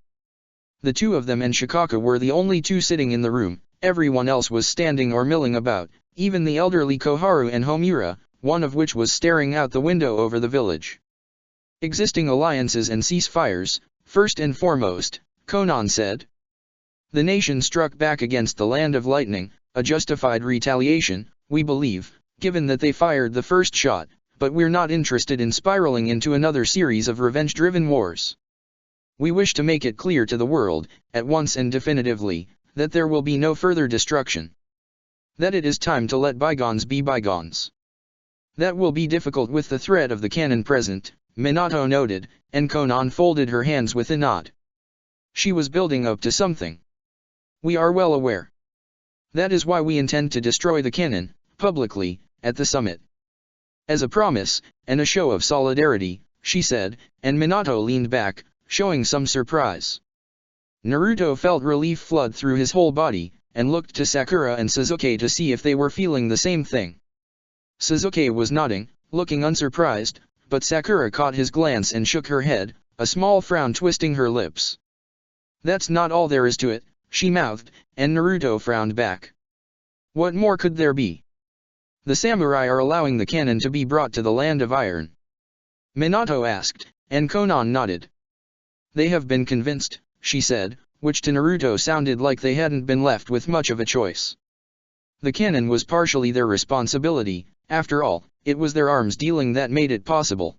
Speaker 1: The two of them and Shikaku were the only two sitting in the room, everyone else was standing or milling about, even the elderly Koharu and Homura, one of which was staring out the window over the village. Existing alliances and ceasefires, first and foremost, Konan said. The nation struck back against the Land of Lightning, a justified retaliation, we believe, given that they fired the first shot, but we're not interested in spiraling into another series of revenge-driven wars. We wish to make it clear to the world, at once and definitively, that there will be no further destruction. That it is time to let bygones be bygones. That will be difficult with the threat of the cannon present, Minato noted, and Konan folded her hands with a nod. She was building up to something. We are well aware. That is why we intend to destroy the cannon, publicly, at the summit. As a promise, and a show of solidarity, she said, and Minato leaned back, showing some surprise. Naruto felt relief flood through his whole body, and looked to Sakura and Sasuke to see if they were feeling the same thing. Sasuke was nodding, looking unsurprised, but Sakura caught his glance and shook her head, a small frown twisting her lips. "That's not all there is to it," she mouthed, and Naruto frowned back. "What more could there be?" "The samurai are allowing the cannon to be brought to the land of iron?" Minato asked, and Konan nodded. "They have been convinced," she said, which to Naruto sounded like they hadn't been left with much of a choice. The cannon was partially their responsibility, after all, it was their arms dealing that made it possible.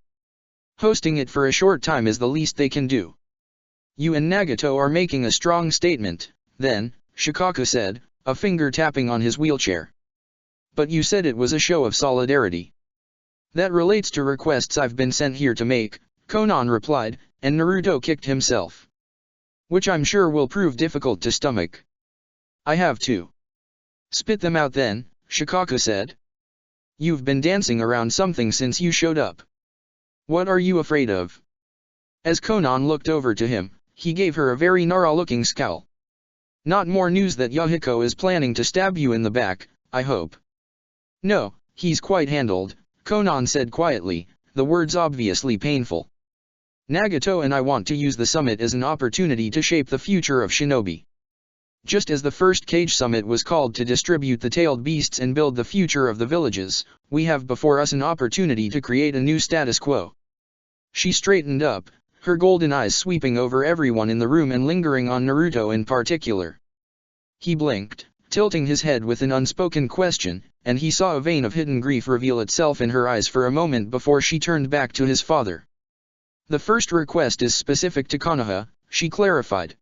Speaker 1: Hosting it for a short time is the least they can do. "You and Nagato are making a strong statement, then," Shikaku said, a finger tapping on his wheelchair. "But you said it was a show of solidarity." "That relates to requests I've been sent here to make," Konan replied, and Naruto kicked himself. "Which I'm sure will prove difficult to stomach." "I have to." "Spit them out then," Shikaku said. "You've been dancing around something since you showed up. What are you afraid of?" As Konan looked over to him, he gave her a very gnarly-looking scowl. "Not more news that Yahiko is planning to stab you in the back, I hope." "No, he's quite handled," Konan said quietly, the words obviously painful. "Nagato and I want to use the summit as an opportunity to shape the future of shinobi. Just as the first Cage Summit was called to distribute the tailed beasts and build the future of the villages, we have before us an opportunity to create a new status quo." She straightened up, her golden eyes sweeping over everyone in the room and lingering on Naruto in particular. He blinked, tilting his head with an unspoken question, and he saw a vein of hidden grief reveal itself in her eyes for a moment before she turned back to his father. "The first request is specific to Konoha," she clarified.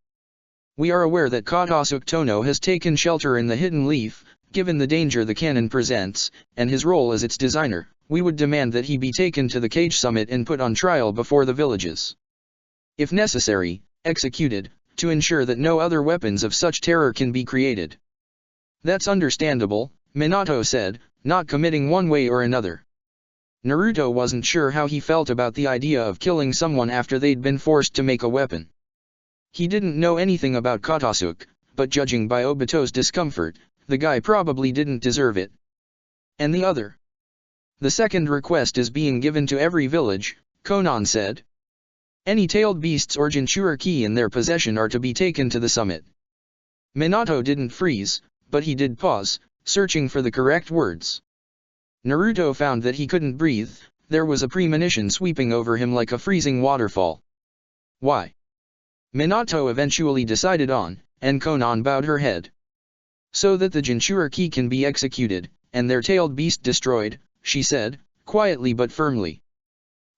Speaker 1: "We are aware that Katasuke Tono has taken shelter in the Hidden Leaf, given the danger the cannon presents, and his role as its designer. We would demand that he be taken to the Cage Summit and put on trial before the villages. If necessary, executed, to ensure that no other weapons of such terror can be created." "That's understandable," Minato said, not committing one way or another. Naruto wasn't sure how he felt about the idea of killing someone after they'd been forced to make a weapon. He didn't know anything about Katasuke, but judging by Obito's discomfort, the guy probably didn't deserve it. "And the other?" "The second request is being given to every village," Konan said. "Any tailed beasts or Jinchuriki in their possession are to be taken to the summit." Minato didn't freeze, but he did pause, searching for the correct words. Naruto found that he couldn't breathe, there was a premonition sweeping over him like a freezing waterfall. "Why?" Minato eventually decided on, and Konan bowed her head. "So that the Jinchuriki can be executed, and their tailed beast destroyed," she said, quietly but firmly.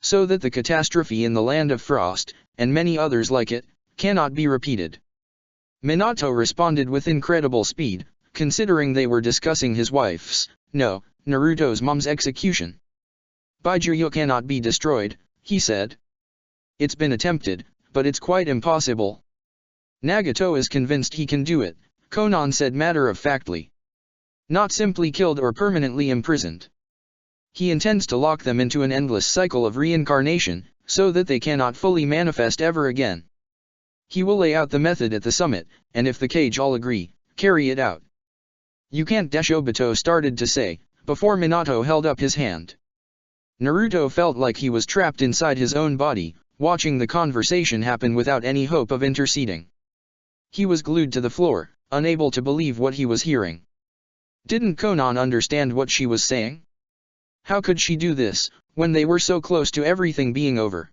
Speaker 1: "So that the catastrophe in the Land of Frost, and many others like it, cannot be repeated." Minato responded with incredible speed, considering they were discussing his wife's, no, Naruto's mom's execution. "Baijuyo cannot be destroyed," he said. "It's been attempted, but it's quite impossible." "Nagato is convinced he can do it," Konan said matter-of-factly. "Not simply killed or permanently imprisoned. He intends to lock them into an endless cycle of reincarnation, so that they cannot fully manifest ever again. He will lay out the method at the summit, and if the cage all agree, carry it out." "You can't," Obito started to say, before Minato held up his hand. Naruto felt like he was trapped inside his own body, watching the conversation happen without any hope of interceding. He was glued to the floor, unable to believe what he was hearing. Didn't Konan understand what she was saying? How could she do this, when they were so close to everything being over?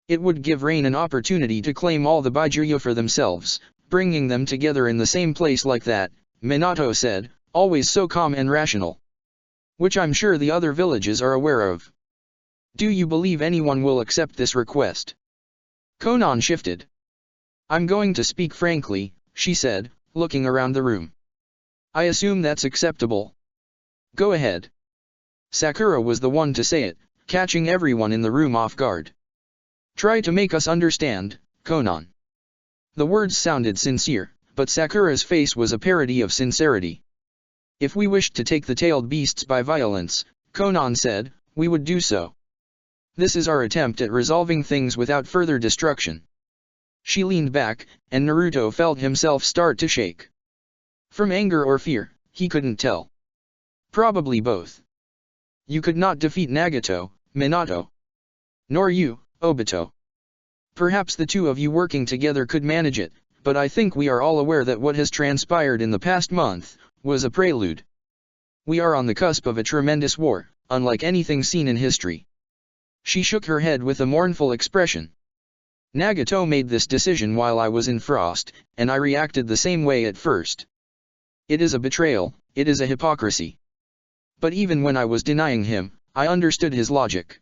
Speaker 1: It would give Rain an opportunity to claim all the Baijuyo for themselves, bringing them together in the same place like that, Minato said, always so calm and rational. "Which I'm sure the other villages are aware of. Do you believe anyone will accept this request?" Konan shifted. "I'm going to speak frankly," she said, looking around the room. "I assume that's acceptable." "Go ahead." Sakura was the one to say it, catching everyone in the room off guard. "Try to make us understand, Konan." The words sounded sincere, but Sakura's face was a parody of sincerity. "If we wished to take the tailed beasts by violence," Konan said, "we would do so. This is our attempt at resolving things without further destruction." She leaned back, and Naruto felt himself start to shake. From anger or fear, he couldn't tell. Probably both. "You could not defeat Nagato, Minato. Nor you, Obito. Perhaps the two of you working together could manage it, but I think we are all aware that what has transpired in the past month was a prelude. We are on the cusp of a tremendous war, unlike anything seen in history. She shook her head with a mournful expression. Nagato made this decision while I was in Frost, and I reacted the same way at first. It is a betrayal, it is a hypocrisy. But even when I was denying him, I understood his logic.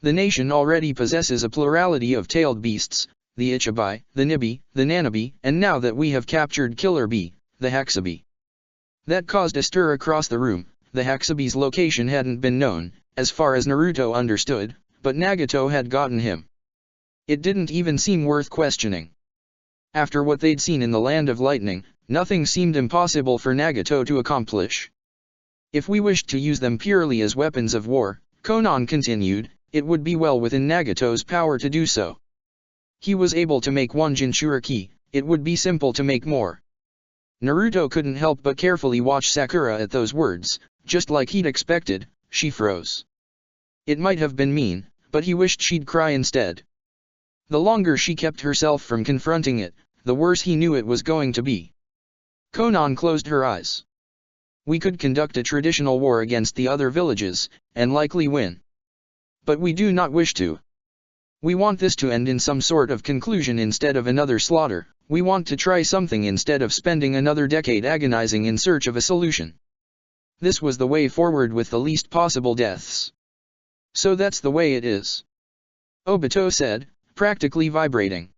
Speaker 1: The nation already possesses a plurality of tailed beasts, the Ichibai, the Nibi, the Nanabi, and now that we have captured Killer Bee, the Haxabi. That caused a stir across the room. The Haxabi's location hadn't been known, as far as Naruto understood, but Nagato had gotten him. It didn't even seem worth questioning. After what they'd seen in the Land of Lightning, nothing seemed impossible for Nagato to accomplish. If we wished to use them purely as weapons of war, Konan continued, it would be well within Nagato's power to do so. He was able to make one Jinchuriki, it would be simple to make more. Naruto couldn't help but carefully watch Sakura at those words. Just like he'd expected, she froze. It might have been mean, but he wished she'd cry instead. The longer she kept herself from confronting it, the worse he knew it was going to be. Konan closed her eyes. We could conduct a traditional war against the other villages, and likely win. But we do not wish to. We want this to end in some sort of conclusion instead of another slaughter. We want to try something instead of spending another decade agonizing in search of a solution. This was the way forward with the least possible deaths. So that's the way it is. Obito said, practically vibrating.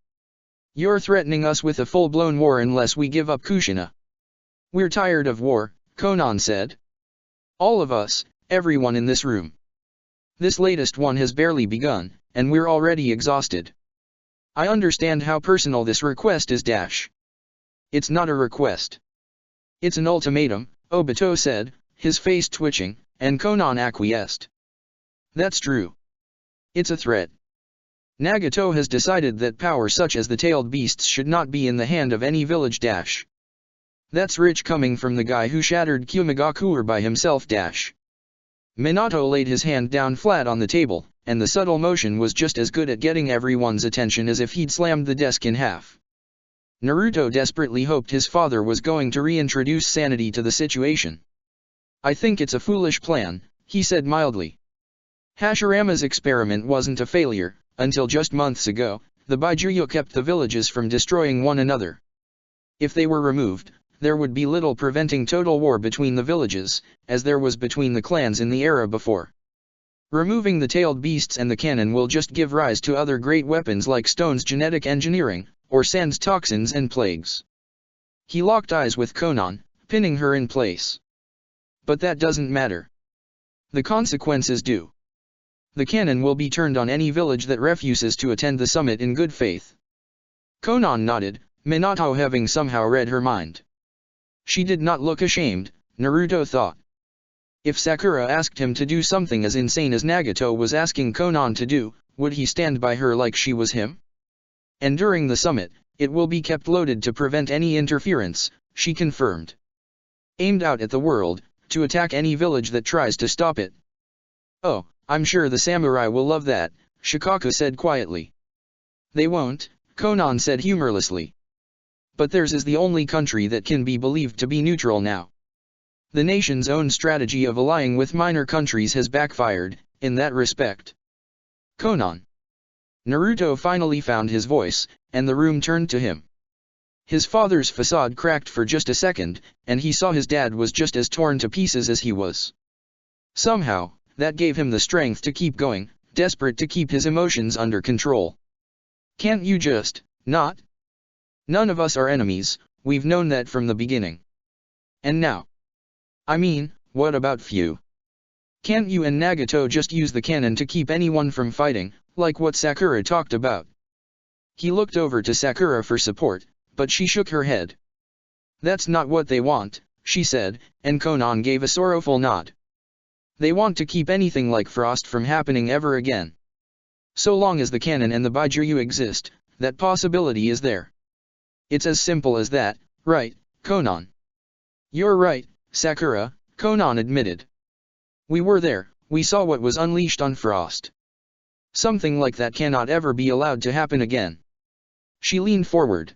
Speaker 1: You're threatening us with a full-blown war unless we give up Kushina. We're tired of war, Konan said. All of us, everyone in this room. This latest one has barely begun, and we're already exhausted. I understand how personal this request is dash. It's not a request. It's an ultimatum, Obito said, his face twitching, and Konan acquiesced. That's true. It's a threat. Nagato has decided that power such as the tailed beasts should not be in the hand of any village dash. That's rich coming from the guy who shattered Kumagakure by himself dash. Minato laid his hand down flat on the table, and the subtle motion was just as good at getting everyone's attention as if he'd slammed the desk in half. Naruto desperately hoped his father was going to reintroduce sanity to the situation. I think it's a foolish plan, he said mildly. Hashirama's experiment wasn't a failure. Until just months ago, the Baijuyo kept the villages from destroying one another. If they were removed, there would be little preventing total war between the villages, as there was between the clans in the era before. Removing the tailed beasts and the cannon will just give rise to other great weapons like stone's genetic engineering, or sand's toxins and plagues. He locked eyes with Konan, pinning her in place. But that doesn't matter. The consequences do. The cannon will be turned on any village that refuses to attend the summit in good faith. Konan nodded, Minato having somehow read her mind. She did not look ashamed, Naruto thought. If Sakura asked him to do something as insane as Nagato was asking Konan to do, would he stand by her like she was him? And during the summit, it will be kept loaded to prevent any interference, she confirmed. Aimed out at the world, to attack any village that tries to stop it. Oh, I'm sure the samurai will love that, Shikaku said quietly. They won't, Konan said humorlessly. But theirs is the only country that can be believed to be neutral now. The nation's own strategy of allying with minor countries has backfired, in that respect. Konan. Naruto finally found his voice, and the room turned to him. His father's facade cracked for just a second, and he saw his dad was just as torn to pieces as he was. Somehow, that gave him the strength to keep going, desperate to keep his emotions under control. Can't you just, not? None of us are enemies, we've known that from the beginning. And now? I mean, what about few? Can't you and Nagato just use the cannon to keep anyone from fighting, like what Sakura talked about? He looked over to Sakura for support, but she shook her head. That's not what they want, she said, and Konan gave a sorrowful nod. They want to keep anything like Frost from happening ever again. So long as the cannon and the Baijuyu exist, that possibility is there. It's as simple as that, right, Konan? You're right, Sakura, Konan admitted. We were there, we saw what was unleashed on Frost. Something like that cannot ever be allowed to happen again. She leaned forward.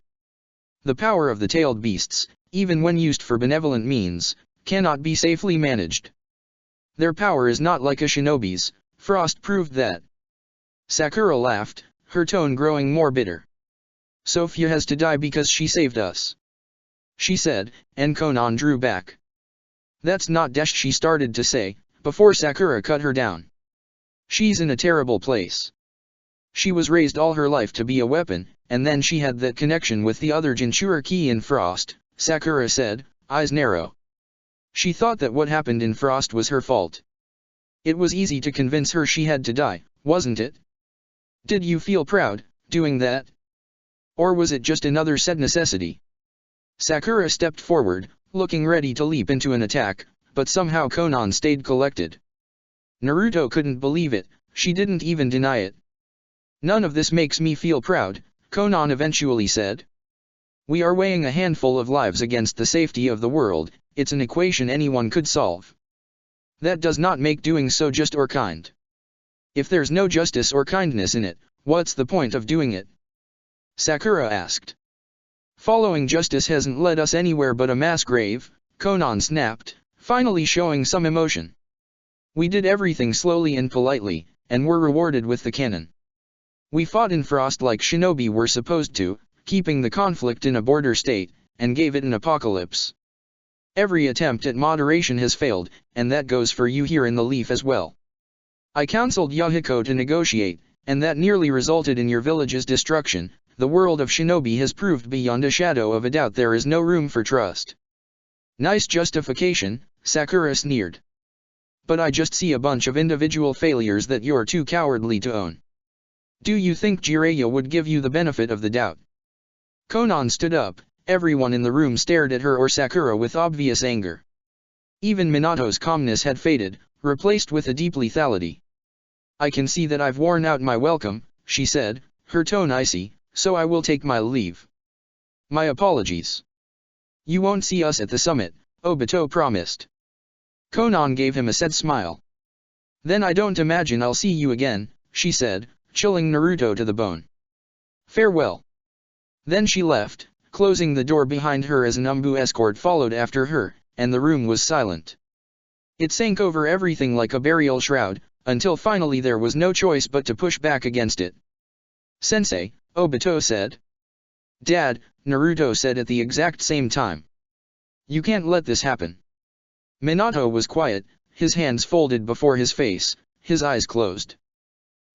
Speaker 1: The power of the tailed beasts, even when used for benevolent means, cannot be safely managed. Their power is not like a shinobi's, Frost proved that. Sakura laughed, her tone growing more bitter. Sophia has to die because she saved us, she said, and Konan drew back. That's not desh, she started to say, before Sakura cut her down. She's in a terrible place. She was raised all her life to be a weapon, and then she had that connection with the other Jinchuriki in Frost, Sakura said, eyes narrow. She thought that what happened in Frost was her fault. It was easy to convince her she had to die, wasn't it? Did you feel proud, doing that? Or was it just another sad necessity? Sakura stepped forward, looking ready to leap into an attack, but somehow Konan stayed collected. Naruto couldn't believe it, she didn't even deny it. None of this makes me feel proud, Konan eventually said. We are weighing a handful of lives against the safety of the world, it's an equation anyone could solve. That does not make doing so just or kind. If there's no justice or kindness in it, what's the point of doing it? Sakura asked. Following justice hasn't led us anywhere but a mass grave, Konan snapped, finally showing some emotion. We did everything slowly and politely, and were rewarded with the cannon. We fought in Frost like shinobi were supposed to, keeping the conflict in a border state, and gave it an apocalypse. Every attempt at moderation has failed, and that goes for you here in the Leaf as well. I counseled Yahiko to negotiate, and that nearly resulted in your village's destruction. The world of shinobi has proved beyond a shadow of a doubt there is no room for trust. Nice justification, Sakura sneered. But I just see a bunch of individual failures that you're too cowardly to own. Do you think Jiraiya would give you the benefit of the doubt? Konan stood up, everyone in the room stared at her or Sakura with obvious anger. Even Minato's calmness had faded, replaced with a deep lethality. I can see that I've worn out my welcome, she said, her tone icy, so I will take my leave. My apologies. You won't see us at the summit, Obito promised. Konan gave him a sad smile. Then I don't imagine I'll see you again, she said, chilling Naruto to the bone. Farewell. Then she left, closing the door behind her as an Umbu escort followed after her, and the room was silent. It sank over everything like a burial shroud, until finally there was no choice but to push back against it. Sensei, Obito said. Dad, Naruto said at the exact same time. You can't let this happen. Minato was quiet, his hands folded before his face, his eyes closed.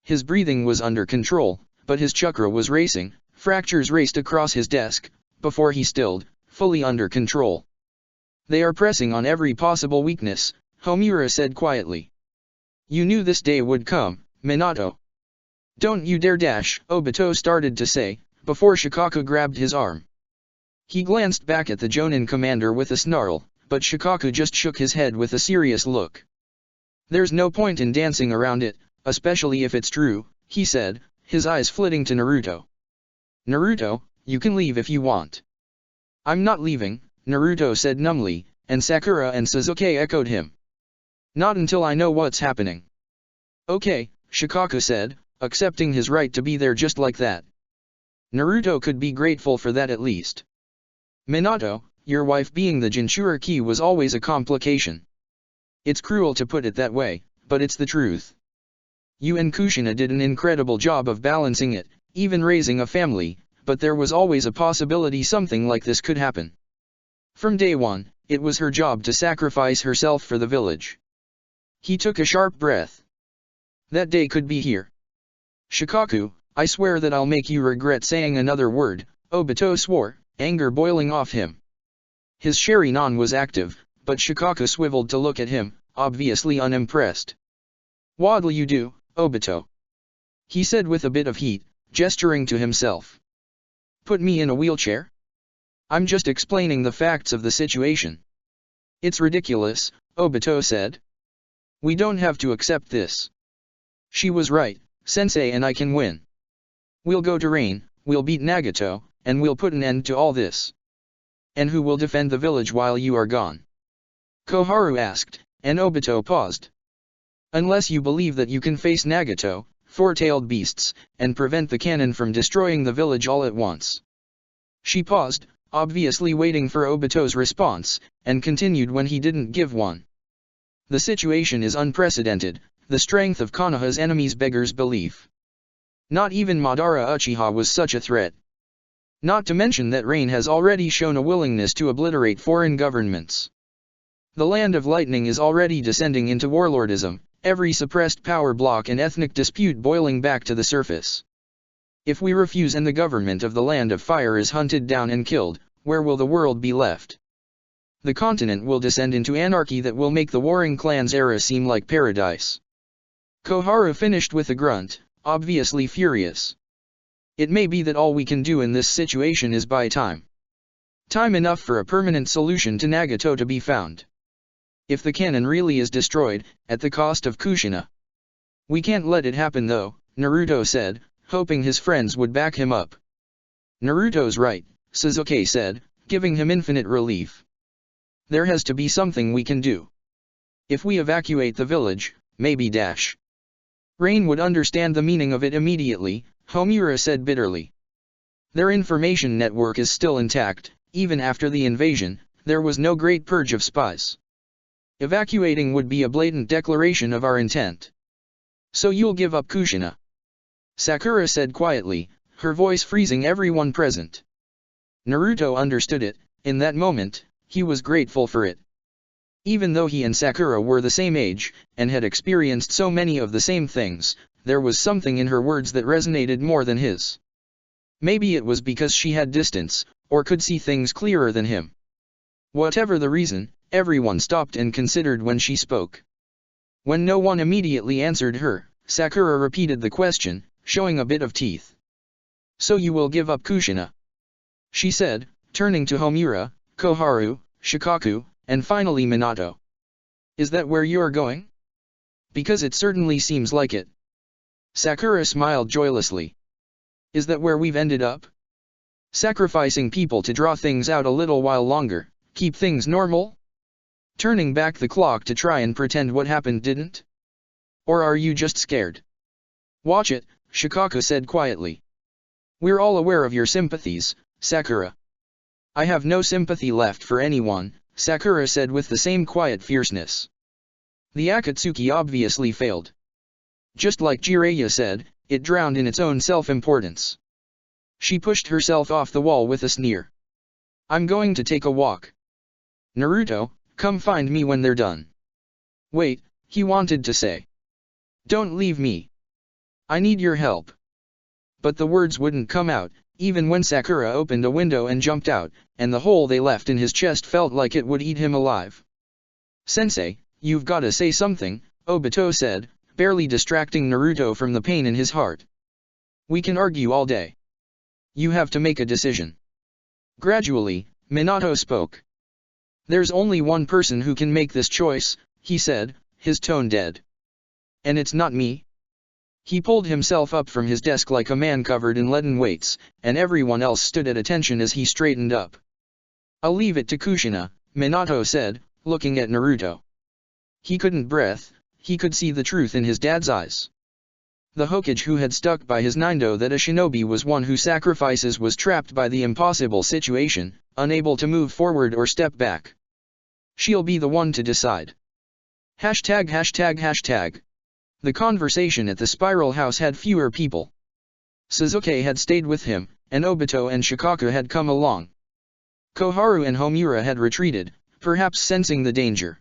Speaker 1: His breathing was under control, but his chakra was racing, fractures raced across his desk, before he stilled, fully under control. They are pressing on every possible weakness, Homura said quietly. You knew this day would come, Minato. Don't you dare dash, Obito started to say, before Shikaku grabbed his arm. He glanced back at the Jonin commander with a snarl, but Shikaku just shook his head with a serious look. There's no point in dancing around it, especially if it's true, he said, his eyes flitting to Naruto. Naruto, you can leave if you want. I'm not leaving, Naruto said numbly, and Sakura and Sasuke echoed him. Not until I know what's happening. Okay, Shikaku said, accepting his right to be there just like that. Naruto could be grateful for that at least. Minato, your wife being the Jinchuriki was always a complication. It's cruel to put it that way, but it's the truth. You and Kushina did an incredible job of balancing it, even raising a family, but there was always a possibility something like this could happen. From day one, it was her job to sacrifice herself for the village. He took a sharp breath. That day could be here. Shikaku, I swear that I'll make you regret saying another word, Obito swore, anger boiling off him. His Sharingan was active, but Shikaku swiveled to look at him, obviously unimpressed. What'll you do, Obito? He said with a bit of heat, gesturing to himself. Put me in a wheelchair? I'm just explaining the facts of the situation. It's ridiculous, Obito said. We don't have to accept this. She was right, Sensei and I can win. We'll go to Rain, we'll beat Nagato, and we'll put an end to all this. And who will defend the village while you are gone? Koharu asked, and Obito paused. Unless you believe that you can face Nagato, four-tailed beasts, and prevent the cannon from destroying the village all at once. She paused, obviously waiting for Obito's response, and continued when he didn't give one. The situation is unprecedented, the strength of Konoha's enemies beggars belief. Not even Madara Uchiha was such a threat. Not to mention that Rain has already shown a willingness to obliterate foreign governments. The land of lightning is already descending into warlordism, every suppressed power block and ethnic dispute boiling back to the surface. If we refuse and the government of the land of fire is hunted down and killed, where will the world be left? The continent will descend into anarchy that will make the warring clans era seem like paradise. Koharu finished with a grunt, obviously furious. It may be that all we can do in this situation is buy time. Time enough for a permanent solution to Nagato to be found. If the cannon really is destroyed, at the cost of Kushina. We can't let it happen though, Naruto said, hoping his friends would back him up. Naruto's right, Sasuke said, giving him infinite relief. There has to be something we can do. If we evacuate the village, maybe dash. Rain would understand the meaning of it immediately, Homura said bitterly. Their information network is still intact, even after the invasion, there was no great purge of spies. Evacuating would be a blatant declaration of our intent. So you'll give up Kushina? Sakura said quietly, her voice freezing everyone present. Naruto understood it, in that moment, he was grateful for it. Even though he and Sakura were the same age, and had experienced so many of the same things, there was something in her words that resonated more than his. Maybe it was because she had distance, or could see things clearer than him. Whatever the reason, everyone stopped and considered when she spoke. When no one immediately answered her, Sakura repeated the question, showing a bit of teeth. So you will give up Kushina? She said, turning to Homura, Koharu, Shikaku, and finally Minato. Is that where you're going? Because it certainly seems like it. Sakura smiled joylessly. Is that where we've ended up? Sacrificing people to draw things out a little while longer, keep things normal? Turning back the clock to try and pretend what happened didn't? Or are you just scared? Watch it, Shikaku said quietly. We're all aware of your sympathies, Sakura. I have no sympathy left for anyone, Sakura said with the same quiet fierceness. The Akatsuki obviously failed. Just like Jiraiya said, it drowned in its own self-importance. She pushed herself off the wall with a sneer. I'm going to take a walk. Naruto, come find me when they're done. Wait, he wanted to say. Don't leave me. I need your help. But the words wouldn't come out, even when Sakura opened a window and jumped out, and the hole they left in his chest felt like it would eat him alive. Sensei, you've gotta say something, Obito said, barely distracting Naruto from the pain in his heart. We can argue all day. You have to make a decision. Gradually, Minato spoke. There's only one person who can make this choice, he said, his tone dead. And it's not me. He pulled himself up from his desk like a man covered in leaden weights, and everyone else stood at attention as he straightened up. I'll leave it to Kushina, Minato said, looking at Naruto. He couldn't breathe, he could see the truth in his dad's eyes. The Hokage who had stuck by his Nindo that a shinobi was one who sacrifices was trapped by the impossible situation, unable to move forward or step back. She'll be the one to decide. ####. The conversation at the Spiral House had fewer people. Sasuke had stayed with him, and Obito and Shikaku had come along. Koharu and Homura had retreated, perhaps sensing the danger.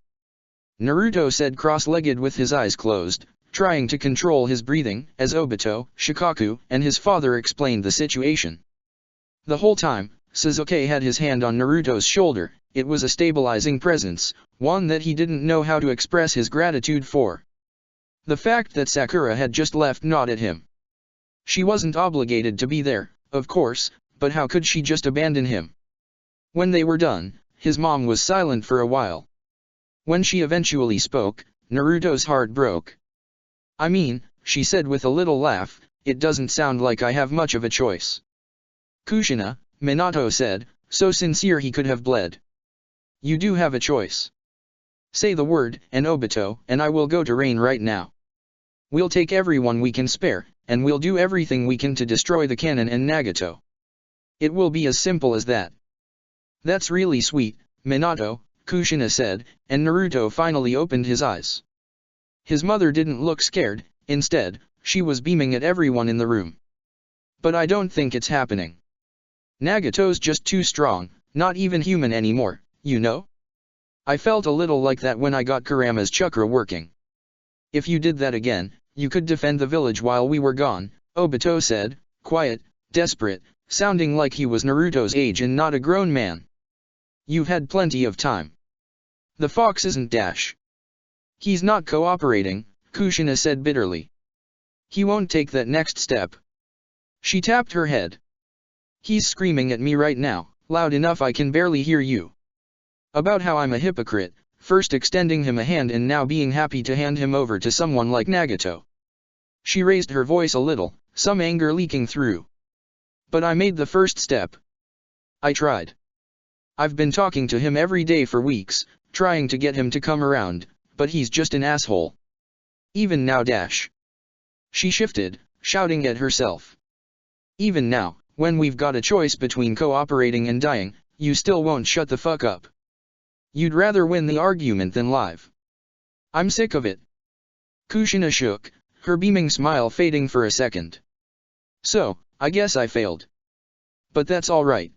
Speaker 1: Naruto sat cross-legged with his eyes closed, trying to control his breathing, as Obito, Shikaku, and his father explained the situation. The whole time, Sasuke had his hand on Naruto's shoulder. It was a stabilizing presence, one that he didn't know how to express his gratitude for. The fact that Sakura had just left gnawed at him. She wasn't obligated to be there, of course, but how could she just abandon him? When they were done, his mom was silent for a while. When she eventually spoke, Naruto's heart broke. I mean, she said with a little laugh, it doesn't sound like I have much of a choice. Kushina, Minato said, so sincere he could have bled. You do have a choice. Say the word, and Obito, and I will go to Rain right now. We'll take everyone we can spare, and we'll do everything we can to destroy the cannon and Nagato. It will be as simple as that. That's really sweet, Minato, Kushina said, and Naruto finally opened his eyes. His mother didn't look scared, instead, she was beaming at everyone in the room. But I don't think it's happening. Nagato's just too strong, not even human anymore, you know? I felt a little like that when I got Kurama's chakra working. If you did that again, you could defend the village while we were gone, Obito said, quiet, desperate, sounding like he was Naruto's age and not a grown man. You've had plenty of time. The fox isn't Dash. He's not cooperating, Kushina said bitterly. He won't take that next step. She tapped her head. He's screaming at me right now, loud enough I can barely hear you. About how I'm a hypocrite, first extending him a hand and now being happy to hand him over to someone like Nagato. She raised her voice a little, some anger leaking through. But I made the first step. I tried. I've been talking to him every day for weeks, trying to get him to come around, but he's just an asshole. Even now Dash. She shifted, shouting at herself. Even now, when we've got a choice between cooperating and dying, you still won't shut the fuck up. You'd rather win the argument than live. I'm sick of it. Kushina shook, her beaming smile fading for a second. So, I guess I failed. But that's alright.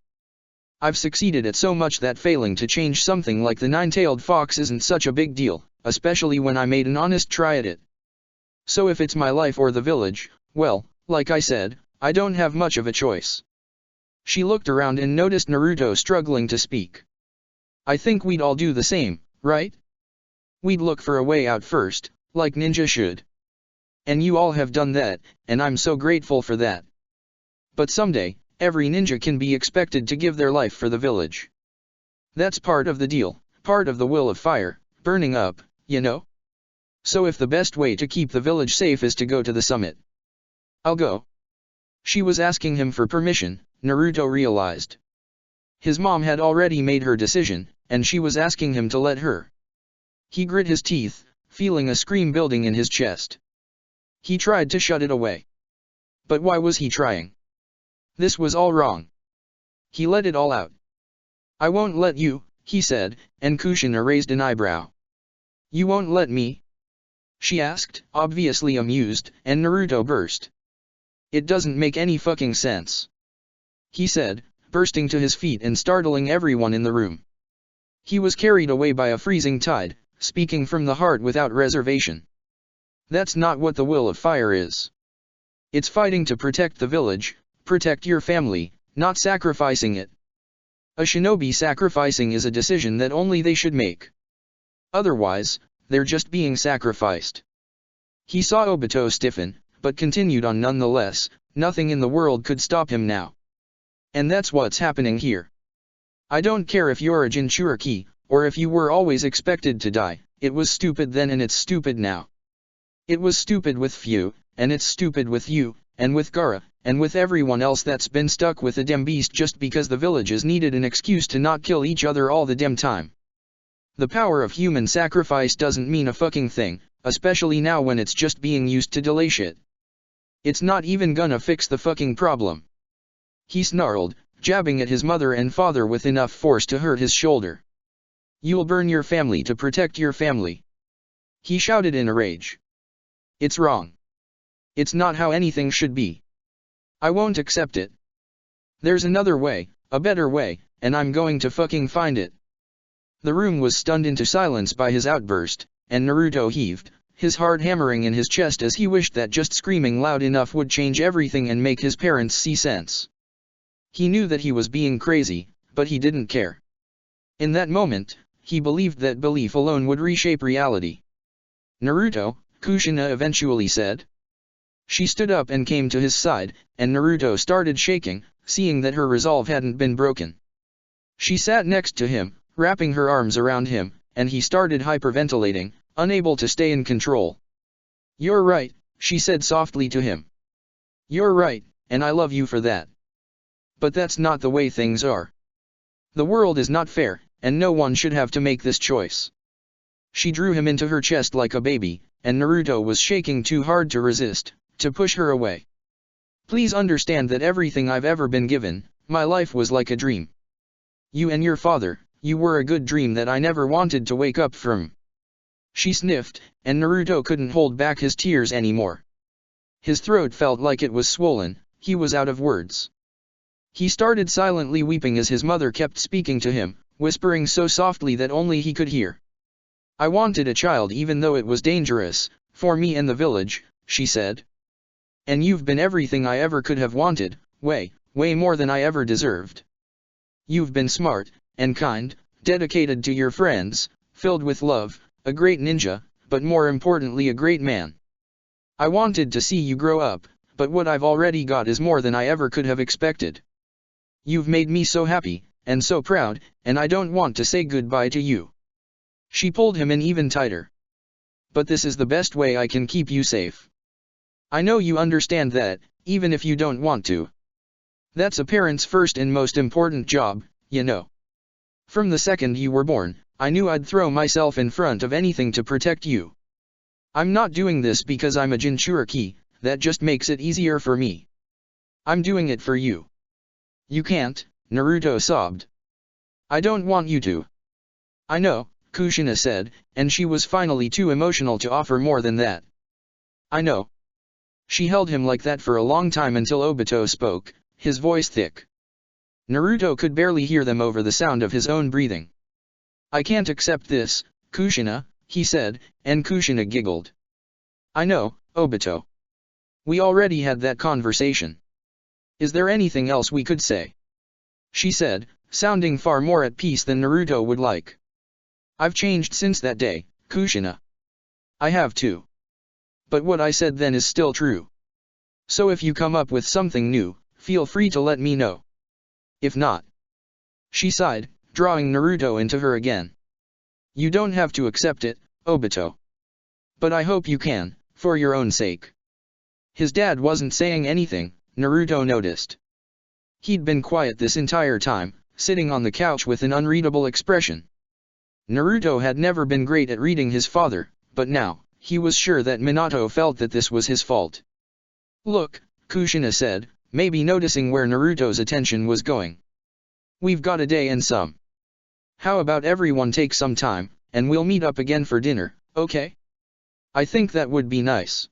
Speaker 1: I've succeeded at so much that failing to change something like the nine-tailed fox isn't such a big deal, especially when I made an honest try at it. So if it's my life or the village, well, like I said, I don't have much of a choice. She looked around and noticed Naruto struggling to speak. I think we'd all do the same, right? We'd look for a way out first, like ninja should. And you all have done that, and I'm so grateful for that. But someday, every ninja can be expected to give their life for the village. That's part of the deal, part of the will of fire, burning up, you know? So if the best way to keep the village safe is to go to the summit, I'll go. She was asking him for permission, Naruto realized. His mom had already made her decision, and she was asking him to let her. He grit his teeth, feeling a scream building in his chest. He tried to shut it away. But why was he trying? This was all wrong. He let it all out. I won't let you, he said, and Kushina raised an eyebrow. You won't let me? She asked, obviously amused, and Naruto burst. It doesn't make any fucking sense. He said, bursting to his feet and startling everyone in the room. He was carried away by a freezing tide, speaking from the heart without reservation. That's not what the will of fire is. It's fighting to protect the village, protect your family, not sacrificing it. A shinobi sacrificing is a decision that only they should make. Otherwise, they're just being sacrificed. He saw Obito stiffen, but continued on nonetheless, nothing in the world could stop him now. And that's what's happening here. I don't care if you're a Jinchuriki, or if you were always expected to die, it was stupid then and it's stupid now. It was stupid with few, and it's stupid with you, and with Gaara, and with everyone else that's been stuck with the dem beast just because the villages needed an excuse to not kill each other all the dem time. The power of human sacrifice doesn't mean a fucking thing, especially now when it's just being used to delay shit. It's not even gonna fix the fucking problem. He snarled, jabbing at his mother and father with enough force to hurt his shoulder. You'll burn your family to protect your family. He shouted in a rage. It's wrong. It's not how anything should be. I won't accept it. There's another way, a better way, and I'm going to fucking find it. The room was stunned into silence by his outburst, and Naruto heaved, his heart hammering in his chest as he wished that just screaming loud enough would change everything and make his parents see sense. He knew that he was being crazy, but he didn't care. In that moment, he believed that belief alone would reshape reality. Naruto, Kushina eventually said. She stood up and came to his side, and Naruto started shaking, seeing that her resolve hadn't been broken. She sat next to him, wrapping her arms around him, and he started hyperventilating, unable to stay in control. You're right, she said softly to him. You're right, and I love you for that. But that's not the way things are. The world is not fair, and no one should have to make this choice. She drew him into her chest like a baby, and Naruto was shaking too hard to resist, to push her away. Please understand that everything I've ever been given, my life was like a dream. You and your father, you were a good dream that I never wanted to wake up from. She sniffed, and Naruto couldn't hold back his tears anymore. His throat felt like it was swollen, he was out of words. He started silently weeping as his mother kept speaking to him, whispering so softly that only he could hear. I wanted a child even though it was dangerous, for me and the village, she said. And you've been everything I ever could have wanted, way more than I ever deserved. You've been smart, and kind, dedicated to your friends, filled with love, a great ninja, but more importantly a great man. I wanted to see you grow up, but what I've already got is more than I ever could have expected. You've made me so happy, and so proud, and I don't want to say goodbye to you. She pulled him in even tighter. But this is the best way I can keep you safe. I know you understand that, even if you don't want to. That's a parent's first and most important job, you know. From the second you were born, I knew I'd throw myself in front of anything to protect you. I'm not doing this because I'm a Jinchuriki, that just makes it easier for me. I'm doing it for you. You can't, Naruto sobbed. I don't want you to. I know, Kushina said, and she was finally too emotional to offer more than that. I know. She held him like that for a long time until Obito spoke, his voice thick. Naruto could barely hear them over the sound of his own breathing. I can't accept this, Kushina, he said, and Kushina giggled. I know, Obito. We already had that conversation. Is there anything else we could say? She said, sounding far more at peace than Naruto would like. I've changed since that day, Kushina. I have too. But what I said then is still true. So if you come up with something new, feel free to let me know. If not. She sighed, drawing Naruto into her again. You don't have to accept it, Obito. But I hope you can, for your own sake. His dad wasn't saying anything, Naruto noticed. He'd been quiet this entire time, sitting on the couch with an unreadable expression. Naruto had never been great at reading his father, but now, he was sure that Minato felt that this was his fault. Look, Kushina said, maybe noticing where Naruto's attention was going. We've got a day and some. How about everyone take some time, and we'll meet up again for dinner, okay? I think that would be nice.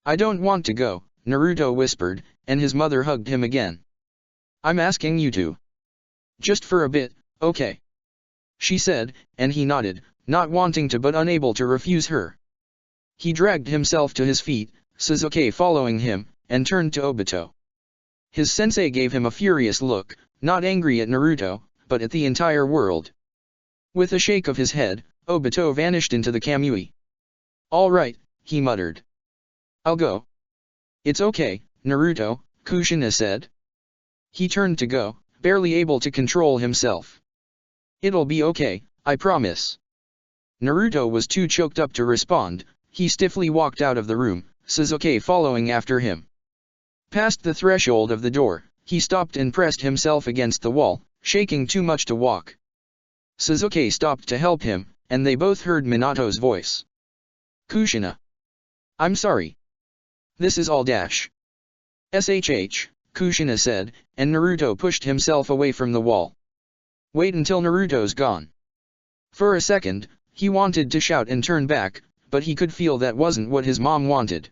Speaker 1: I don't want to go, Naruto whispered, and his mother hugged him again. I'm asking you to. Just for a bit, okay? She said, and he nodded, not wanting to but unable to refuse her. He dragged himself to his feet, Sasuke following him, and turned to Obito. His sensei gave him a furious look, not angry at Naruto, but at the entire world. With a shake of his head, Obito vanished into the Kamui. All right, he muttered. I'll go. It's okay, Naruto, Kushina said. He turned to go, barely able to control himself. It'll be okay, I promise. Naruto was too choked up to respond, he stiffly walked out of the room, Sasuke following after him. Past the threshold of the door, he stopped and pressed himself against the wall, shaking too much to walk. Sasuke stopped to help him, and they both heard Minato's voice. Kushina. I'm sorry. This is all dash. SHH, Kushina said, and Naruto pushed himself away from the wall. Wait until Naruto's gone. For a second, he wanted to shout and turn back, but he could feel that wasn't what his mom wanted.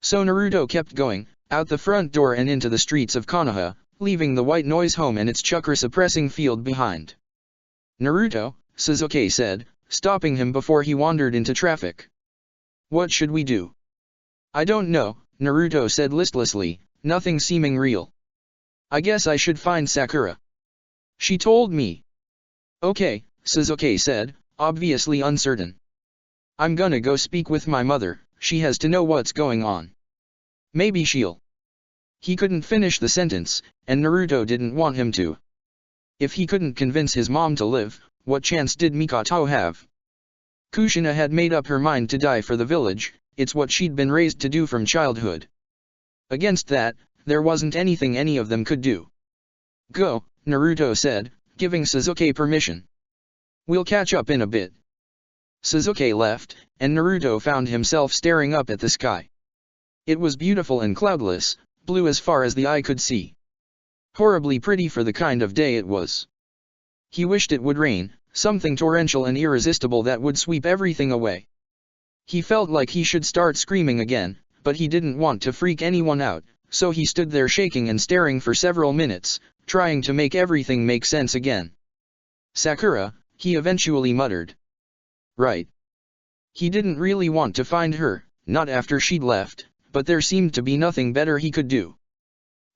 Speaker 1: So Naruto kept going, out the front door and into the streets of Konoha, leaving the white noise home and its chakra-suppressing field behind. Naruto, Sasuke said, stopping him before he wandered into traffic. What should we do? I don't know, Naruto said listlessly, nothing seeming real. I guess I should find Sakura. She told me. Okay, Sasuke said, obviously uncertain. I'm gonna go speak with my mother, she has to know what's going on. Maybe she'll. He couldn't finish the sentence, and Naruto didn't want him to. If he couldn't convince his mom to live, what chance did Mikoto have? Kushina had made up her mind to die for the village, it's what she'd been raised to do from childhood. Against that, there wasn't anything any of them could do. Go, Naruto said, giving Sasuke permission. We'll catch up in a bit. Sasuke left, and Naruto found himself staring up at the sky. It was beautiful and cloudless, blue as far as the eye could see. Horribly pretty for the kind of day it was. He wished it would rain, something torrential and irresistible that would sweep everything away. He felt like he should start screaming again, but he didn't want to freak anyone out, so he stood there shaking and staring for several minutes, trying to make everything make sense again. Sakura, he eventually muttered. Right. He didn't really want to find her, not after she'd left, but there seemed to be nothing better he could do.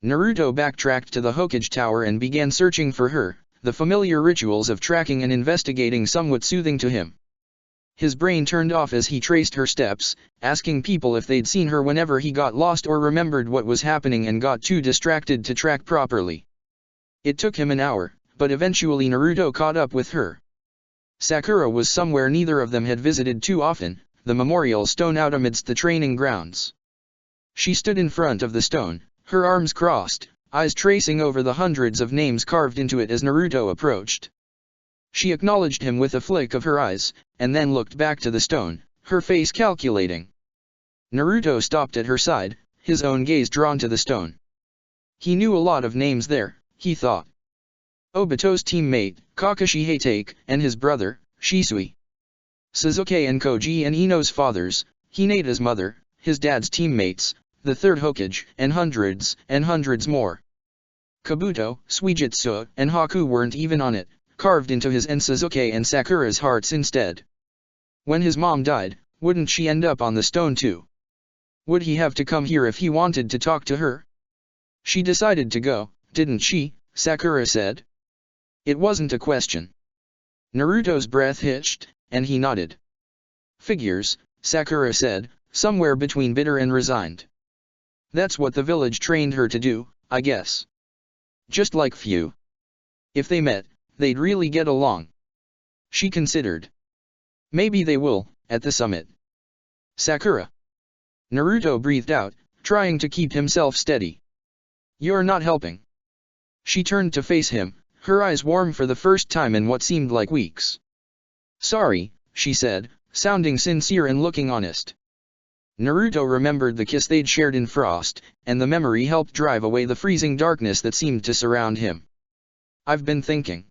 Speaker 1: Naruto backtracked to the Hokage Tower and began searching for her, the familiar rituals of tracking and investigating somewhat soothing to him. His brain turned off as he traced her steps, asking people if they'd seen her whenever he got lost or remembered what was happening and got too distracted to track properly. It took him an hour, but eventually Naruto caught up with her. Sakura was somewhere neither of them had visited too often, the memorial stone out amidst the training grounds. She stood in front of the stone, her arms crossed, eyes tracing over the hundreds of names carved into it as Naruto approached. She acknowledged him with a flick of her eyes, and then looked back to the stone, her face calculating. Naruto stopped at her side, his own gaze drawn to the stone. He knew a lot of names there, he thought. Obito's teammate, Kakashi Hatake, and his brother, Shisui. Sasuke and Koji and Ino's fathers, Hinata's mother, his dad's teammates, the third Hokage, and hundreds more. Kabuto, Suijutsu, and Haku weren't even on it, carved into his and Sasuke and Sakura's hearts instead. When his mom died, wouldn't she end up on the stone too? Would he have to come here if he wanted to talk to her? She decided to go, didn't she? Sakura said. It wasn't a question. Naruto's breath hitched, and he nodded. Figures, Sakura said, somewhere between bitter and resigned. That's what the village trained her to do, I guess. Just like few. If they met, they'd really get along. She considered. Maybe they will, at the summit. Sakura. Naruto breathed out, trying to keep himself steady. You're not helping. She turned to face him, her eyes warm for the first time in what seemed like weeks. Sorry, she said, sounding sincere and looking honest. Naruto remembered the kiss they'd shared in Frost, and the memory helped drive away the freezing darkness that seemed to surround him. I've been thinking.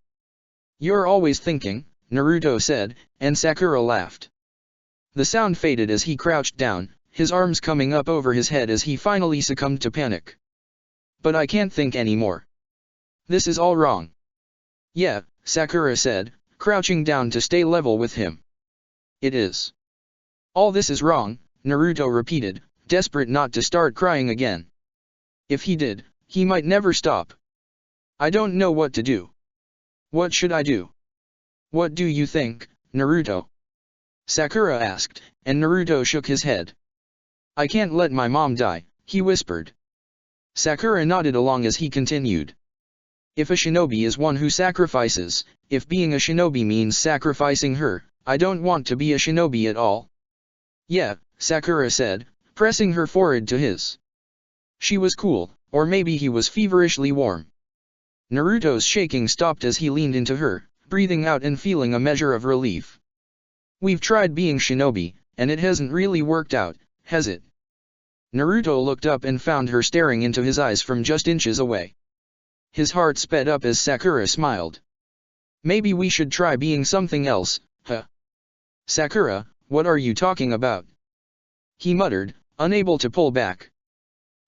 Speaker 1: You're always thinking, Naruto said, and Sakura laughed. The sound faded as he crouched down, his arms coming up over his head as he finally succumbed to panic. But I can't think anymore. This is all wrong. Yeah, Sakura said, crouching down to stay level with him. It is. All this is wrong, Naruto repeated, desperate not to start crying again. If he did, he might never stop. I don't know what to do. What should I do? What do you think, Naruto? Sakura asked, and Naruto shook his head. I can't let my mom die, he whispered. Sakura nodded along as he continued. If a shinobi is one who sacrifices, if being a shinobi means sacrificing her, I don't want to be a shinobi at all. Yeah, Sakura said, pressing her forehead to his. She was cool, or maybe he was feverishly warm. Naruto's shaking stopped as he leaned into her, breathing out and feeling a measure of relief. We've tried being shinobi, and it hasn't really worked out, has it? Naruto looked up and found her staring into his eyes from just inches away. His heart sped up as Sakura smiled. Maybe we should try being something else, huh? Sakura, what are you talking about? He muttered, unable to pull back.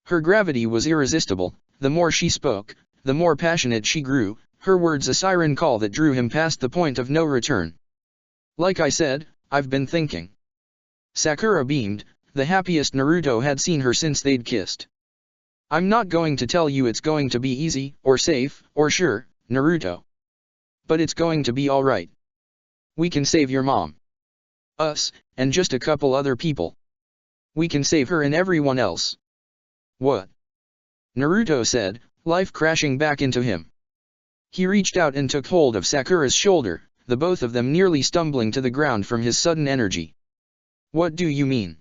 Speaker 1: Her gravity was irresistible, the more she spoke, the more passionate she grew, her words a siren call that drew him past the point of no return. Like I said, I've been thinking. Sakura beamed, the happiest Naruto had seen her since they'd kissed. I'm not going to tell you it's going to be easy, or safe, or sure, Naruto. But it's going to be alright. We can save your mom. Us, and just a couple other people. We can save her and everyone else. What? Naruto said, life crashing back into him. He reached out and took hold of Sakura's shoulder, the both of them nearly stumbling to the ground from his sudden energy. What do you mean?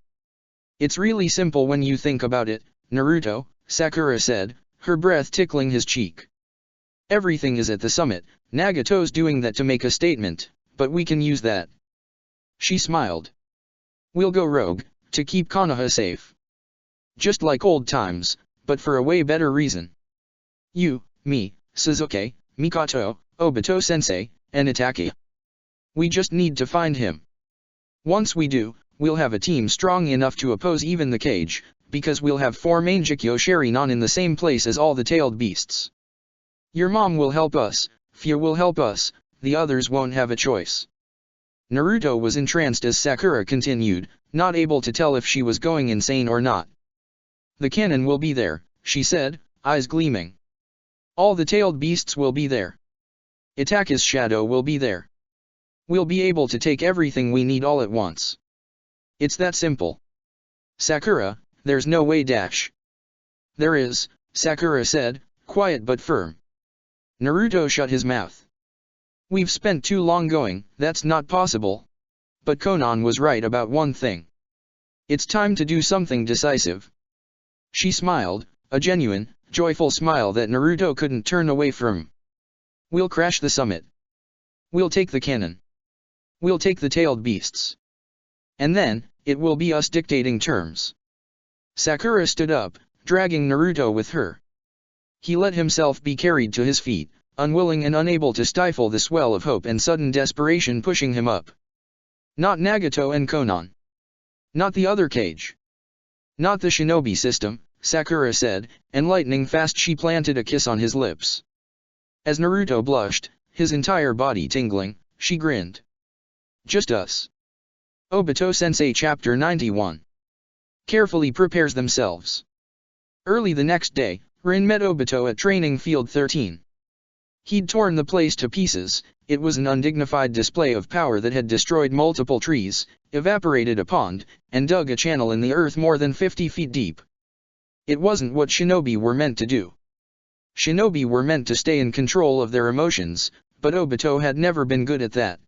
Speaker 1: It's really simple when you think about it, Naruto, Sakura said, her breath tickling his cheek. Everything is at the summit, Nagato's doing that to make a statement, but we can use that. She smiled. We'll go rogue, to keep Konoha safe. Just like old times, but for a way better reason. You, me, Suzuki, Mikoto, Obito Sensei, and Itaki. We just need to find him. Once we do, we'll have a team strong enough to oppose even the cage, because we'll have 4 main Jikyo Sharinon in the same place as all the tailed beasts. Your mom will help us, Fear will help us, the others won't have a choice. Naruto was entranced as Sakura continued, not able to tell if she was going insane or not. The cannon will be there, she said, eyes gleaming. All the tailed beasts will be there. Itachi's shadow will be there. We'll be able to take everything we need all at once. It's that simple. Sakura, there's no way dash. There is, Sakura said, quiet but firm. Naruto shut his mouth. We've spent too long going, that's not possible. But Konan was right about one thing. It's time to do something decisive. She smiled, a genuine, joyful smile that Naruto couldn't turn away from. We'll crash the summit. We'll take the cannon. We'll take the tailed beasts. And then, it will be us dictating terms. Sakura stood up, dragging Naruto with her. He let himself be carried to his feet, unwilling and unable to stifle the swell of hope and sudden desperation pushing him up. Not Nagato and Konan. Not the other cage. Not the shinobi system, Sakura said, and lightning fast she planted a kiss on his lips. As Naruto blushed, his entire body tingling, she grinned. Just us. Obito Sensei Chapter 91. Carefully prepares themselves. Early the next day, Rin met Obito at Training Field 13. He'd torn the place to pieces. It was an undignified display of power that had destroyed multiple trees, evaporated a pond, and dug a channel in the earth more than 50 feet deep. It wasn't what shinobi were meant to do. Shinobi were meant to stay in control of their emotions, but Obito had never been good at that.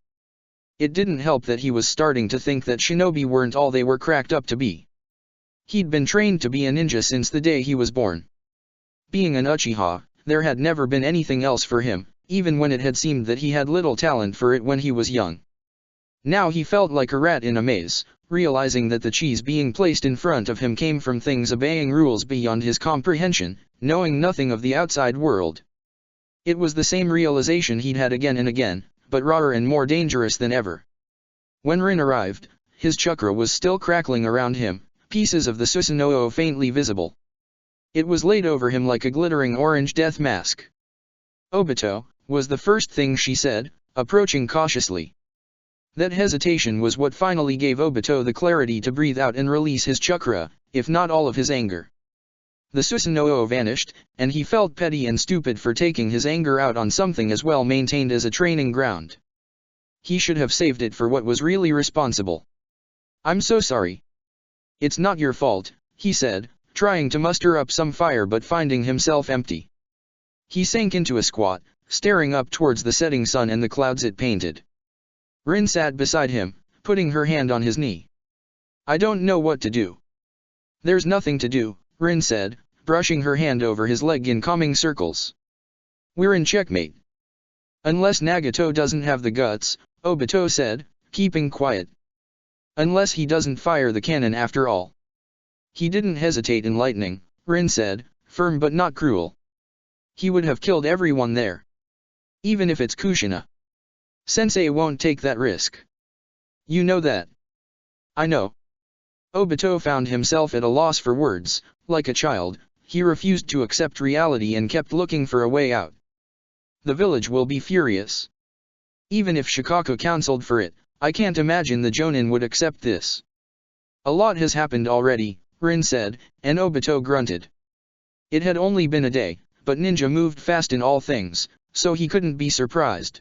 Speaker 1: It didn't help that he was starting to think that shinobi weren't all they were cracked up to be. He'd been trained to be a ninja since the day he was born. Being an Uchiha, there had never been anything else for him, even when it had seemed that he had little talent for it when he was young. Now he felt like a rat in a maze, realizing that the cheese being placed in front of him came from things obeying rules beyond his comprehension, knowing nothing of the outside world. It was the same realization he'd had again and again, but rawer and more dangerous than ever. When Rin arrived, his chakra was still crackling around him, pieces of the Susanoo faintly visible. It was laid over him like a glittering orange death mask. Obito, was the first thing she said, approaching cautiously. That hesitation was what finally gave Obito the clarity to breathe out and release his chakra, if not all of his anger. The Susanoo vanished, and he felt petty and stupid for taking his anger out on something as well maintained as a training ground. He should have saved it for what was really responsible. I'm so sorry. It's not your fault, he said, trying to muster up some fire but finding himself empty. He sank into a squat, staring up towards the setting sun and the clouds it painted. Rin sat beside him, putting her hand on his knee. I don't know what to do. There's nothing to do, Rin said, brushing her hand over his leg in calming circles. We're in checkmate. Unless Nagato doesn't have the guts, Obito said, keeping quiet. Unless he doesn't fire the cannon after all. He didn't hesitate in lightning, Rin said, firm but not cruel. He would have killed everyone there. Even if it's Kushina. Sensei won't take that risk. You know that. I know. Obito found himself at a loss for words. Like a child, he refused to accept reality and kept looking for a way out. The village will be furious. Even if Shikaku counseled for it, I can't imagine the Jonin would accept this. A lot has happened already, Rin said, and Obito grunted. It had only been a day, but ninja moved fast in all things, so he couldn't be surprised.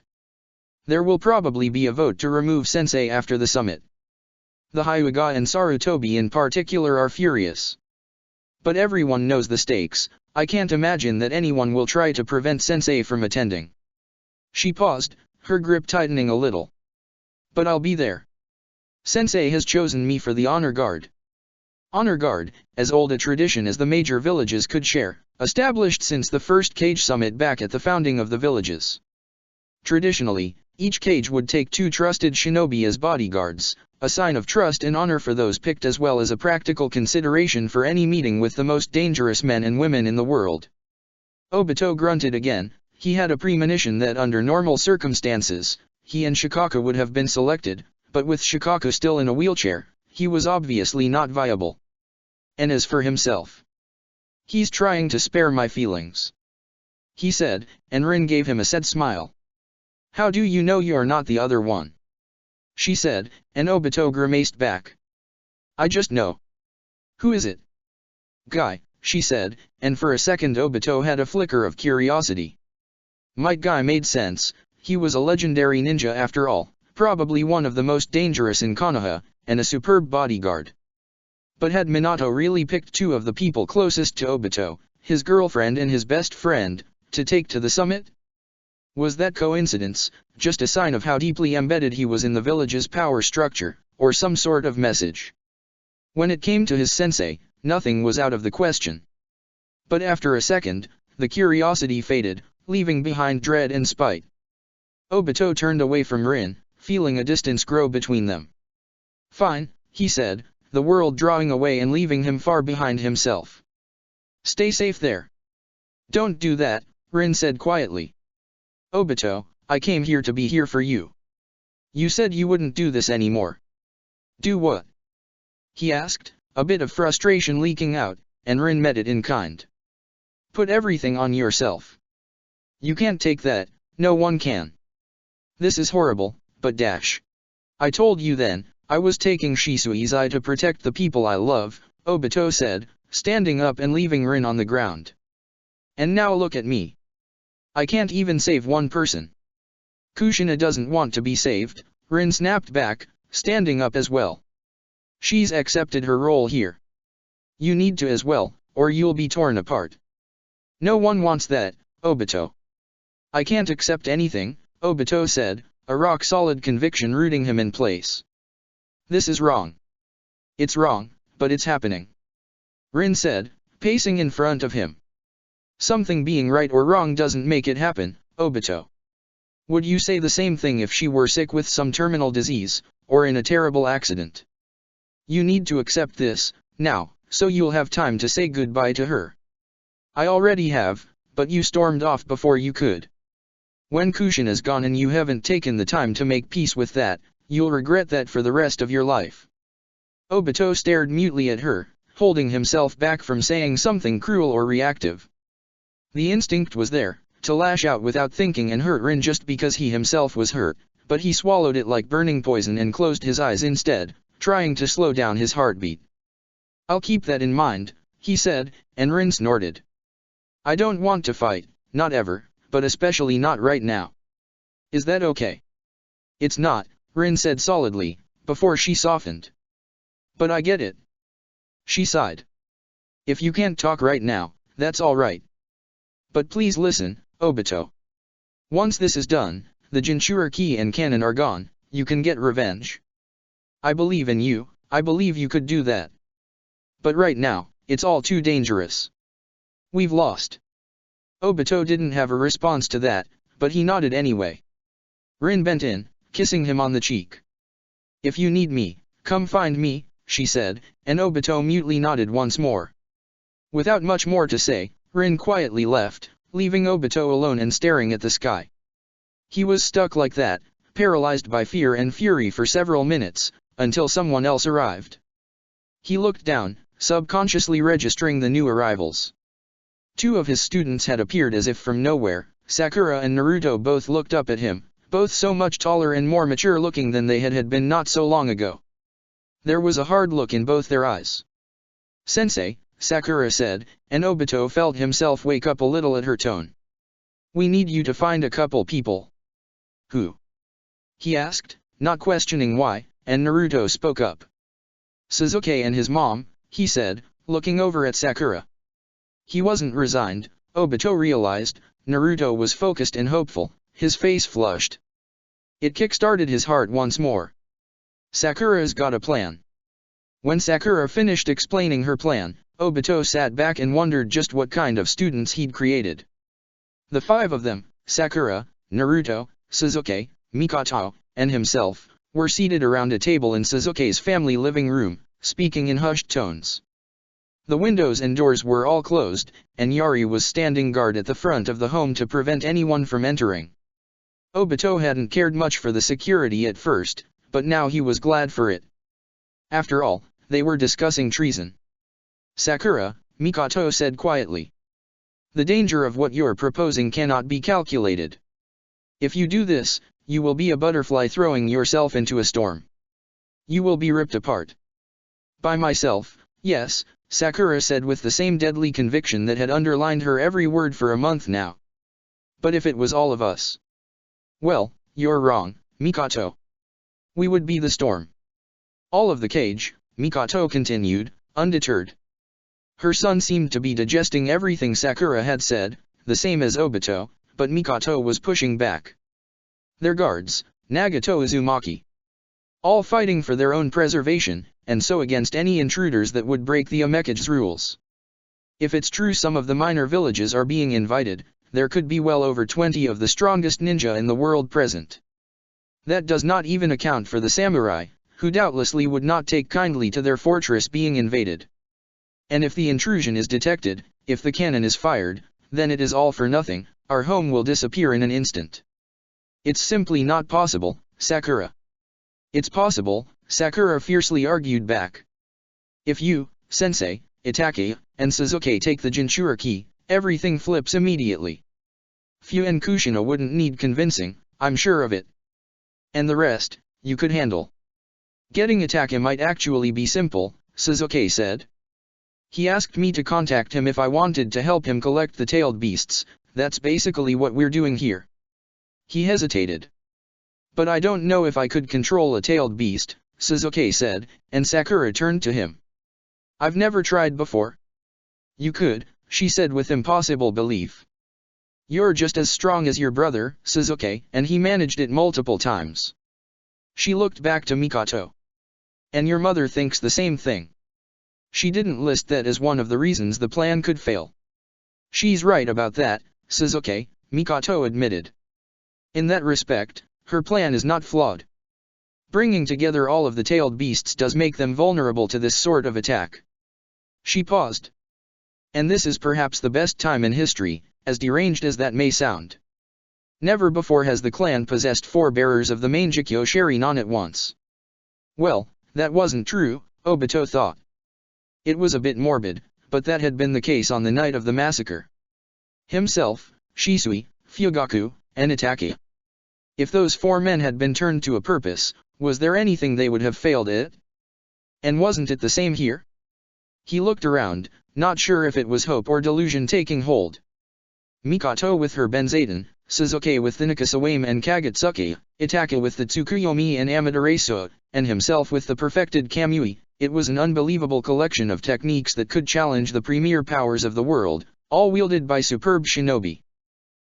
Speaker 1: There will probably be a vote to remove Sensei after the summit. The Hyuga and Sarutobi in particular are furious. But everyone knows the stakes. I can't imagine that anyone will try to prevent Sensei from attending. She paused, her grip tightening a little. But I'll be there. Sensei has chosen me for the honor guard. Honor guard, as old a tradition as the major villages could share, established since the first cage summit back at the founding of the villages. Traditionally, Each cage would take 2 trusted shinobi as bodyguards, a sign of trust and honor for those picked as well as a practical consideration for any meeting with the most dangerous men and women in the world. Obito grunted again. He had a premonition that under normal circumstances, he and Shikaka would have been selected, but with Shikaka still in a wheelchair, he was obviously not viable. And as for himself, he's trying to spare my feelings, he said, and Rin gave him a sad smile. How do you know you're not the other one? She said, and Obito grimaced back. I just know. Who is it? Guy, she said, and for a second Obito had a flicker of curiosity. Might Guy made sense. He was a legendary ninja after all, probably one of the most dangerous in Konoha, and a superb bodyguard. But had Minato really picked 2 of the people closest to Obito, his girlfriend and his best friend, to take to the summit? Was that coincidence, just a sign of how deeply embedded he was in the village's power structure, or some sort of message? When it came to his sensei, nothing was out of the question. But after a second, the curiosity faded, leaving behind dread and spite. Obito turned away from Rin, feeling a distance grow between them. Fine, he said, the world drawing away and leaving him far behind himself. Stay safe there. Don't do that, Rin said quietly. Obito, I came here to be here for you. You said you wouldn't do this anymore. Do what? He asked, a bit of frustration leaking out, and Rin met it in kind. Put everything on yourself. You can't take that, no one can. This is horrible, but dash. I told you then, I was taking Shisui's eye to protect the people I love, Obito said, standing up and leaving Rin on the ground. And now look at me. I can't even save one person. Kushina doesn't want to be saved, Rin snapped back, standing up as well. She's accepted her role here. You need to as well, or you'll be torn apart. No one wants that, Obito. I can't accept anything, Obito said, a rock-solid conviction rooting him in place. This is wrong. It's wrong, but it's happening. Rin said, pacing in front of him. Something being right or wrong doesn't make it happen, Obito. Would you say the same thing if she were sick with some terminal disease, or in a terrible accident? You need to accept this, now, so you'll have time to say goodbye to her. I already have, but you stormed off before you could. When Kushina's gone and you haven't taken the time to make peace with that, you'll regret that for the rest of your life. Obito stared mutely at her, holding himself back from saying something cruel or reactive. The instinct was there, to lash out without thinking and hurt Rin just because he himself was hurt, but he swallowed it like burning poison and closed his eyes instead, trying to slow down his heartbeat. I'll keep that in mind, he said, and Rin snorted. I don't want to fight, not ever, but especially not right now. Is that okay? It's not, Rin said solidly, before she softened. But I get it. She sighed. If you can't talk right now, that's all right. But please listen, Obito. Once this is done, the Jinchuriki and cannon are gone, you can get revenge. I believe in you, I believe you could do that. But right now, it's all too dangerous. We've lost. Obito didn't have a response to that, but he nodded anyway. Rin bent in, kissing him on the cheek. If you need me, come find me, she said, and Obito mutely nodded once more. Without much more to say, Rin quietly left, leaving Obito alone and staring at the sky. He was stuck like that, paralyzed by fear and fury for several minutes, until someone else arrived. He looked down, subconsciously registering the new arrivals. 2 of his students had appeared as if from nowhere. Sakura and Naruto both looked up at him, both so much taller and more mature looking than they had been not so long ago. There was a hard look in both their eyes. Sensei, Sakura said, and Obito felt himself wake up a little at her tone. We need you to find a couple people. Who? He asked, not questioning why, and Naruto spoke up. Sasuke and his mom, he said, looking over at Sakura. He wasn't resigned, Obito realized. Naruto was focused and hopeful, his face flushed. It kick-started his heart once more. Sakura's got a plan. When Sakura finished explaining her plan, Obito sat back and wondered just what kind of students he'd created. The 5 of them, Sakura, Naruto, Sasuke, Mikoto, and himself, were seated around a table in Suzuki's family living room, speaking in hushed tones. The windows and doors were all closed, and Yari was standing guard at the front of the home to prevent anyone from entering. Obito hadn't cared much for the security at first, but now he was glad for it. After all, they were discussing treason. "Sakura," Mikoto said quietly. "The danger of what you're proposing cannot be calculated. If you do this, you will be a butterfly throwing yourself into a storm. You will be ripped apart." "By myself, yes," Sakura said with the same deadly conviction that had underlined her every word for a month now. "But if it was all of us?" "Well, you're wrong, Mikoto. We would be the storm. All of the cage," Mikoto continued, undeterred. Her son seemed to be digesting everything Sakura had said, the same as Obito, but Mikoto was pushing back. "Their guards, Nagato Uzumaki. All fighting for their own preservation, and so against any intruders that would break the Omekige's rules. If it's true some of the minor villages are being invited, there could be well over 20 of the strongest ninja in the world present. That does not even account for the samurai, who doubtlessly would not take kindly to their fortress being invaded. And if the intrusion is detected, if the cannon is fired, then it is all for nothing, our home will disappear in an instant. It's simply not possible, Sakura." "It's possible," Sakura fiercely argued back. "If you, Sensei, Itachi, and Suzuki take the Jinchuriki, everything flips immediately. Fu and Kushina wouldn't need convincing, I'm sure of it. And the rest, you could handle." "Getting Itachi might actually be simple," Suzuki said. "He asked me to contact him if I wanted to help him collect the tailed beasts, that's basically what we're doing here." He hesitated. "But I don't know if I could control a tailed beast," Suzuki said, and Sakura turned to him. "I've never tried before." "You could," she said with impossible belief. "You're just as strong as your brother, Suzuki, and he managed it multiple times." She looked back to Mikoto. "And your mother thinks the same thing." She didn't list that as one of the reasons the plan could fail. "She's right about that, Suzuki," Mikoto admitted. "In that respect, her plan is not flawed. Bringing together all of the tailed beasts does make them vulnerable to this sort of attack." She paused. "And this is perhaps the best time in history, as deranged as that may sound. Never before has the clan possessed 4 bearers of the main Jikyo Sharinon at once." Well, that wasn't true, Obito thought. It was a bit morbid, but that had been the case on the night of the massacre. Himself, Shisui, Fugaku, and Itachi. If those 4 men had been turned to a purpose, was there anything they would have failed at? And wasn't it the same here? He looked around, not sure if it was hope or delusion taking hold. Mikoto with her Benzaden, Suzuki with the Nikasawame and Kagetsuki, Itachi with the Tsukuyomi and Amaterasu, and himself with the perfected Kamui. It was an unbelievable collection of techniques that could challenge the premier powers of the world, all wielded by superb shinobi.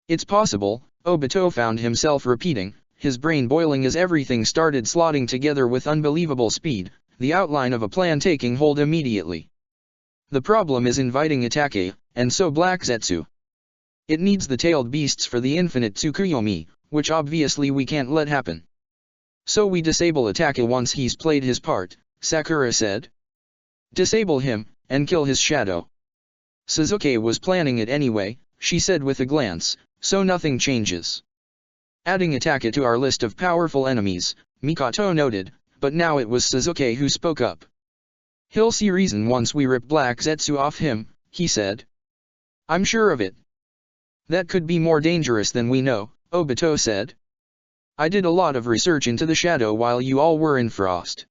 Speaker 1: "It's possible," Obito found himself repeating, his brain boiling as everything started slotting together with unbelievable speed, the outline of a plan taking hold immediately. "The problem is inviting Itachi, and so Black Zetsu. It needs the tailed beasts for the infinite Tsukuyomi, which obviously we can't let happen. So we disable Itachi once he's played his part," Sakura said. "Disable him, and kill his shadow." "Suzuki was planning it anyway," she said with a glance, "so nothing changes." "Adding Itachi to our list of powerful enemies," Mikoto noted, but now it was Suzuki who spoke up. "He'll see reason once we rip Black Zetsu off him," he said. "I'm sure of it." "That could be more dangerous than we know," Obito said. "I did a lot of research into the shadow while you all were in Frost."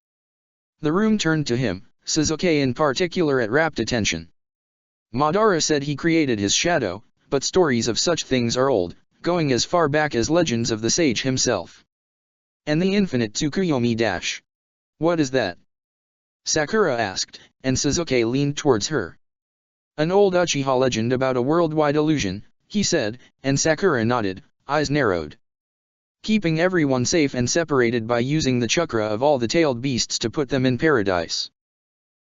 Speaker 1: The room turned to him, Suzuki in particular at rapt attention. "Madara said he created his shadow, but stories of such things are old, going as far back as legends of the sage himself." "And the infinite Tsukuyomi dash. What is that?" Sakura asked, and Suzuki leaned towards her. "An old Uchiha legend about a worldwide illusion," he said, and Sakura nodded, eyes narrowed. "Keeping everyone safe and separated by using the chakra of all the tailed beasts to put them in paradise."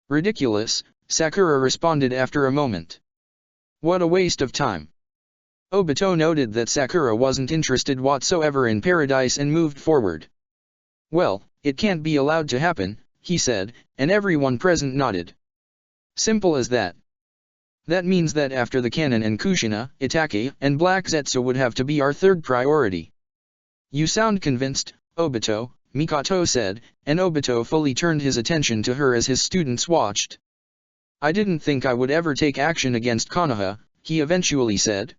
Speaker 1: "Ridiculous," Sakura responded after a moment. "What a waste of time." Obito noted that Sakura wasn't interested whatsoever in paradise and moved forward. Well, it can't be allowed to happen, he said, and everyone present nodded. Simple as that. That means that after the Kanon and Kushina, Itachi and Black Zetsu would have to be our third priority. You sound convinced, Obito, Mikoto said, and Obito fully turned his attention to her as his students watched. I didn't think I would ever take action against Konoha, he eventually said.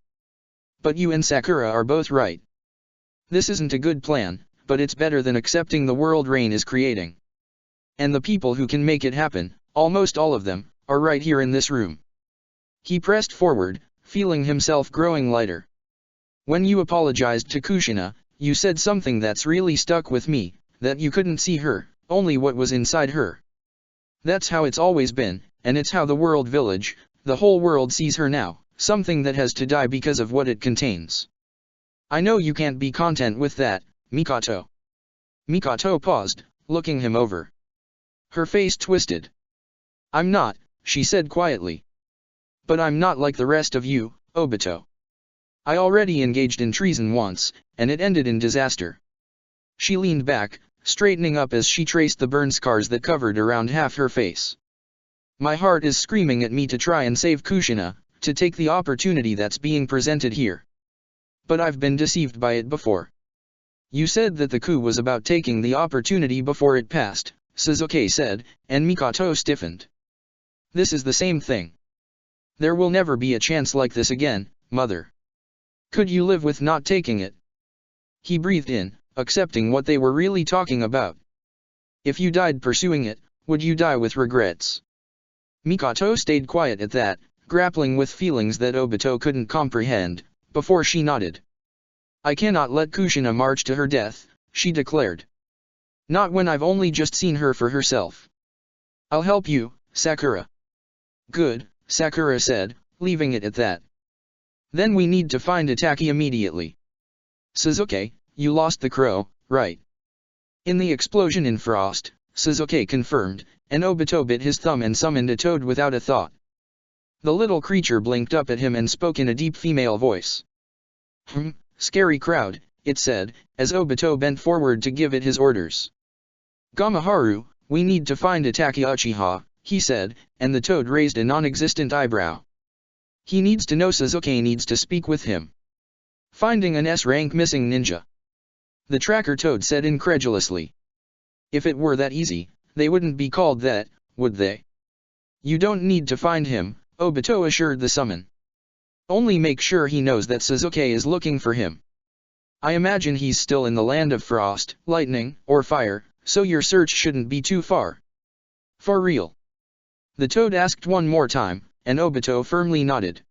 Speaker 1: But you and Sakura are both right. This isn't a good plan, but it's better than accepting the world Rain is creating. And the people who can make it happen, almost all of them, are right here in this room. He pressed forward, feeling himself growing lighter. When you apologized to Kushina, you said something that's really stuck with me, that you couldn't see her, only what was inside her. That's how it's always been, and it's how the world village, the whole world sees her now, something that has to die because of what it contains. I know you can't be content with that, Mikoto. Mikoto paused, looking him over. Her face twisted. I'm not, she said quietly. But I'm not like the rest of you, Obito. I already engaged in treason once, and it ended in disaster. She leaned back, straightening up as she traced the burn scars that covered around half her face. My heart is screaming at me to try and save Kushina, to take the opportunity that's being presented here. But I've been deceived by it before. You said that the coup was about taking the opportunity before it passed, Sasuke said, and Mikoto stiffened. This is the same thing. There will never be a chance like this again, mother. Could you live with not taking it? He breathed in, accepting what they were really talking about. If you died pursuing it, would you die with regrets? Mikoto stayed quiet at that, grappling with feelings that Obito couldn't comprehend, before she nodded. I cannot let Kushina march to her death, she declared. Not when I've only just seen her for herself. I'll help you, Sakura. Good, Sakura said, leaving it at that. Then we need to find Itachi immediately. Sasuke, you lost the crow, right? In the explosion in Frost, Sasuke confirmed, and Obito bit his thumb and summoned a toad without a thought. The little creature blinked up at him and spoke in a deep female voice. Scary crowd, it said, as Obito bent forward to give it his orders. Gamaharu, we need to find Itachi Uchiha, he said, and the toad raised a non-existent eyebrow. He needs to know Sasuke needs to speak with him. Finding an S-rank missing ninja. The tracker toad said incredulously. If it were that easy, they wouldn't be called that, would they? You don't need to find him, Obito assured the summon. Only make sure he knows that Sasuke is looking for him. I imagine he's still in the land of frost, lightning, or fire, so your search shouldn't be too far. For real? The toad asked one more time, and Obito firmly nodded.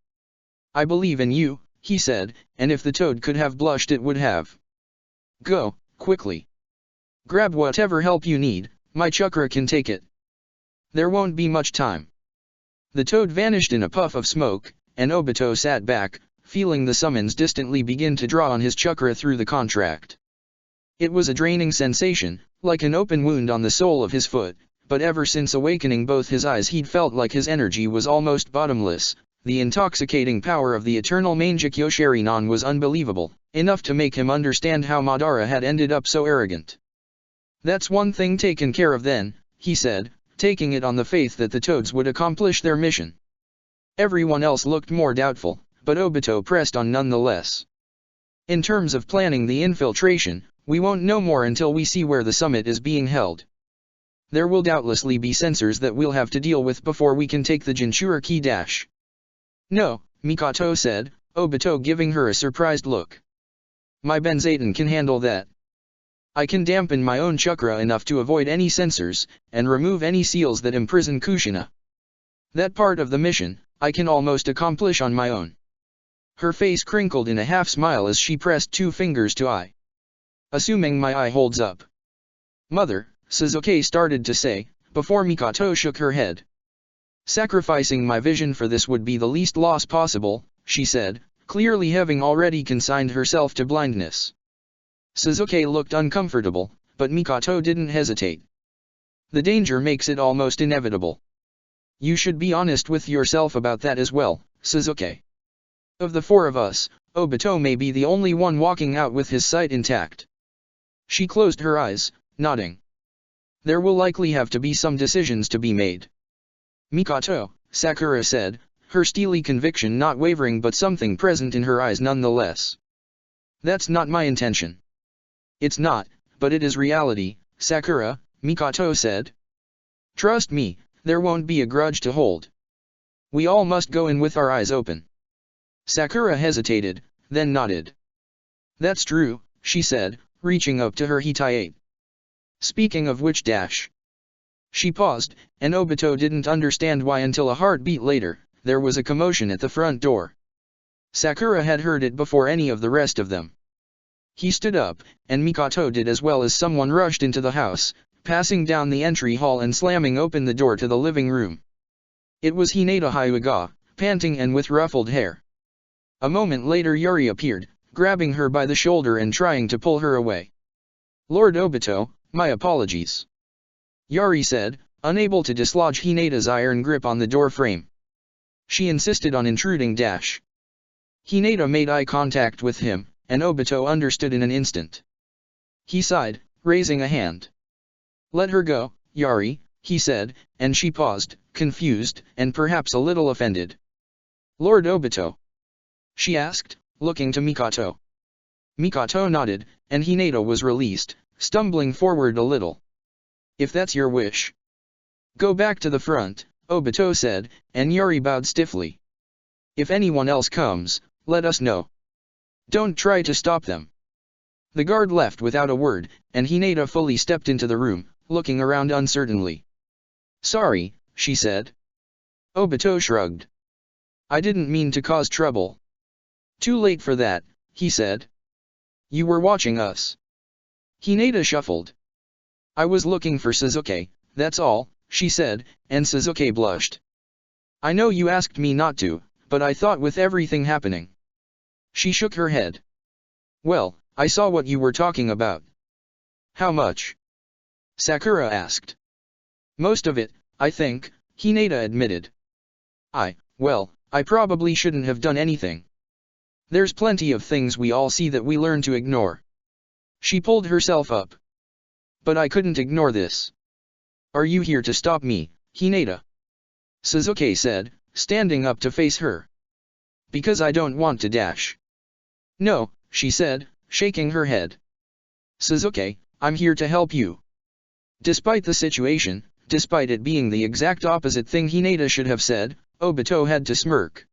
Speaker 1: I believe in you, he said, and if the toad could have blushed it would have. Go, quickly. Grab whatever help you need, my chakra can take it. There won't be much time. The toad vanished in a puff of smoke, and Obito sat back, feeling the summons distantly begin to draw on his chakra through the contract. It was a draining sensation, like an open wound on the sole of his foot, but ever since awakening both his eyes he'd felt like his energy was almost bottomless. The intoxicating power of the eternal Mangekyo Sharingan was unbelievable, enough to make him understand how Madara had ended up so arrogant. That's one thing taken care of then, he said, taking it on the faith that the toads would accomplish their mission. Everyone else looked more doubtful, but Obito pressed on nonetheless. In terms of planning the infiltration, we won't know more until we see where the summit is being held. There will doubtlessly be sensors that we'll have to deal with before we can take the Jinchuriki dash. No, Mikoto said, Obito giving her a surprised look. My Benzaiten can handle that. I can dampen my own chakra enough to avoid any sensors, and remove any seals that imprison Kushina. That part of the mission, I can almost accomplish on my own. Her face crinkled in a half-smile as she pressed two fingers to eye. Assuming my eye holds up. Mother, Sasuke started to say, before Mikoto shook her head. Sacrificing my vision for this would be the least loss possible, she said, clearly having already consigned herself to blindness. Sasuke looked uncomfortable, but Mikoto didn't hesitate. The danger makes it almost inevitable. You should be honest with yourself about that as well, Sasuke. Of the four of us, Obito may be the only one walking out with his sight intact. She closed her eyes, nodding. There will likely have to be some decisions to be made. Mikoto, Sakura said, her steely conviction not wavering but something present in her eyes nonetheless. That's not my intention. It's not, but it is reality, Sakura, Mikoto said. Trust me, there won't be a grudge to hold. We all must go in with our eyes open. Sakura hesitated, then nodded. That's true, she said, reaching up to her hitai. Speaking of which dash. She paused, and Obito didn't understand why until a heartbeat later, there was a commotion at the front door. Sakura had heard it before any of the rest of them. He stood up, and Mikoto did as well as someone rushed into the house, passing down the entry hall and slamming open the door to the living room. It was Hinata Hyuga, panting and with ruffled hair. A moment later Yuri appeared, grabbing her by the shoulder and trying to pull her away. Lord Obito, my apologies. Yuri said, unable to dislodge Hinata's iron grip on the door frame. She insisted on intruding dash. Hinata made eye contact with him, and Obito understood in an instant. He sighed, raising a hand. Let her go, Yuri, he said, and she paused, confused, and perhaps a little offended. Lord Obito? She asked, looking to Mikoto. Mikoto nodded, and Hinata was released, stumbling forward a little. If that's your wish. Go back to the front, Obito said, and Yuri bowed stiffly. If anyone else comes, let us know. Don't try to stop them. The guard left without a word, and Hinata fully stepped into the room, looking around uncertainly. Sorry, she said. Obito shrugged. I didn't mean to cause trouble. Too late for that, he said. You were watching us. Hinata shuffled. I was looking for Sasuke, that's all, she said, and Sasuke blushed. I know you asked me not to, but I thought with everything happening. She shook her head. Well, I saw what you were talking about. How much? Sakura asked. Most of it, I think, Hinata admitted. Well, I probably shouldn't have done anything. There's plenty of things we all see that we learn to ignore. She pulled herself up. But I couldn't ignore this. Are you here to stop me, Hinata? Sasuke said, standing up to face her. Because I don't want to dash. No, she said, shaking her head. Sasuke, I'm here to help you. Despite the situation, despite it being the exact opposite thing Hinata should have said, Obito had to smirk.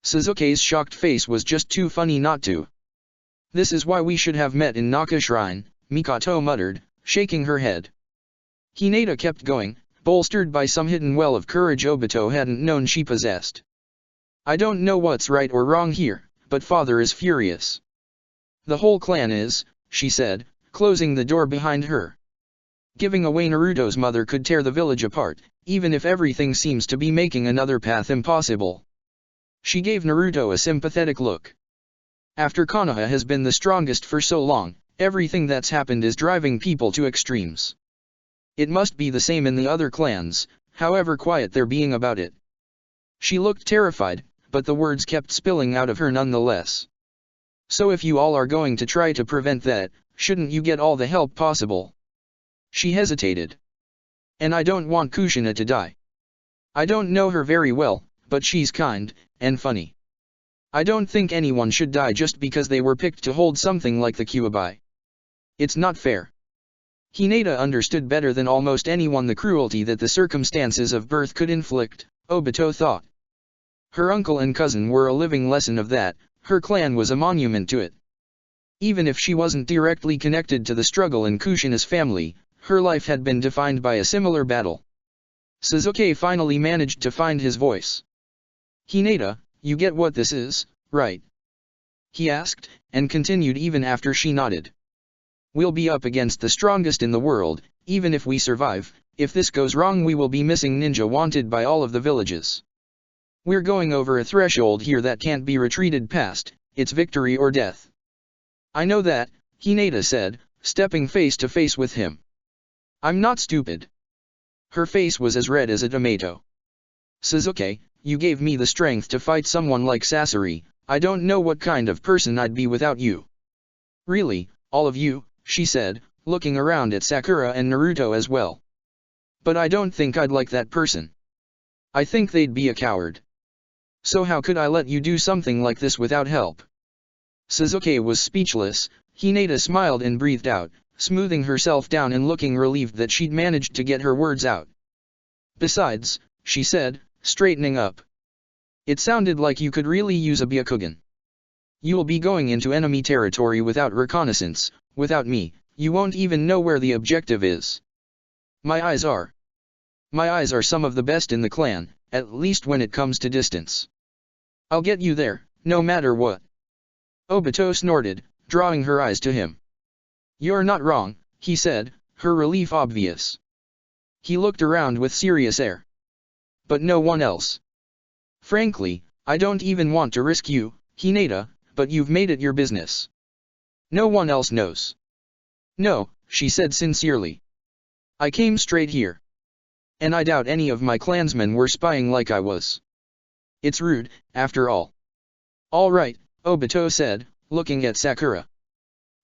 Speaker 1: Sasuke's shocked face was just too funny not to. This is why we should have met in Naka Shrine, Mikoto muttered, shaking her head. Hinata kept going, bolstered by some hidden well of courage Obito hadn't known she possessed. I don't know what's right or wrong here, but father is furious. The whole clan is, she said, closing the door behind her. Giving away Naruto's mother could tear the village apart, even if everything seems to be making another path impossible. She gave Naruto a sympathetic look. After Konoha has been the strongest for so long, everything that's happened is driving people to extremes. It must be the same in the other clans, however quiet they're being about it. She looked terrified, but the words kept spilling out of her nonetheless. So if you all are going to try to prevent that, shouldn't you get all the help possible? She hesitated. And I don't want Kushina to die. I don't know her very well, but she's kind, and funny. I don't think anyone should die just because they were picked to hold something like the Kyuubi. It's not fair. Hinata understood better than almost anyone the cruelty that the circumstances of birth could inflict, Obito thought. Her uncle and cousin were a living lesson of that, her clan was a monument to it. Even if she wasn't directly connected to the struggle in Kushina's family, her life had been defined by a similar battle. Sasuke finally managed to find his voice. Hinata, you get what this is, right? He asked, and continued even after she nodded. We'll be up against the strongest in the world, even if we survive. If this goes wrong we will be missing ninja wanted by all of the villages. We're going over a threshold here that can't be retreated past, it's victory or death. I know that, Hinata said, stepping face to face with him. I'm not stupid. Her face was as red as a tomato. Sasuke, you gave me the strength to fight someone like Sasori, I don't know what kind of person I'd be without you. Really, all of you, she said, looking around at Sakura and Naruto as well. But I don't think I'd like that person. I think they'd be a coward. So how could I let you do something like this without help? Sasuke was speechless. Hinata smiled and breathed out, smoothing herself down and looking relieved that she'd managed to get her words out. Besides, she said, straightening up, it sounded like you could really use a Byakugan. You'll be going into enemy territory without reconnaissance. Without me, you won't even know where the objective is. My eyes are some of the best in the clan, at least when it comes to distance. I'll get you there, no matter what. Obito snorted, drawing her eyes to him. You're not wrong, he said, her relief obvious. He looked around with serious air. But no one else. Frankly, I don't even want to risk you, Hinata, but you've made it your business. No one else knows. No, she said sincerely. I came straight here. And I doubt any of my clansmen were spying like I was. It's rude, after all. All right, Obito said, looking at Sakura.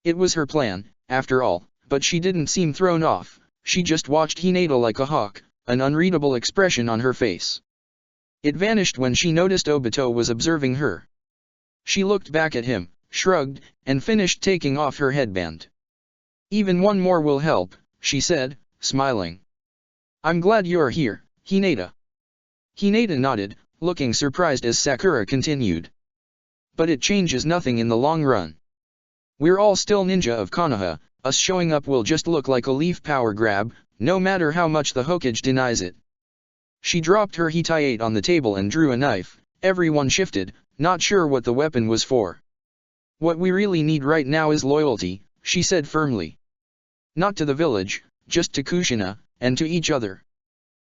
Speaker 1: It was her plan, after all, but she didn't seem thrown off. She just watched Hinata like a hawk, an unreadable expression on her face. It vanished when she noticed Obito was observing her. She looked back at him, shrugged, and finished taking off her headband. Even one more will help, she said, smiling. I'm glad you're here, Hinata. Hinata nodded, looking surprised as Sakura continued. But it changes nothing in the long run. We're all still ninja of Konoha, us showing up will just look like a leaf power grab, no matter how much the Hokage denies it. She dropped her Hitayate on the table and drew a knife. Everyone shifted, not sure what the weapon was for. What we really need right now is loyalty, she said firmly. Not to the village, just to Kushina, and to each other.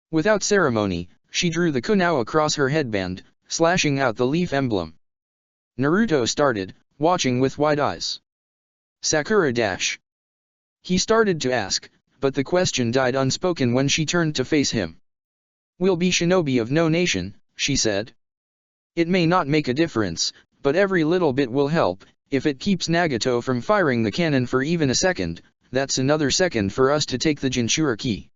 Speaker 1: Without ceremony, she drew the kunao across her headband, slashing out the leaf emblem. Naruto started, watching with wide eyes. Sakura dash. He started to ask, but the question died unspoken when she turned to face him. We'll be shinobi of no nation, she said. It may not make a difference, but every little bit will help. If it keeps Nagato from firing the cannon for even a second, that's another second for us to take the Jinchuriki.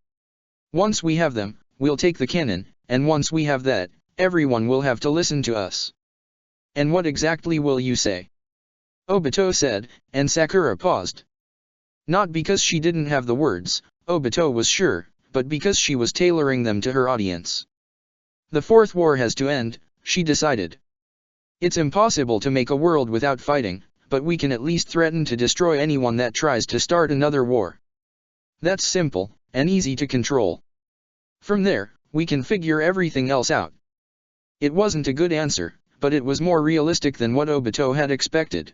Speaker 1: Once we have them, we'll take the cannon, and once we have that, everyone will have to listen to us. And what exactly will you say? Obito said, and Sakura paused. Not because she didn't have the words, Obito was sure, but because she was tailoring them to her audience. The fourth war has to end, she decided. It's impossible to make a world without fighting, but we can at least threaten to destroy anyone that tries to start another war. That's simple, and easy to control. From there, we can figure everything else out. It wasn't a good answer, but it was more realistic than what Obito had expected.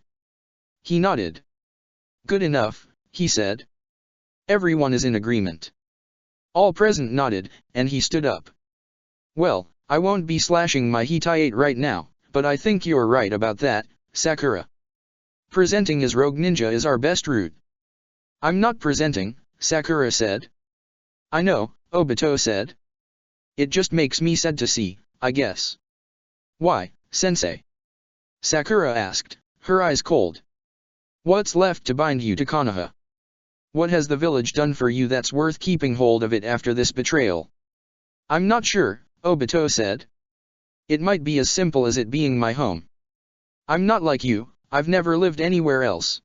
Speaker 1: He nodded. Good enough, he said. Everyone is in agreement. All present nodded, and he stood up. Well, I won't be slashing my Hitayate right now, but I think you're right about that, Sakura. Presenting as rogue ninja is our best route. I'm not presenting, Sakura said. I know, Obito said. It just makes me sad to see, I guess. Why, sensei? Sakura asked, her eyes cold. What's left to bind you to Konoha? What has the village done for you that's worth keeping hold of it after this betrayal? I'm not sure, Obito said. It might be as simple as it being my home. I'm not like you, I've never lived anywhere else.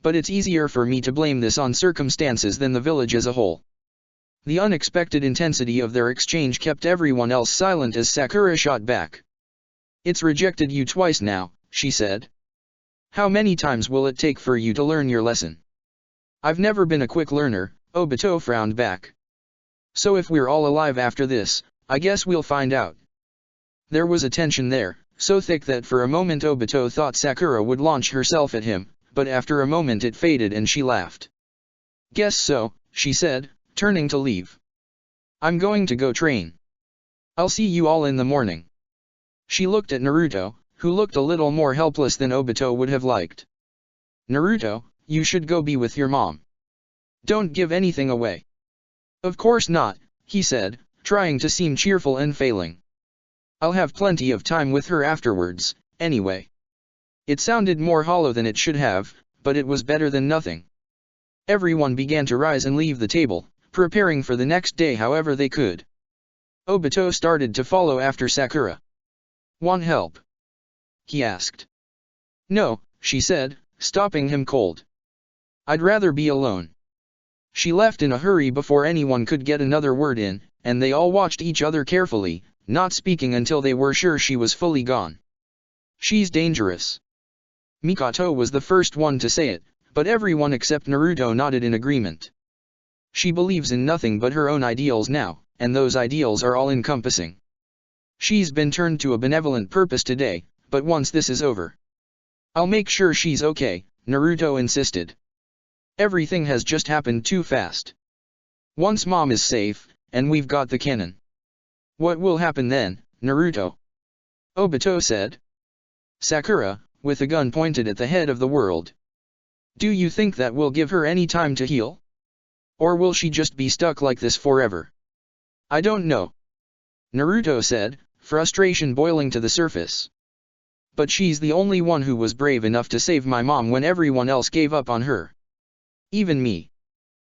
Speaker 1: But it's easier for me to blame this on circumstances than the village as a whole. The unexpected intensity of their exchange kept everyone else silent as Sakura shot back. It's rejected you twice now, she said. How many times will it take for you to learn your lesson? I've never been a quick learner, Obito frowned back. So if we're all alive after this, I guess we'll find out. There was a tension there, so thick that for a moment Obito thought Sakura would launch herself at him, but after a moment it faded and she laughed. Guess so, she said, turning to leave. I'm going to go train. I'll see you all in the morning. She looked at Naruto, who looked a little more helpless than Obito would have liked. Naruto, you should go be with your mom. Don't give anything away. Of course not, he said, trying to seem cheerful and failing. I'll have plenty of time with her afterwards, Anyway, it sounded more hollow than it should have, but it was better than nothing. Everyone began to rise and leave the table, preparing for the next day however they could. Obito started to follow after Sakura. "Want help?" he asked. "No," she said, stopping him cold. "I'd rather be alone." She left in a hurry before anyone could get another word in, and they all watched each other carefully, not speaking until they were sure she was fully gone. "She's dangerous." Mikoto was the first one to say it, but everyone except Naruto nodded in agreement. "She believes in nothing but her own ideals now, and those ideals are all-encompassing. She's been turned to a benevolent purpose today, but once this is over, I'll make sure she's okay," Naruto insisted. "Everything has just happened too fast. Once Mom is safe, and we've got the cannon. What will happen then, Naruto?" Obito said. "Sakura, with a gun pointed at the head of the world. Do you think that will give her any time to heal? Or will she just be stuck like this forever?" "I don't know," Naruto said, frustration boiling to the surface. "But she's the only one who was brave enough to save my mom when everyone else gave up on her. Even me.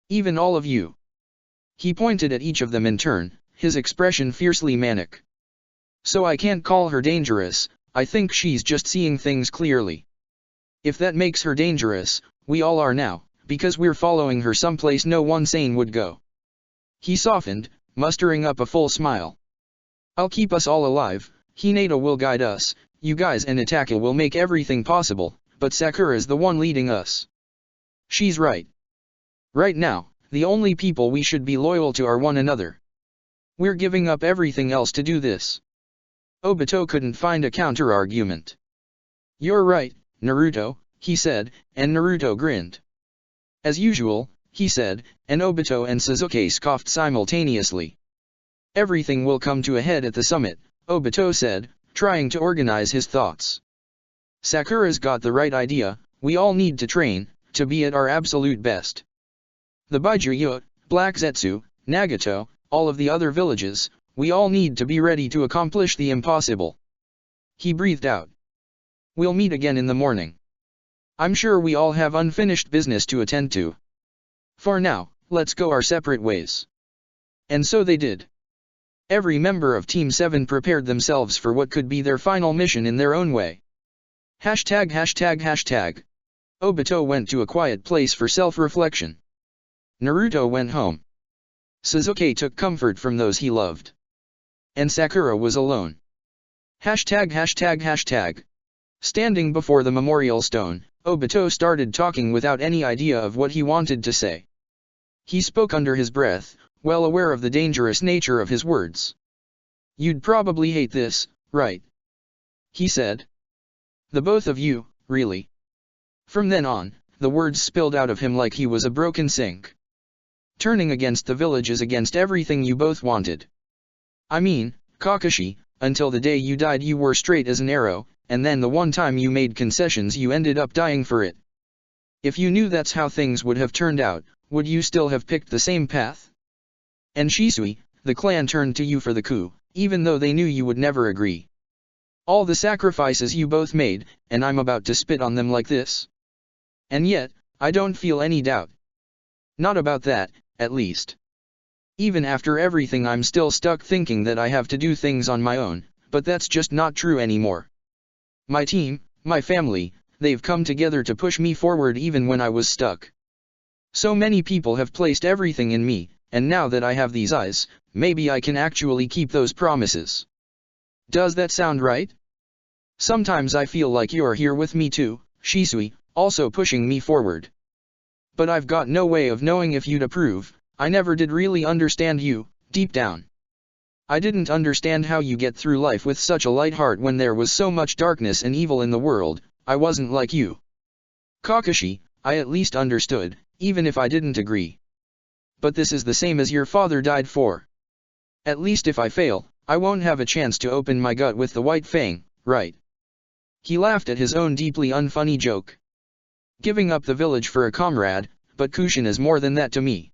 Speaker 1: Even all of you." He pointed at each of them in turn, his expression fiercely manic. "So I can't call her dangerous, I think she's just seeing things clearly. If that makes her dangerous, we all are now, because we're following her someplace no one sane would go." He softened, mustering up a full smile. "I'll keep us all alive, Hinata will guide us, you guys and Itaka will make everything possible, but Sakura's the one leading us. She's right. Right now, the only people we should be loyal to are one another. We're giving up everything else to do this." Obito couldn't find a counter-argument. "You're right, Naruto," he said, and Naruto grinned. "As usual," he said, and Obito and Sasuke scoffed simultaneously. "Everything will come to a head at the summit," Obito said, trying to organize his thoughts. "Sakura's got the right idea, we all need to train, to be at our absolute best. The Byakuya, Black Zetsu, Nagato, all of the other villages, we all need to be ready to accomplish the impossible." He breathed out. "We'll meet again in the morning. I'm sure we all have unfinished business to attend to. For now, let's go our separate ways." And so they did. Every member of Team 7 prepared themselves for what could be their final mission in their own way. ####. Obito went to a quiet place for self-reflection. Naruto went home. Sasuke took comfort from those he loved. And Sakura was alone. ###. Standing before the memorial stone, Obito started talking without any idea of what he wanted to say. He spoke under his breath, well aware of the dangerous nature of his words. "You'd probably hate this, right?" he said. "The both of you, really?" From then on, the words spilled out of him like he was a broken sink. "Turning against the village is against everything you both wanted. I mean, Kakashi, until the day you died you were straight as an arrow, and then the one time you made concessions you ended up dying for it. If you knew that's how things would have turned out, would you still have picked the same path? And Shisui, the clan turned to you for the coup, even though they knew you would never agree. All the sacrifices you both made, and I'm about to spit on them like this. And yet, I don't feel any doubt. Not about that, at least. Even after everything I'm still stuck thinking that I have to do things on my own, but that's just not true anymore. My team, my family, they've come together to push me forward even when I was stuck. So many people have placed everything in me, and now that I have these eyes, maybe I can actually keep those promises. Does that sound right? Sometimes I feel like you're here with me too, Shisui, also pushing me forward. But I've got no way of knowing if you'd approve. I never did really understand you, deep down. I didn't understand how you get through life with such a light heart when there was so much darkness and evil in the world. I wasn't like you. Kakashi, I at least understood, even if I didn't agree. But this is the same as your father died for. At least if I fail, I won't have a chance to open my gut with the white fang, right?" He laughed at his own deeply unfunny joke. "Giving up the village for a comrade, but Kushin is more than that to me.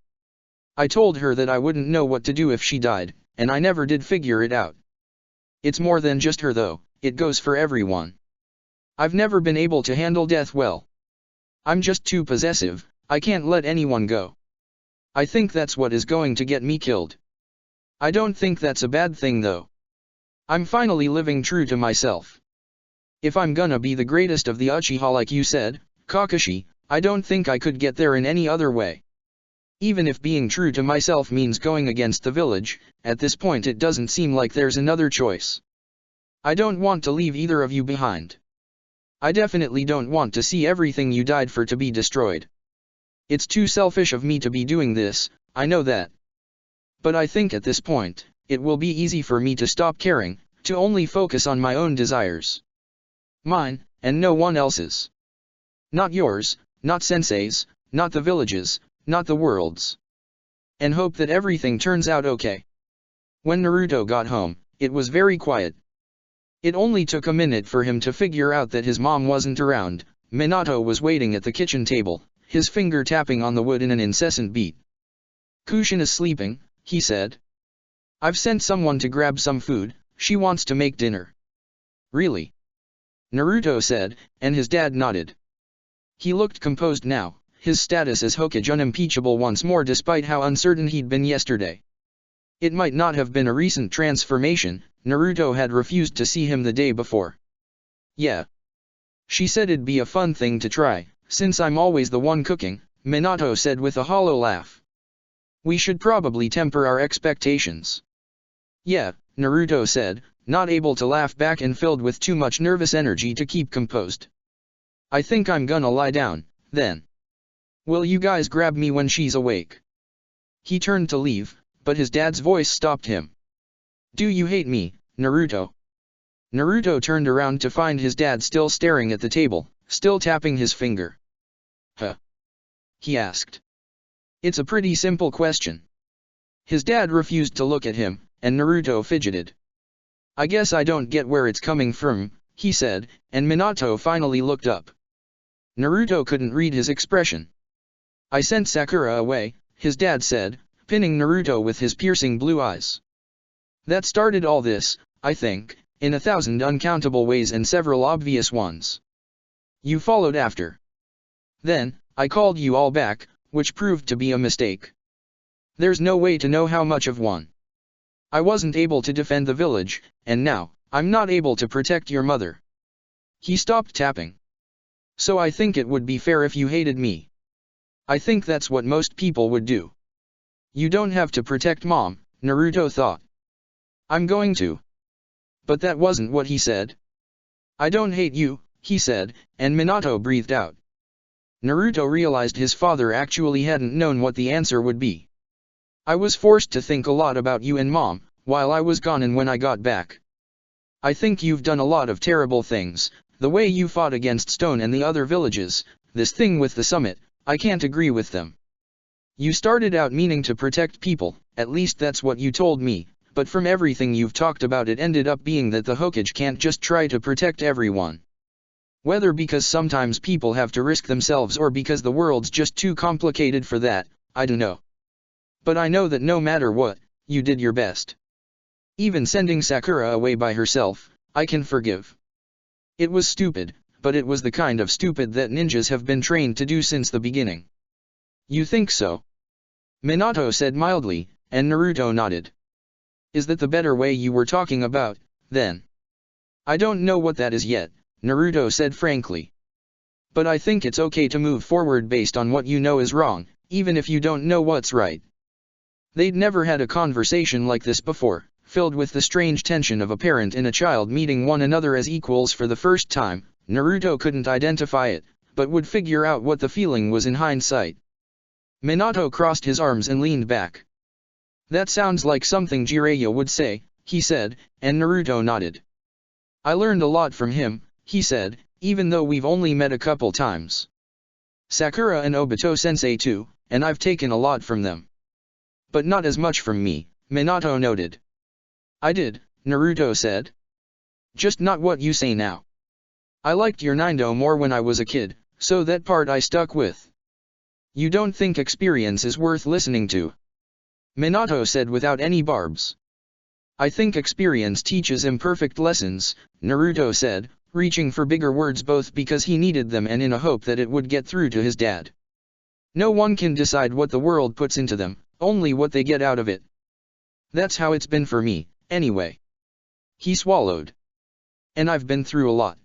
Speaker 1: I told her that I wouldn't know what to do if she died, and I never did figure it out. It's more than just her though, it goes for everyone. I've never been able to handle death well. I'm just too possessive, I can't let anyone go. I think that's what is going to get me killed. I don't think that's a bad thing though. I'm finally living true to myself. If I'm gonna be the greatest of the Uchiha like you said, Kakashi, I don't think I could get there in any other way. Even if being true to myself means going against the village, at this point it doesn't seem like there's another choice. I don't want to leave either of you behind. I definitely don't want to see everything you died for to be destroyed. It's too selfish of me to be doing this, I know that. But I think at this point, it will be easy for me to stop caring, to only focus on my own desires. Mine, and no one else's. Not yours, not Sensei's, not the village's, not the world's. And hope that everything turns out okay. When Naruto got home, it was very quiet. It only took a minute for him to figure out that his mom wasn't around. Minato was waiting at the kitchen table, his finger tapping on the wood in an incessant beat. Kushin is sleeping, he said. I've sent someone to grab some food, she wants to make dinner. Really? Naruto said, and his dad nodded. He looked composed now, his status as Hokage unimpeachable once more despite how uncertain he'd been yesterday. It might not have been a recent transformation, Naruto had refused to see him the day before. Yeah. She said it'd be a fun thing to try, since I'm always the one cooking, Minato said with a hollow laugh. We should probably temper our expectations. Yeah, Naruto said, not able to laugh back and filled with too much nervous energy to keep composed. I think I'm gonna lie down, then. Will you guys grab me when she's awake? He turned to leave, but his dad's voice stopped him. Do you hate me, Naruto? Naruto turned around to find his dad still staring at the table, still tapping his finger. Huh? He asked. It's a pretty simple question. His dad refused to look at him, and Naruto fidgeted. I guess I don't get where it's coming from, he said, and Minato finally looked up. Naruto couldn't read his expression. I sent Sakura away, his dad said, pinning Naruto with his piercing blue eyes. That started all this, I think, in 1,000 uncountable ways and several obvious ones. You followed after. Then, I called you all back, which proved to be a mistake. There's no way to know how much of one. I wasn't able to defend the village, and now, I'm not able to protect your mother. He stopped tapping. So I think it would be fair if you hated me. I think that's what most people would do. You don't have to protect Mom, Naruto thought. I'm going to. But that wasn't what he said. I don't hate you, he said, and Minato breathed out. Naruto realized his father actually hadn't known what the answer would be. I was forced to think a lot about you and Mom, while I was gone and when I got back. I think you've done a lot of terrible things, the way you fought against Stone and the other villages, this thing with the summit, I can't agree with them. You started out meaning to protect people, at least that's what you told me, but from everything you've talked about it ended up being that the Hokage can't just try to protect everyone. Whether because sometimes people have to risk themselves or because the world's just too complicated for that, I don't know. But I know that no matter what, you did your best. Even sending Sakura away by herself, I can forgive. It was stupid, but it was the kind of stupid that ninjas have been trained to do since the beginning. You think so? Minato said mildly, and Naruto nodded. Is that the better way you were talking about, then? I don't know what that is yet, Naruto said frankly. But I think it's okay to move forward based on what you know is wrong, even if you don't know what's right. They'd never had a conversation like this before, filled with the strange tension of a parent and a child meeting one another as equals for the first time. Naruto couldn't identify it, but would figure out what the feeling was in hindsight. Minato crossed his arms and leaned back. That sounds like something Jiraiya would say, he said, and Naruto nodded. I learned a lot from him, he said, even though we've only met a couple times. Sakura and Obito Sensei too, and I've taken a lot from them. But not as much from me, Minato noted. I did, Naruto said. Just not what you say now. I liked your Nindo more when I was a kid, so that part I stuck with. You don't think experience is worth listening to? Minato said without any barbs. I think experience teaches imperfect lessons, Naruto said, reaching for bigger words both because he needed them and in a hope that it would get through to his dad. No one can decide what the world puts into them, only what they get out of it. That's how it's been for me, anyway. He swallowed. And I've been through a lot.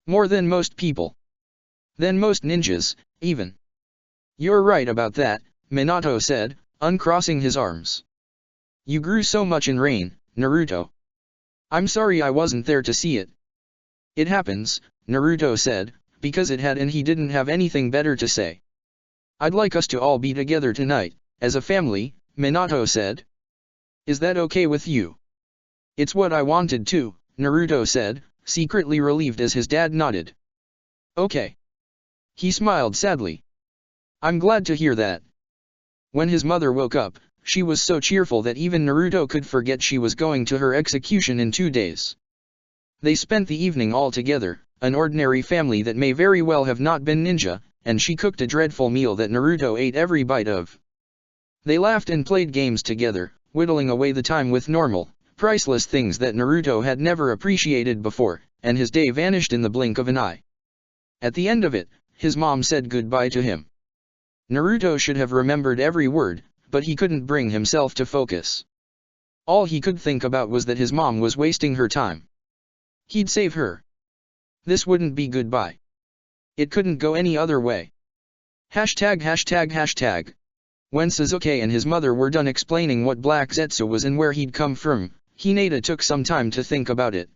Speaker 1: More than most people. Than most ninjas, even. You're right about that, Minato said, uncrossing his arms. You grew so much in rain, Naruto. I'm sorry I wasn't there to see it. It happens, Naruto said, because it had and he didn't have anything better to say. I'd like us to all be together tonight, as a family, Minato said. Is that okay with you? It's what I wanted too, Naruto said, secretly relieved as his dad nodded. Okay. He smiled sadly. I'm glad to hear that. When his mother woke up, she was so cheerful that even Naruto could forget she was going to her execution in 2 days. They spent the evening all together, an ordinary family that may very well have not been ninja, and she cooked a dreadful meal that Naruto ate every bite of. They laughed and played games together, whittling away the time with normal, priceless things that Naruto had never appreciated before, and his day vanished in the blink of an eye. At the end of it, his mom said goodbye to him. Naruto should have remembered every word, but he couldn't bring himself to focus. All he could think about was that his mom was wasting her time. He'd save her. This wouldn't be goodbye. It couldn't go any other way. ####. When Sasuke and his mother were done explaining what Black Zetsu was and where he'd come from, Hinata took some time to think about it.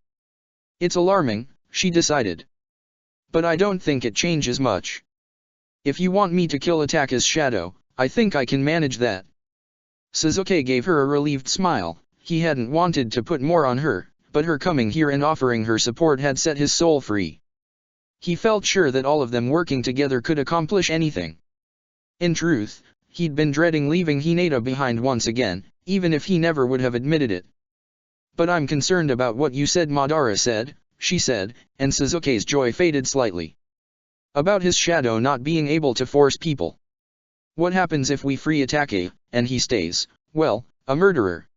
Speaker 1: It's alarming, she decided. But I don't think it changes much. If you want me to kill Ataka's shadow, I think I can manage that. Sasuke gave her a relieved smile. He hadn't wanted to put more on her, but her coming here and offering her support had set his soul free. He felt sure that all of them working together could accomplish anything. In truth, he'd been dreading leaving Hinata behind once again, even if he never would have admitted it. But I'm concerned about what you said, Madara said, she said, and Sasuke's joy faded slightly. About his shadow not being able to force people. What happens if we free Atake, and he stays, well, a murderer?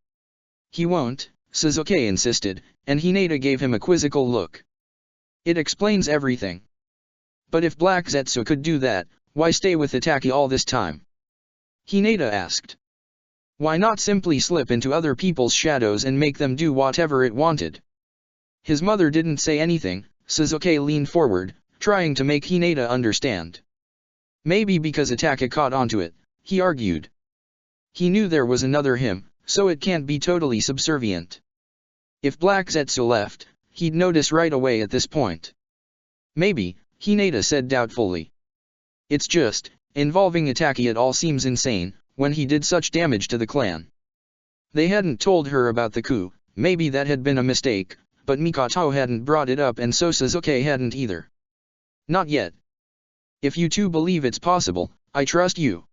Speaker 1: He won't, Sasuke insisted, and Hinata gave him a quizzical look. It explains everything. But if Black Zetsu could do that, why stay with Atake all this time? Hinata asked. Why not simply slip into other people's shadows and make them do whatever it wanted? His mother didn't say anything. Sasuke leaned forward, trying to make Hinata understand. Maybe because Atake caught onto it, he argued. He knew there was another him, so it can't be totally subservient. If Black Zetsu left, he'd notice right away at this point. Maybe, Hinata said doubtfully. It's just, involving Atake at all seems insane, when he did such damage to the clan. They hadn't told her about the coup, maybe that had been a mistake, but Mikoto hadn't brought it up and so Sasuke hadn't either. Not yet. If you two believe it's possible, I trust you.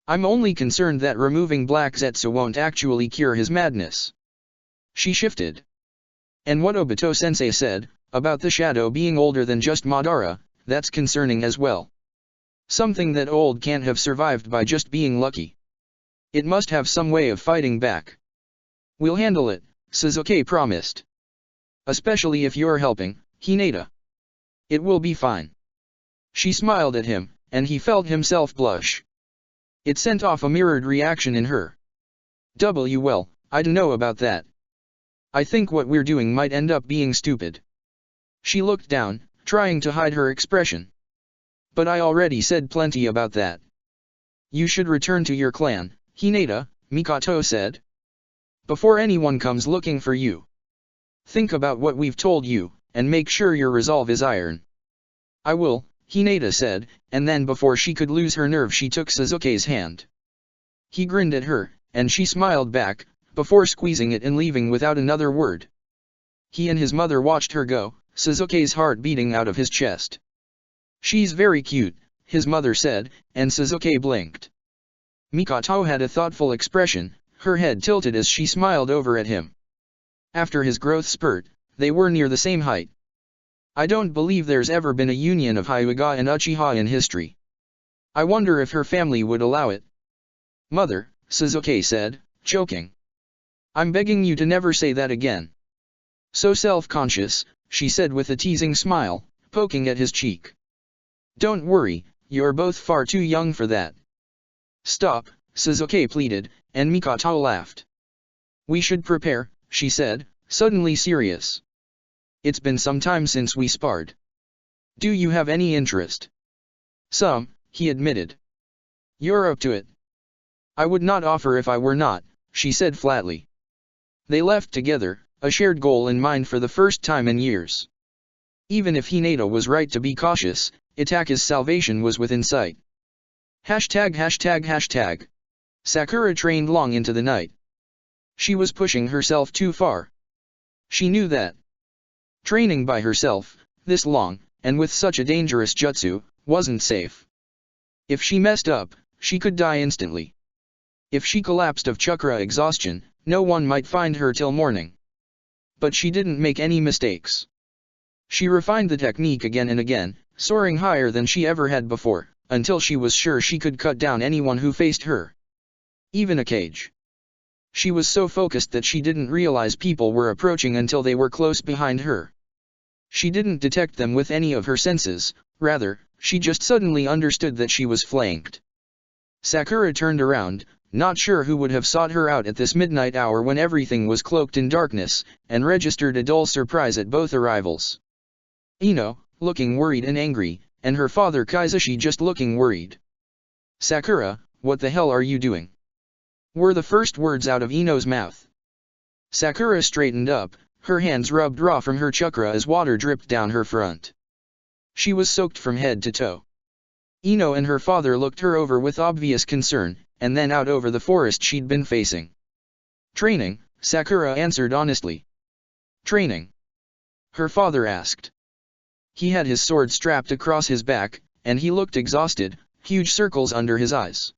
Speaker 1: I'm only concerned that removing Black Zetsu won't actually cure his madness. She shifted. And what Obito Sensei said, about the shadow being older than just Madara, that's concerning as well. Something that old can't have survived by just being lucky. It must have some way of fighting back. We'll handle it, Sasuke promised. Especially if you're helping, Hinata. It will be fine. She smiled at him, and he felt himself blush. It sent off a mirrored reaction in her. Well, I don't know about that. I think what we're doing might end up being stupid. She looked down, trying to hide her expression. But I already said plenty about that. You should return to your clan, Hinata, Mikoto said. Before anyone comes looking for you. Think about what we've told you, and make sure your resolve is iron. I will, Hinata said, and then before she could lose her nerve she took Sasuke's hand. He grinned at her, and she smiled back, before squeezing it and leaving without another word. He and his mother watched her go, Sasuke's heart beating out of his chest. She's very cute, his mother said, and Sasuke blinked. Mikoto had a thoughtful expression, her head tilted as she smiled over at him. After his growth spurt, they were near the same height. I don't believe there's ever been a union of Hyuga and Uchiha in history. I wonder if her family would allow it. Mother, Sasuke said, choking. I'm begging you to never say that again. So self-conscious, she said with a teasing smile, poking at his cheek. Don't worry, you're both far too young for that. Stop, Suzuki pleaded, and Mikoto laughed. We should prepare, she said, suddenly serious. It's been some time since we sparred. Do you have any interest? Some, he admitted. You're up to it. I would not offer if I were not, she said flatly. They left together, a shared goal in mind for the first time in years. Even if Hinata was right to be cautious, Itaka's salvation was within sight. ####. Sakura trained long into the night. She was pushing herself too far. She knew that. Training by herself, this long, and with such a dangerous jutsu, wasn't safe. If she messed up, she could die instantly. If she collapsed of chakra exhaustion, no one might find her till morning. But she didn't make any mistakes. She refined the technique again and again, soaring higher than she ever had before, until she was sure she could cut down anyone who faced her. Even a cage. She was so focused that she didn't realize people were approaching until they were close behind her. She didn't detect them with any of her senses, rather, she just suddenly understood that she was flanked. Sakura turned around, not sure who would have sought her out at this midnight hour when everything was cloaked in darkness, and registered a dull surprise at both arrivals. Ino, looking worried and angry, and her father Kaizushi just looking worried. Sakura, what the hell are you doing? Were the first words out of Ino's mouth. Sakura straightened up, her hands rubbed raw from her chakra as water dripped down her front. She was soaked from head to toe. Ino and her father looked her over with obvious concern, and then out over the forest she'd been facing. Training, Sakura answered honestly. Training? Her father asked. He had his sword strapped across his back, and he looked exhausted, huge circles under his eyes.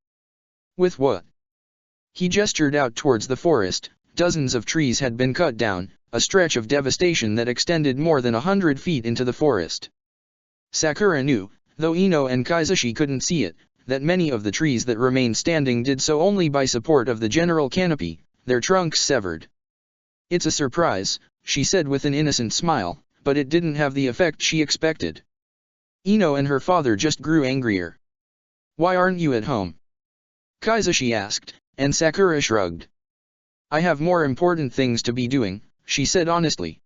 Speaker 1: With what? He gestured out towards the forest. Dozens of trees had been cut down, a stretch of devastation that extended more than 100 feet into the forest. Sakura knew, though Ino and Kaizushi couldn't see it, that many of the trees that remained standing did so only by support of the general canopy, their trunks severed. It's a surprise, she said with an innocent smile, but it didn't have the effect she expected. Ino and her father just grew angrier. Why aren't you at home? Kaizushi asked, and Sakura shrugged. I have more important things to be doing, she said honestly.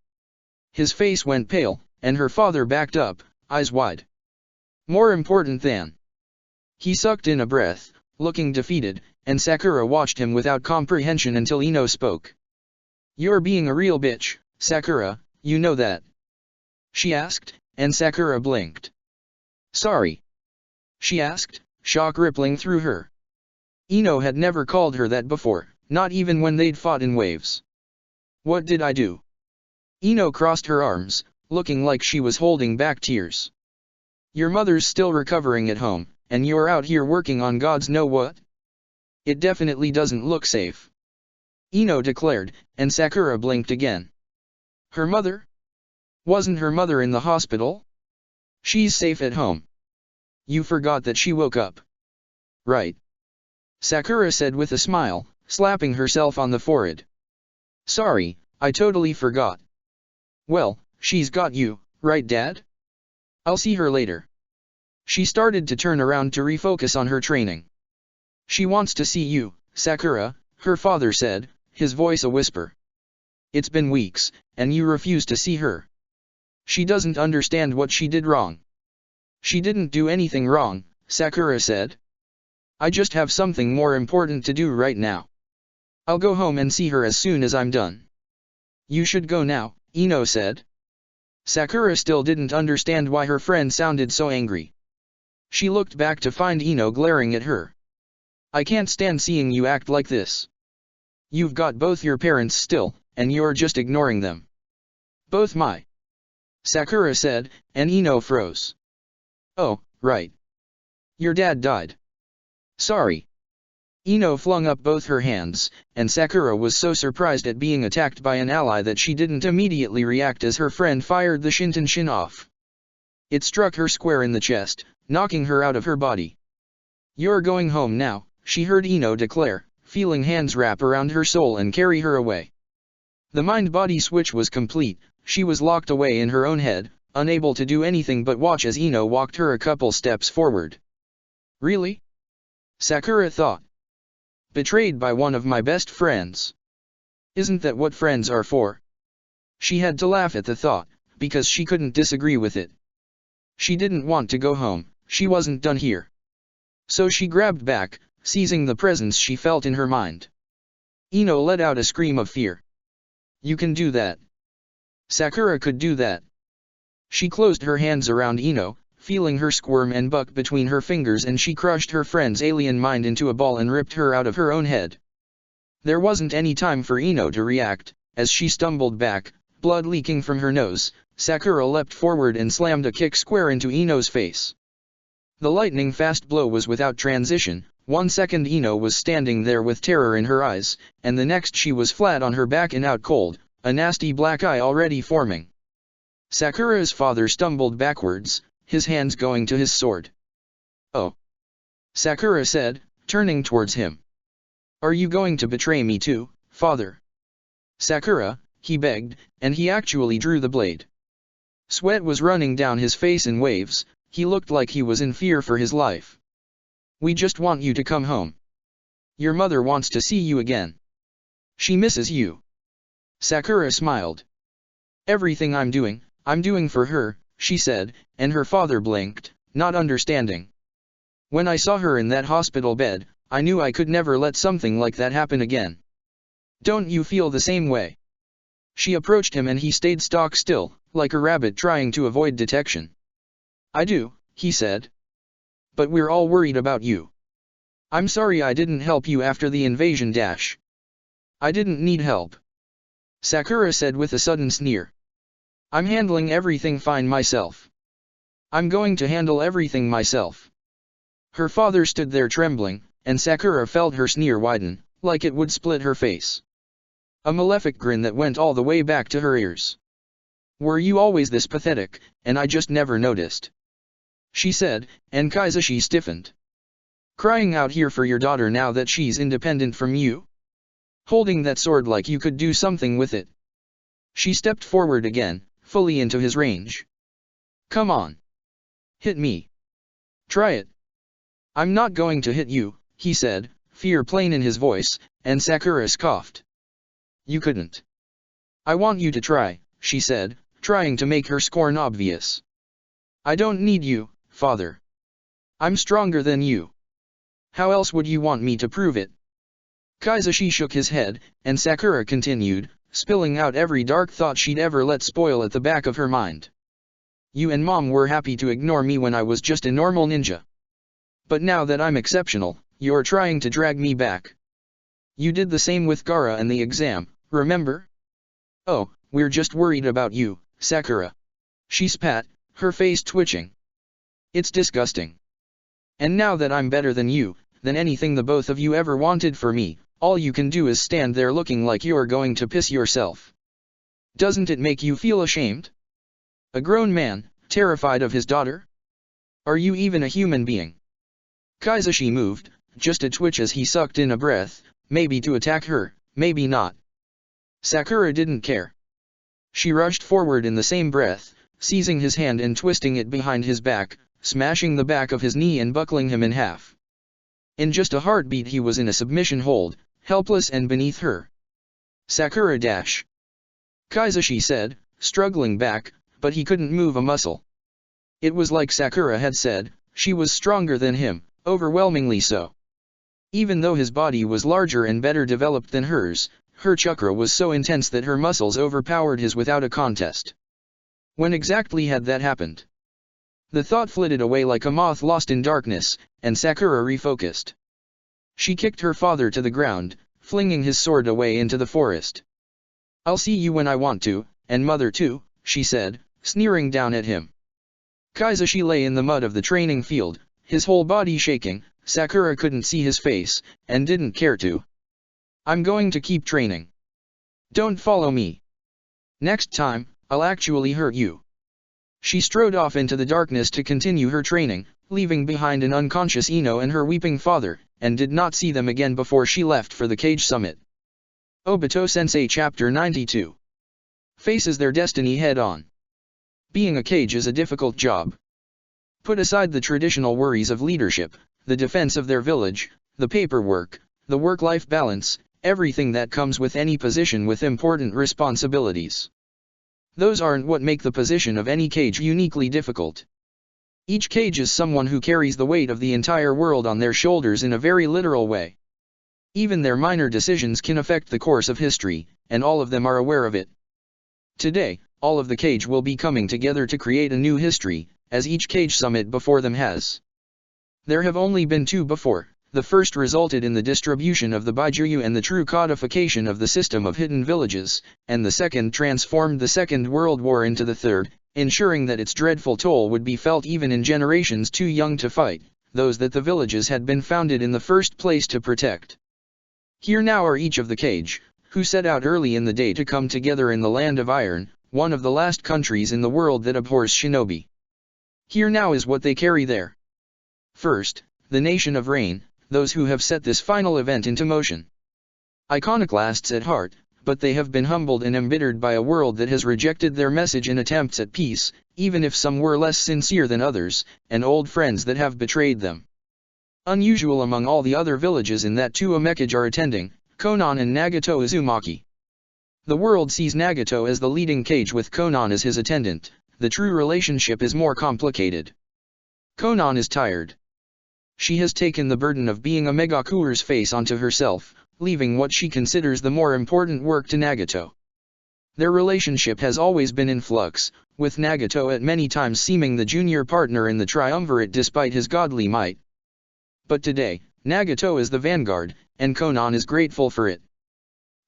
Speaker 1: His face went pale, and her father backed up, eyes wide. More important than. He sucked in a breath, looking defeated, and Sakura watched him without comprehension until Ino spoke. You're being a real bitch, Sakura, you know that? She asked, and Sakura blinked. Sorry? She asked, shock rippling through her. Ino had never called her that before, not even when they'd fought in waves. What did I do? Ino crossed her arms, looking like she was holding back tears. Your mother's still recovering at home, and you're out here working on God's know what? It definitely doesn't look safe. Ino declared, and Sakura blinked again. Her mother? Wasn't her mother in the hospital? She's safe at home. You forgot that she woke up. Right. Sakura said with a smile, slapping herself on the forehead. Sorry, I totally forgot. Well, she's got you, right Dad? I'll see her later. She started to turn around to refocus on her training. She wants to see you, Sakura, her father said, his voice a whisper. It's been weeks, and you refuse to see her. She doesn't understand what she did wrong. She didn't do anything wrong, Sakura said. I just have something more important to do right now. I'll go home and see her as soon as I'm done. You should go now, Ino said. Sakura still didn't understand why her friend sounded so angry. She looked back to find Ino glaring at her. I can't stand seeing you act like this. You've got both your parents still, and you're just ignoring them. Both my. Sakura said, and Ino froze. Oh, right. Your dad died. Sorry. Ino flung up both her hands, and Sakura was so surprised at being attacked by an ally that she didn't immediately react as her friend fired the Shinton-shin off. It struck her square in the chest, knocking her out of her body. You're going home now, she heard Ino declare, feeling hands wrap around her soul and carry her away. The mind-body switch was complete, she was locked away in her own head, unable to do anything but watch as Ino walked her a couple steps forward. Really? Sakura thought. Betrayed by one of my best friends. Isn't that what friends are for? She had to laugh at the thought, because she couldn't disagree with it. She didn't want to go home, she wasn't done here. So she grabbed back, seizing the presence she felt in her mind. Ino let out a scream of fear. You can do that. Sakura could do that. She closed her hands around Ino, feeling her squirm and buck between her fingers, and she crushed her friend's alien mind into a ball and ripped her out of her own head. There wasn't any time for Ino to react. As she stumbled back, blood leaking from her nose, Sakura leapt forward and slammed a kick square into Ino's face. The lightning-fast blow was without transition. 1 second Ino was standing there with terror in her eyes, and the next she was flat on her back and out cold, a nasty black eye already forming. Sakura's father stumbled backwards, his hands going to his sword. Oh! Sakura said, turning towards him. Are you going to betray me too, father? Sakura, he begged, and he actually drew the blade. Sweat was running down his face in waves, he looked like he was in fear for his life. We just want you to come home. Your mother wants to see you again. She misses you. Sakura smiled. Everything I'm doing for her, she said, and her father blinked, not understanding. When I saw her in that hospital bed, I knew I could never let something like that happen again. Don't you feel the same way? She approached him and he stayed stock still, like a rabbit trying to avoid detection. I do, he said. But we're all worried about you. I'm sorry I didn't help you after the invasion dash. I didn't need help. Sakura said with a sudden sneer. I'm handling everything fine myself. I'm going to handle everything myself. Her father stood there trembling, and Sakura felt her sneer widen, like it would split her face. A malefic grin that went all the way back to her ears. Were you always this pathetic, and I just never noticed? She said, and Kaizashi stiffened. Crying out here for your daughter now that she's independent from you? Holding that sword like you could do something with it. She stepped forward again, fully into his range. Come on. Hit me. Try it. I'm not going to hit you, he said, fear plain in his voice, and Sakura scoffed. You couldn't. I want you to try, she said, trying to make her scorn obvious. I don't need you, father. I'm stronger than you. How else would you want me to prove it? Kaizashi shook his head, and Sakura continued, spilling out every dark thought she'd ever let spoil at the back of her mind. You and Mom were happy to ignore me when I was just a normal ninja. But now that I'm exceptional, you're trying to drag me back. You did the same with Gaara and the exam, remember? Oh, we're just worried about you, Sakura. She spat, her face twitching. It's disgusting. And now that I'm better than anything the both of you ever wanted for me, all you can do is stand there looking like you're going to piss yourself. Doesn't it make you feel ashamed? A grown man, terrified of his daughter? Are you even a human being? Kaizashi moved, just a twitch as he sucked in a breath, maybe to attack her, maybe not. Sakura didn't care. She rushed forward in the same breath, seizing his hand and twisting it behind his back, smashing the back of his knee and buckling him in half. In just a heartbeat he was in a submission hold, helpless and beneath her. Sakura dash. Kaizashi said, struggling back, but he couldn't move a muscle. It was like Sakura had said, she was stronger than him, overwhelmingly so. Even though his body was larger and better developed than hers, her chakra was so intense that her muscles overpowered his without a contest. When exactly had that happened? The thought flitted away like a moth lost in darkness, and Sakura refocused. She kicked her father to the ground, flinging his sword away into the forest. I'll see you when I want to, and mother too, she said, sneering down at him. Kaizashi lay in the mud of the training field, his whole body shaking. Sakura couldn't see his face, and didn't care to. I'm going to keep training. Don't follow me. Next time, I'll actually hurt you. She strode off into the darkness to continue her training, leaving behind an unconscious Ino and her weeping father, and did not see them again before she left for the cage summit. Obito Sensei Chapter 92 faces their destiny head-on. Being a cage is a difficult job. Put aside the traditional worries of leadership, the defense of their village, the paperwork, the work-life balance, everything that comes with any position with important responsibilities. Those aren't what make the position of any cage uniquely difficult. Each cage is someone who carries the weight of the entire world on their shoulders in a very literal way. Even their minor decisions can affect the course of history, and all of them are aware of it. Today, all of the cage will be coming together to create a new history, as each cage summit before them has. There have only been two before. The first resulted in the distribution of the Baijuyu and the true codification of the system of hidden villages, and the second transformed the Second World War into the third, ensuring that its dreadful toll would be felt even in generations too young to fight, those that the villages had been founded in the first place to protect. Here now are each of the cage, who set out early in the day to come together in the Land of Iron, one of the last countries in the world that abhors shinobi. Here now is what they carry there. First, the Nation of Rain, those who have set this final event into motion. Iconoclasts at heart, but they have been humbled and embittered by a world that has rejected their message in attempts at peace, even if some were less sincere than others, and old friends that have betrayed them. Unusual among all the other villages in that two Omekage are attending, Konan and Nagato Uzumaki. The world sees Nagato as the leading cage with Konan as his attendant. The true relationship is more complicated. Konan is tired. She has taken the burden of being a Megakure's face onto herself, leaving what she considers the more important work to Nagato. Their relationship has always been in flux, with Nagato at many times seeming the junior partner in the triumvirate despite his godly might. But today, Nagato is the vanguard, and Konan is grateful for it.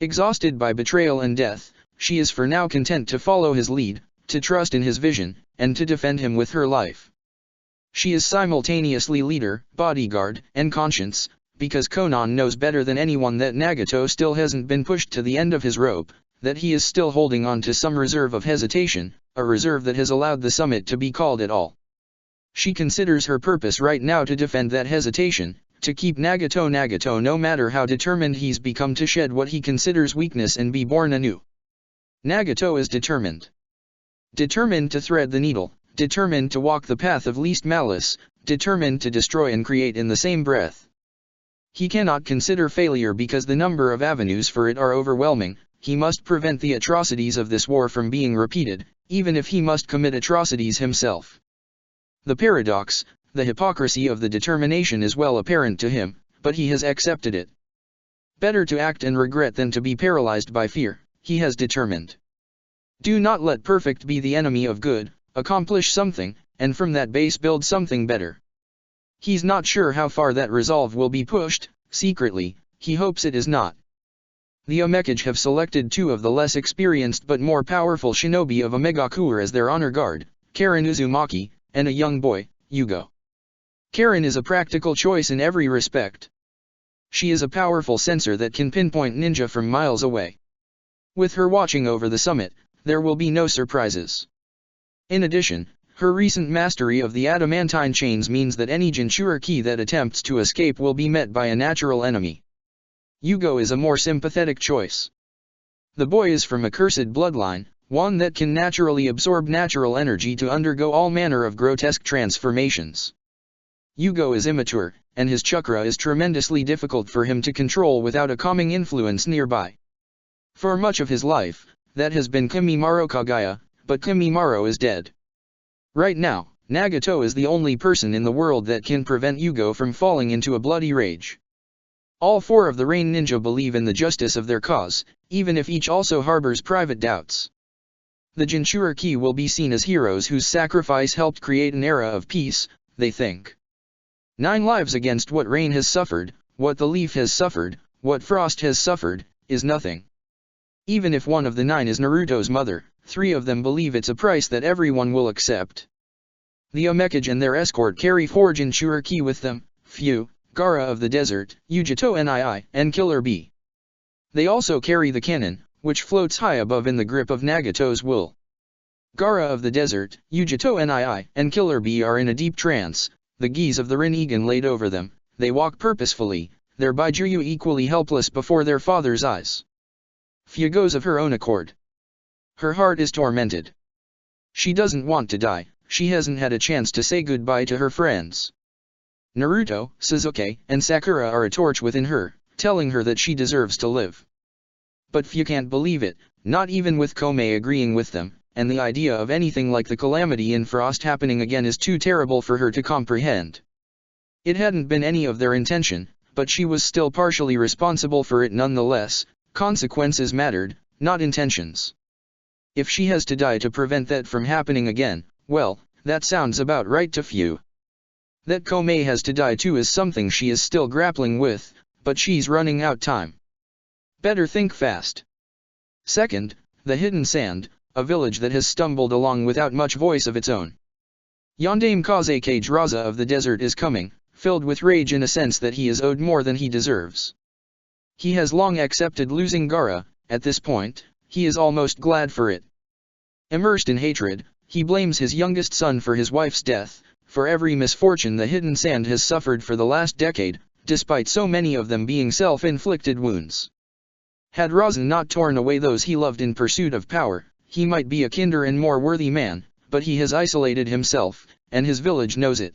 Speaker 1: Exhausted by betrayal and death, she is for now content to follow his lead, to trust in his vision, and to defend him with her life. She is simultaneously leader, bodyguard, and conscience, because Konan knows better than anyone that Nagato still hasn't been pushed to the end of his rope, that he is still holding on to some reserve of hesitation, a reserve that has allowed the summit to be called at all. She considers her purpose right now to defend that hesitation, to keep Nagato no matter how determined he's become to shed what he considers weakness and be born anew. Nagato is determined. Determined to thread the needle, determined to walk the path of least malice, determined to destroy and create in the same breath. He cannot consider failure because the number of avenues for it are overwhelming. He must prevent the atrocities of this war from being repeated, even if he must commit atrocities himself. The paradox, the hypocrisy of the determination is well apparent to him, but he has accepted it. Better to act and regret than to be paralyzed by fear, he has determined. Do not let perfect be the enemy of good. Accomplish something, and from that base build something better. He's not sure how far that resolve will be pushed. Secretly, he hopes it is not. The Omekage have selected two of the less experienced but more powerful shinobi of Omegakure as their honor guard, Karen Uzumaki, and a young boy, Yugo. Karen is a practical choice in every respect. She is a powerful sensor that can pinpoint ninja from miles away. With her watching over the summit, there will be no surprises. In addition, her recent mastery of the adamantine chains means that any Jinchuriki that attempts to escape will be met by a natural enemy. Yugo is a more sympathetic choice. The boy is from a cursed bloodline, one that can naturally absorb natural energy to undergo all manner of grotesque transformations. Yugo is immature, and his chakra is tremendously difficult for him to control without a calming influence nearby. For much of his life, that has been Kimimaro Kagaya, but Kimimaro is dead. Right now, Nagato is the only person in the world that can prevent Yugo from falling into a bloody rage. All four of the Rain Ninja believe in the justice of their cause, even if each also harbors private doubts. The Jinchuriki will be seen as heroes whose sacrifice helped create an era of peace, they think. 9 lives against what Rain has suffered, what the Leaf has suffered, what Frost has suffered, is nothing. Even if one of the 9 is Naruto's mother, 3 of them believe it's a price that everyone will accept. The Omekage and their escort carry 4 Jinchuriki with them, Fu, Gaara of the Desert, Ujito Nii, and Killer Bee. They also carry the cannon, which floats high above in the grip of Nagato's wool. Gaara of the Desert, Ujito Nii, and Killer Bee are in a deep trance, the geese of the Rinnegan laid over them. They walk purposefully, their Baijuyu equally helpless before their father's eyes. Fia goes of her own accord. Her heart is tormented. She doesn't want to die, she hasn't had a chance to say goodbye to her friends. Naruto, Sasuke, and Sakura are a torch within her, telling her that she deserves to live. But Fia can't believe it, not even with Komei agreeing with them, and the idea of anything like the calamity in Frost happening again is too terrible for her to comprehend. It hadn't been any of their intention, but she was still partially responsible for it nonetheless. Consequences mattered, not intentions. If she has to die to prevent that from happening again, well, that sounds about right to Fia. That Komei has to die too is something she is still grappling with, but she's running out time. Better think fast. Second, the Hidden Sand, a village that has stumbled along without much voice of its own. Yondaime Kazekage Raza of the desert is coming, filled with rage in a sense that he is owed more than he deserves. He has long accepted losing Gaara. At this point, he is almost glad for it. Immersed in hatred, he blames his youngest son for his wife's death, for every misfortune the Hidden Sand has suffered for the last decade, despite so many of them being self-inflicted wounds. Had Raza not torn away those he loved in pursuit of power, he might be a kinder and more worthy man, but he has isolated himself, and his village knows it.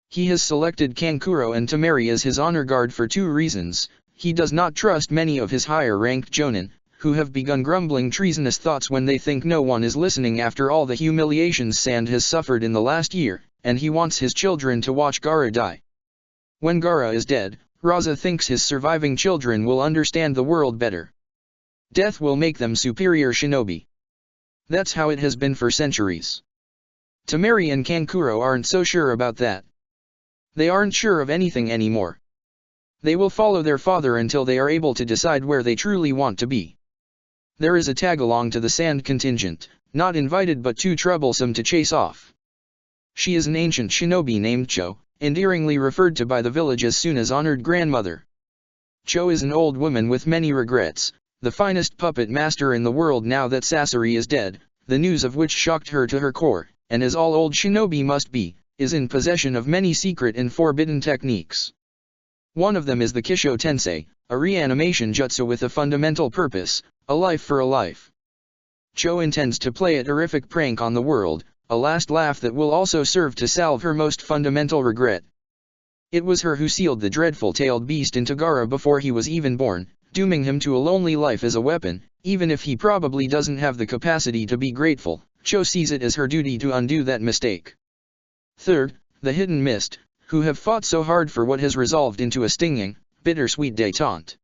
Speaker 1: He has selected Kankuro and Temari as his honor guard for two reasons. He does not trust many of his higher-ranked jonin, who have begun grumbling treasonous thoughts when they think no one is listening after all the humiliations Sand has suffered in the last year, and he wants his children to watch Gaara die. When Gaara is dead, Raza thinks his surviving children will understand the world better. Death will make them superior shinobi. That's how it has been for centuries. Temari and Kankuro aren't so sure about that. They aren't sure of anything anymore. They will follow their father until they are able to decide where they truly want to be. There is a tag-along to the Sand contingent, not invited but too troublesome to chase off. She is an ancient shinobi named Cho, endearingly referred to by the village as soon as honored grandmother. Cho is an old woman with many regrets, the finest puppet master in the world now that Sasori is dead, the news of which shocked her to her core, and as all old shinobi must be, is in possession of many secret and forbidden techniques. One of them is the Kisho Tensei, a reanimation jutsu with a fundamental purpose, a life for a life. Cho intends to play a terrific prank on the world, a last laugh that will also serve to salve her most fundamental regret. It was her who sealed the dreadful tailed beast into Gaara before he was even born, dooming him to a lonely life as a weapon. Even if he probably doesn't have the capacity to be grateful, Cho sees it as her duty to undo that mistake. Third, the Hidden Mist, who have fought so hard for what has resolved into a stinging, bittersweet détente.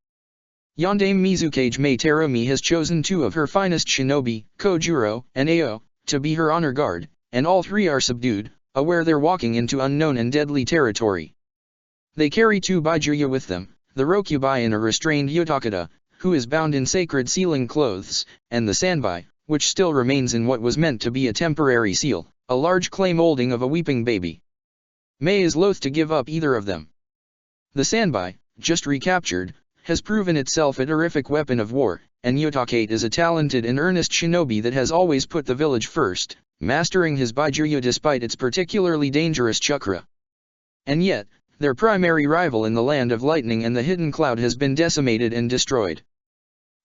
Speaker 1: Yondaime Mizukage Mei Terumi has chosen two of her finest shinobi, Kojuro and Ao, to be her honor guard, and all three are subdued, aware they're walking into unknown and deadly territory. They carry two Baijuya with them, the Rokubai and a restrained Yotakata, who is bound in sacred sealing clothes, and the Sanbai, which still remains in what was meant to be a temporary seal, a large clay molding of a weeping baby. Mei is loath to give up either of them. The Sanbai, just recaptured, has proven itself a terrific weapon of war, and Yotakate is a talented and earnest shinobi that has always put the village first, mastering his Baijuya despite its particularly dangerous chakra. And yet, their primary rival in the Land of Lightning and the Hidden Cloud has been decimated and destroyed.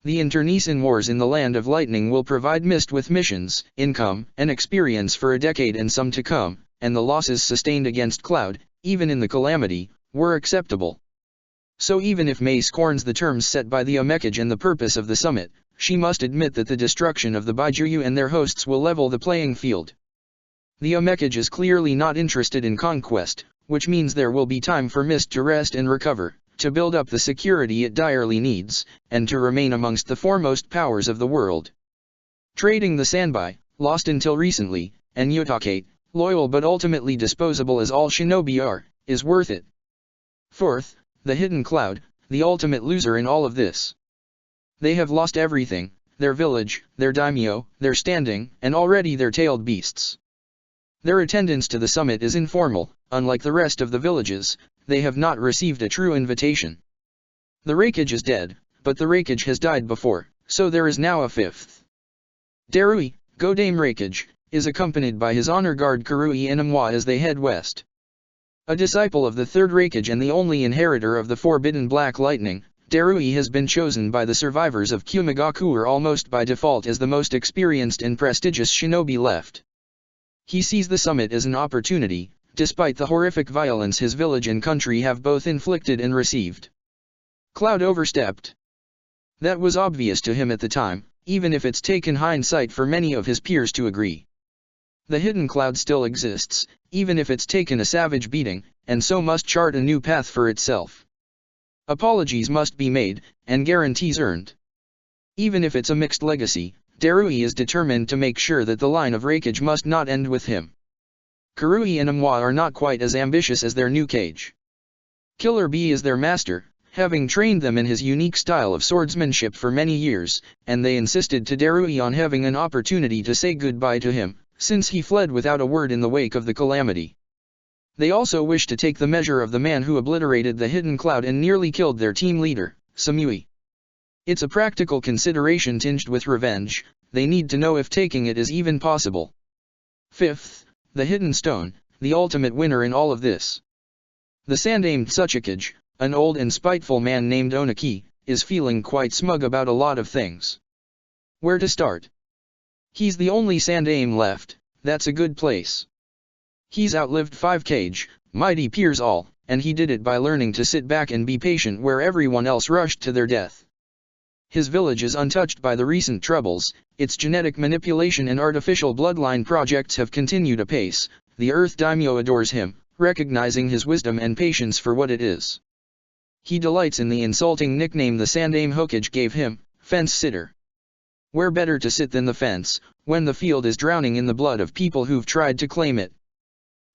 Speaker 1: The internecine wars in the Land of Lightning will provide Mist with missions, income, and experience for a decade and some to come, and the losses sustained against Cloud, even in the calamity, were acceptable. So even if Mei scorns the terms set by the Omekage and the purpose of the summit, she must admit that the destruction of the Baijuyu and their hosts will level the playing field. The Omekage is clearly not interested in conquest, which means there will be time for Mist to rest and recover, to build up the security it direly needs, and to remain amongst the foremost powers of the world. Trading the Sanbai, lost until recently, and Yotakate, loyal but ultimately disposable as all shinobi are, is worth it. Fourth, the Hidden Cloud, the ultimate loser in all of this. They have lost everything, their village, their daimyo, their standing, and already their tailed beasts. Their attendance to the summit is informal, unlike the rest of the villages, they have not received a true invitation. The Raikage is dead, but the Raikage has died before, so there is now a fifth. Darui, Godame Raikage, is accompanied by his honor guard Kurui Inamwa as they head west. A disciple of the third Raikage and the only inheritor of the forbidden Black Lightning, Darui has been chosen by the survivors of Kyumigakuer almost by default as the most experienced and prestigious shinobi left. He sees the summit as an opportunity, despite the horrific violence his village and country have both inflicted and received. Cloud overstepped. That was obvious to him at the time, even if it's taken hindsight for many of his peers to agree. The hidden cloud still exists, even if it's taken a savage beating, and so must chart a new path for itself. Apologies must be made, and guarantees earned. Even if it's a mixed legacy, Darui is determined to make sure that the line of Raikage must not end with him. Karui and Amwa are not quite as ambitious as their new cage. Killer Bee is their master, having trained them in his unique style of swordsmanship for many years, and they insisted to Darui on having an opportunity to say goodbye to him, since he fled without a word in the wake of the calamity. They also wish to take the measure of the man who obliterated the hidden cloud and nearly killed their team leader, Samui. It's a practical consideration tinged with revenge. They need to know if taking it is even possible. Fifth, the hidden stone, the ultimate winner in all of this. The Sandaime Tsuchikage, an old and spiteful man named Onaki, is feeling quite smug about a lot of things. Where to start? He's the only Sandaime left. That's a good place. He's outlived 5 Cage, mighty peers all, and he did it by learning to sit back and be patient where everyone else rushed to their death. His village is untouched by the recent troubles, its genetic manipulation and artificial bloodline projects have continued apace. The Earth Daimyo adores him, recognizing his wisdom and patience for what it is. He delights in the insulting nickname the Sandaime Hokage gave him, Fence Sitter. Where better to sit than the fence, when the field is drowning in the blood of people who've tried to claim it?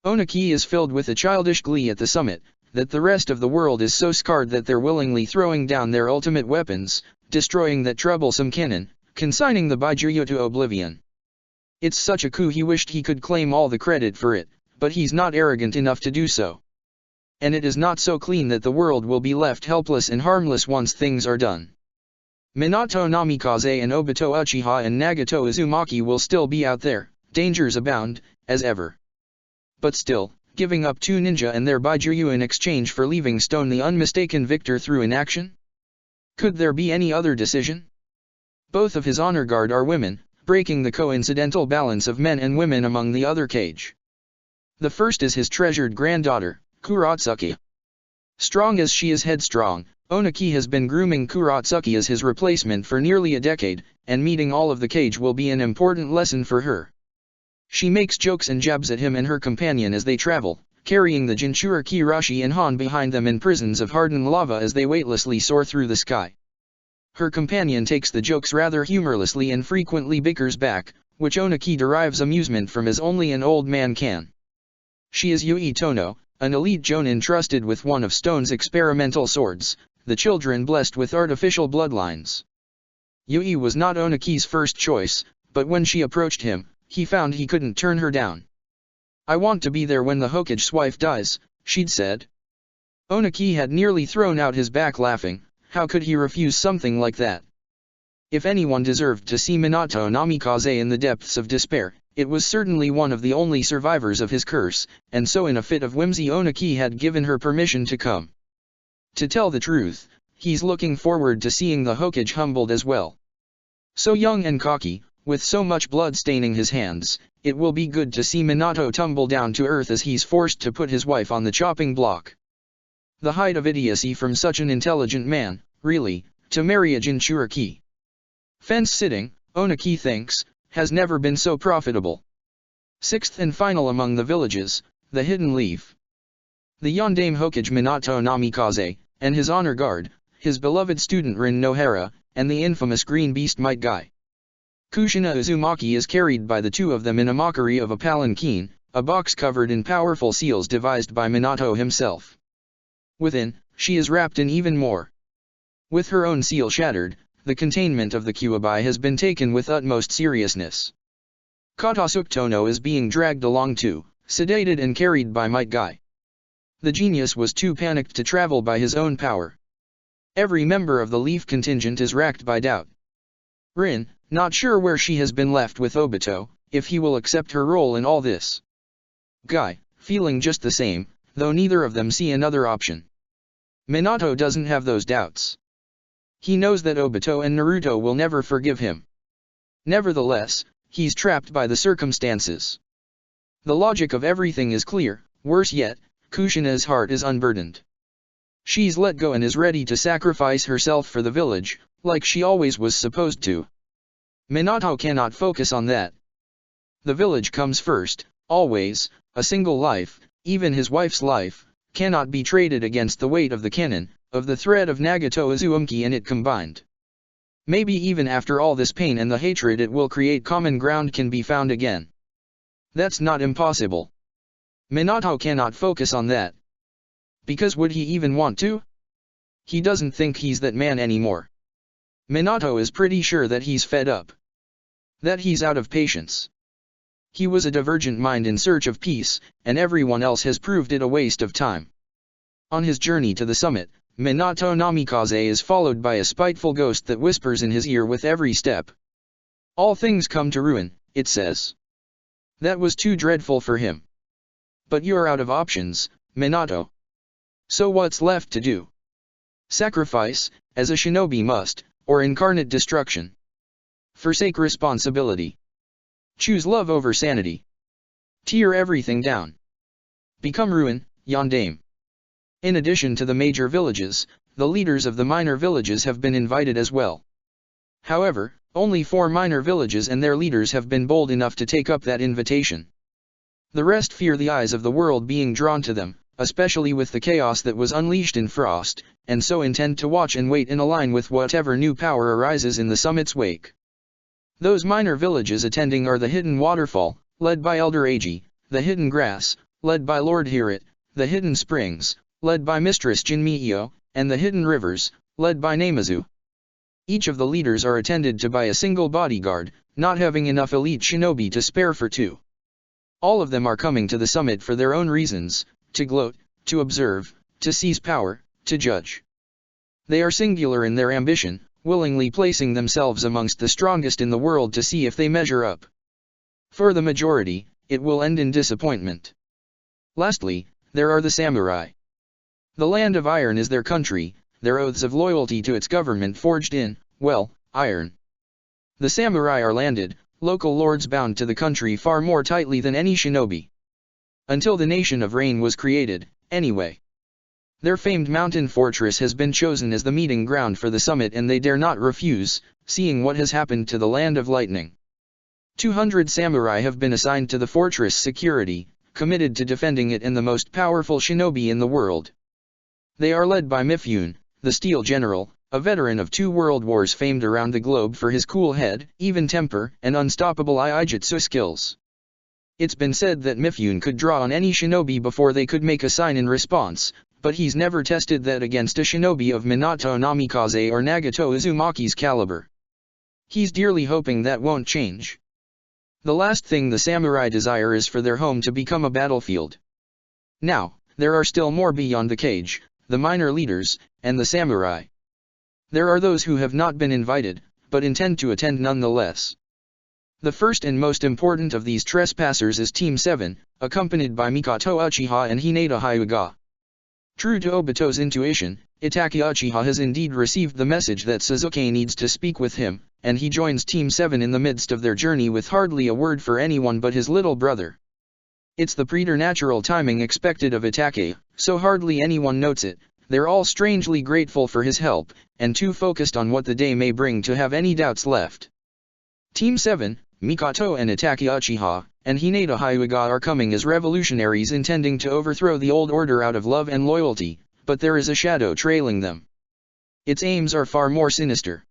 Speaker 1: Onaki is filled with a childish glee at the summit, that the rest of the world is so scarred that they're willingly throwing down their ultimate weapons, destroying that troublesome cannon, consigning the Baijuyo to oblivion. It's such a coup he wished he could claim all the credit for it, but he's not arrogant enough to do so. And it is not so clean that the world will be left helpless and harmless once things are done. Minato Namikaze and Obito Uchiha and Nagato Uzumaki will still be out there, dangers abound, as ever. But still, giving up 2 ninja and their Baijuyu in exchange for leaving Stone the unmistaken victor through inaction? Could there be any other decision? Both of his honor guard are women, breaking the coincidental balance of men and women among the other Cage. The first is his treasured granddaughter, Kuratsuki. Strong as she is headstrong, Onaki has been grooming Kuratsuki as his replacement for nearly a decade, and meeting all of the Cage will be an important lesson for her. She makes jokes and jabs at him and her companion as they travel, carrying the Jinchura Kirashi and Han behind them in prisons of hardened lava as they weightlessly soar through the sky. Her companion takes the jokes rather humorlessly and frequently bickers back, which Onaki derives amusement from as only an old man can. She is Yui Tono, an elite jonin entrusted with one of Stone's experimental swords, the children blessed with artificial bloodlines. Yui was not Onaki's first choice, but when she approached him, he found he couldn't turn her down. "I want to be there when the Hokage's wife dies," she'd said. Onaki had nearly thrown out his back laughing. How could he refuse something like that? If anyone deserved to see Minato Namikaze in the depths of despair, it was certainly one of the only survivors of his curse, and so in a fit of whimsy Onaki had given her permission to come. To tell the truth, he's looking forward to seeing the Hokage humbled as well. So young and cocky, with so much blood staining his hands, it will be good to see Minato tumble down to earth as he's forced to put his wife on the chopping block. The height of idiocy from such an intelligent man, really, to marry a Jinchuriki. Fence sitting, Onaki thinks, has never been so profitable. Sixth and final among the villages, the Hidden Leaf. The Yondaime Hokage Minato Namikaze, and his honor guard, his beloved student Rin Nohara, and the infamous Green Beast Might Guy. Kushina Uzumaki is carried by the two of them in a mockery of a palanquin, a box covered in powerful seals devised by Minato himself. Within, she is wrapped in even more. With her own seal shattered, the containment of the Kyuubi has been taken with utmost seriousness. Katasuke Tono is being dragged along too, sedated and carried by Might Guy. The genius was too panicked to travel by his own power. Every member of the Leaf contingent is racked by doubt. Rin, not sure where she has been left with Obito, if he will accept her role in all this. Guy, feeling just the same, though neither of them see another option. Minato doesn't have those doubts. He knows that Obito and Naruto will never forgive him. Nevertheless, he's trapped by the circumstances. The logic of everything is clear. Worse yet, Kushina's heart is unburdened. She's let go and is ready to sacrifice herself for the village, like she always was supposed to. Minato cannot focus on that. The village comes first, always. A single life, even his wife's life, cannot be traded against the weight of the cannon, of the thread of Nagato Uzumaki and it combined. Maybe even after all this pain and the hatred it will create, common ground can be found again. That's not impossible. Minato cannot focus on that. Because would he even want to? He doesn't think he's that man anymore. Minato is pretty sure that he's fed up. That he's out of patience. He was a divergent mind in search of peace, and everyone else has proved it a waste of time. On his journey to the summit, Minato Namikaze is followed by a spiteful ghost that whispers in his ear with every step. All things come to ruin, it says. That was too dreadful for him. But you're out of options, Minato. So what's left to do? Sacrifice, as a shinobi must, or incarnate destruction. Forsake responsibility. Choose love over sanity. Tear everything down. Become ruin, yondaime. In addition to the major villages, the leaders of the minor villages have been invited as well. However, only 4 minor villages and their leaders have been bold enough to take up that invitation. The rest fear the eyes of the world being drawn to them, especially with the chaos that was unleashed in Frost, and so intend to watch and wait in a line with whatever new power arises in the summit's wake. Those minor villages attending are the Hidden Waterfall, led by Elder Agi, the Hidden Grass, led by Lord Hirat, the Hidden Springs, led by Mistress Jinmio, and the Hidden Rivers, led by Namazu. Each of the leaders are attended to by a single bodyguard, not having enough elite shinobi to spare for 2. All of them are coming to the summit for their own reasons, to gloat, to observe, to seize power, to judge. They are singular in their ambition, willingly placing themselves amongst the strongest in the world to see if they measure up. For the majority, it will end in disappointment. Lastly, there are the samurai. The land of iron is their country, their oaths of loyalty to its government forged in, well, iron. The samurai are landed, local lords bound to the country far more tightly than any shinobi. Until the Nation of Rain was created, anyway. Their famed mountain fortress has been chosen as the meeting ground for the summit and they dare not refuse, seeing what has happened to the Land of Lightning. 200 samurai have been assigned to the fortress security, committed to defending it and the most powerful shinobi in the world. They are led by Mifune, the Steel General, a veteran of 2 world wars famed around the globe for his cool head, even temper, and unstoppable iaijutsu skills. It's been said that Mifune could draw on any shinobi before they could make a sign in response, but he's never tested that against a shinobi of Minato Namikaze or Nagato Uzumaki's caliber. He's dearly hoping that won't change. The last thing the samurai desire is for their home to become a battlefield. Now, there are still more beyond the cage, the minor leaders, and the samurai. There are those who have not been invited, but intend to attend nonetheless. The first and most important of these trespassers is Team 7, accompanied by Mikoto Uchiha and Hinata Hyuga. True to Obito's intuition, Itachi Uchiha has indeed received the message that Sasuke needs to speak with him, and he joins Team 7 in the midst of their journey with hardly a word for anyone but his little brother. It's the preternatural timing expected of Itachi, so hardly anyone notes it. They're all strangely grateful for his help, and too focused on what the day may bring to have any doubts left. Team 7, Mikoto and Itachi Uchiha, and Hinata Hyuga are coming as revolutionaries intending to overthrow the old order out of love and loyalty, but there is a shadow trailing them. Its aims are far more sinister.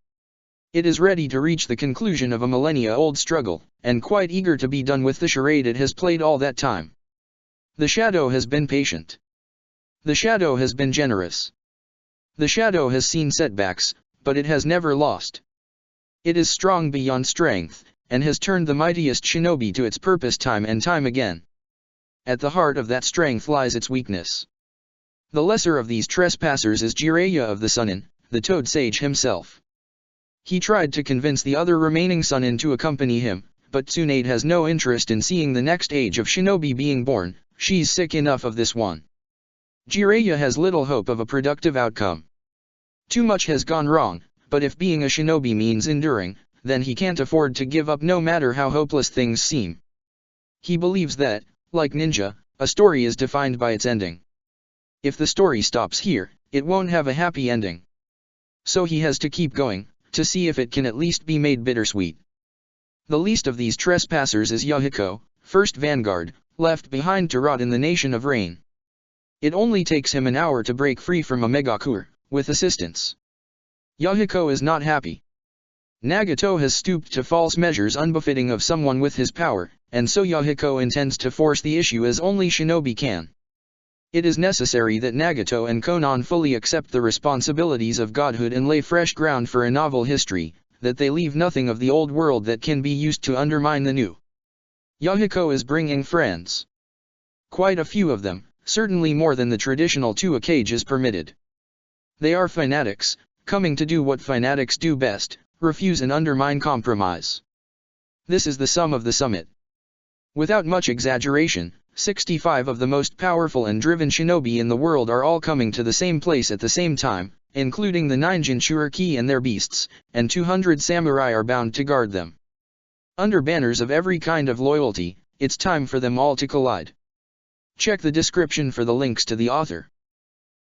Speaker 1: It is ready to reach the conclusion of a millennia-old struggle, and quite eager to be done with the charade it has played all that time. The shadow has been patient. The shadow has been generous. The shadow has seen setbacks, but it has never lost. It is strong beyond strength, and has turned the mightiest shinobi to its purpose time and time again. At the heart of that strength lies its weakness. The lesser of these trespassers is Jiraiya of the Sunin, the Toad Sage himself. He tried to convince the other remaining Sunin to accompany him, but Tsunade has no interest in seeing the next age of shinobi being born. She's sick enough of this one. Jiraiya has little hope of a productive outcome. Too much has gone wrong, but if being a shinobi means enduring, then he can't afford to give up no matter how hopeless things seem. He believes that, like ninja, a story is defined by its ending. If the story stops here, it won't have a happy ending. So he has to keep going, to see if it can at least be made bittersweet. The least of these trespassers is Yahiko, first vanguard, left behind to rot in the nation of rain. It only takes him an hour to break free from a Megakure, with assistance. Yahiko is not happy. Nagato has stooped to false measures unbefitting of someone with his power, and so Yahiko intends to force the issue as only shinobi can. It is necessary that Nagato and Konan fully accept the responsibilities of godhood and lay fresh ground for a novel history, that they leave nothing of the old world that can be used to undermine the new. Yahiko is bringing friends. Quite a few of them, certainly more than the traditional Tuakage is permitted. They are fanatics, coming to do what fanatics do best, refuse and undermine compromise. This is the sum of the summit. Without much exaggeration, 65 of the most powerful and driven shinobi in the world are all coming to the same place at the same time, including the 9 Jinchuriki and their beasts, and 200 samurai are bound to guard them. Under banners of every kind of loyalty, it's time for them all to collide. Check the description for the links to the author.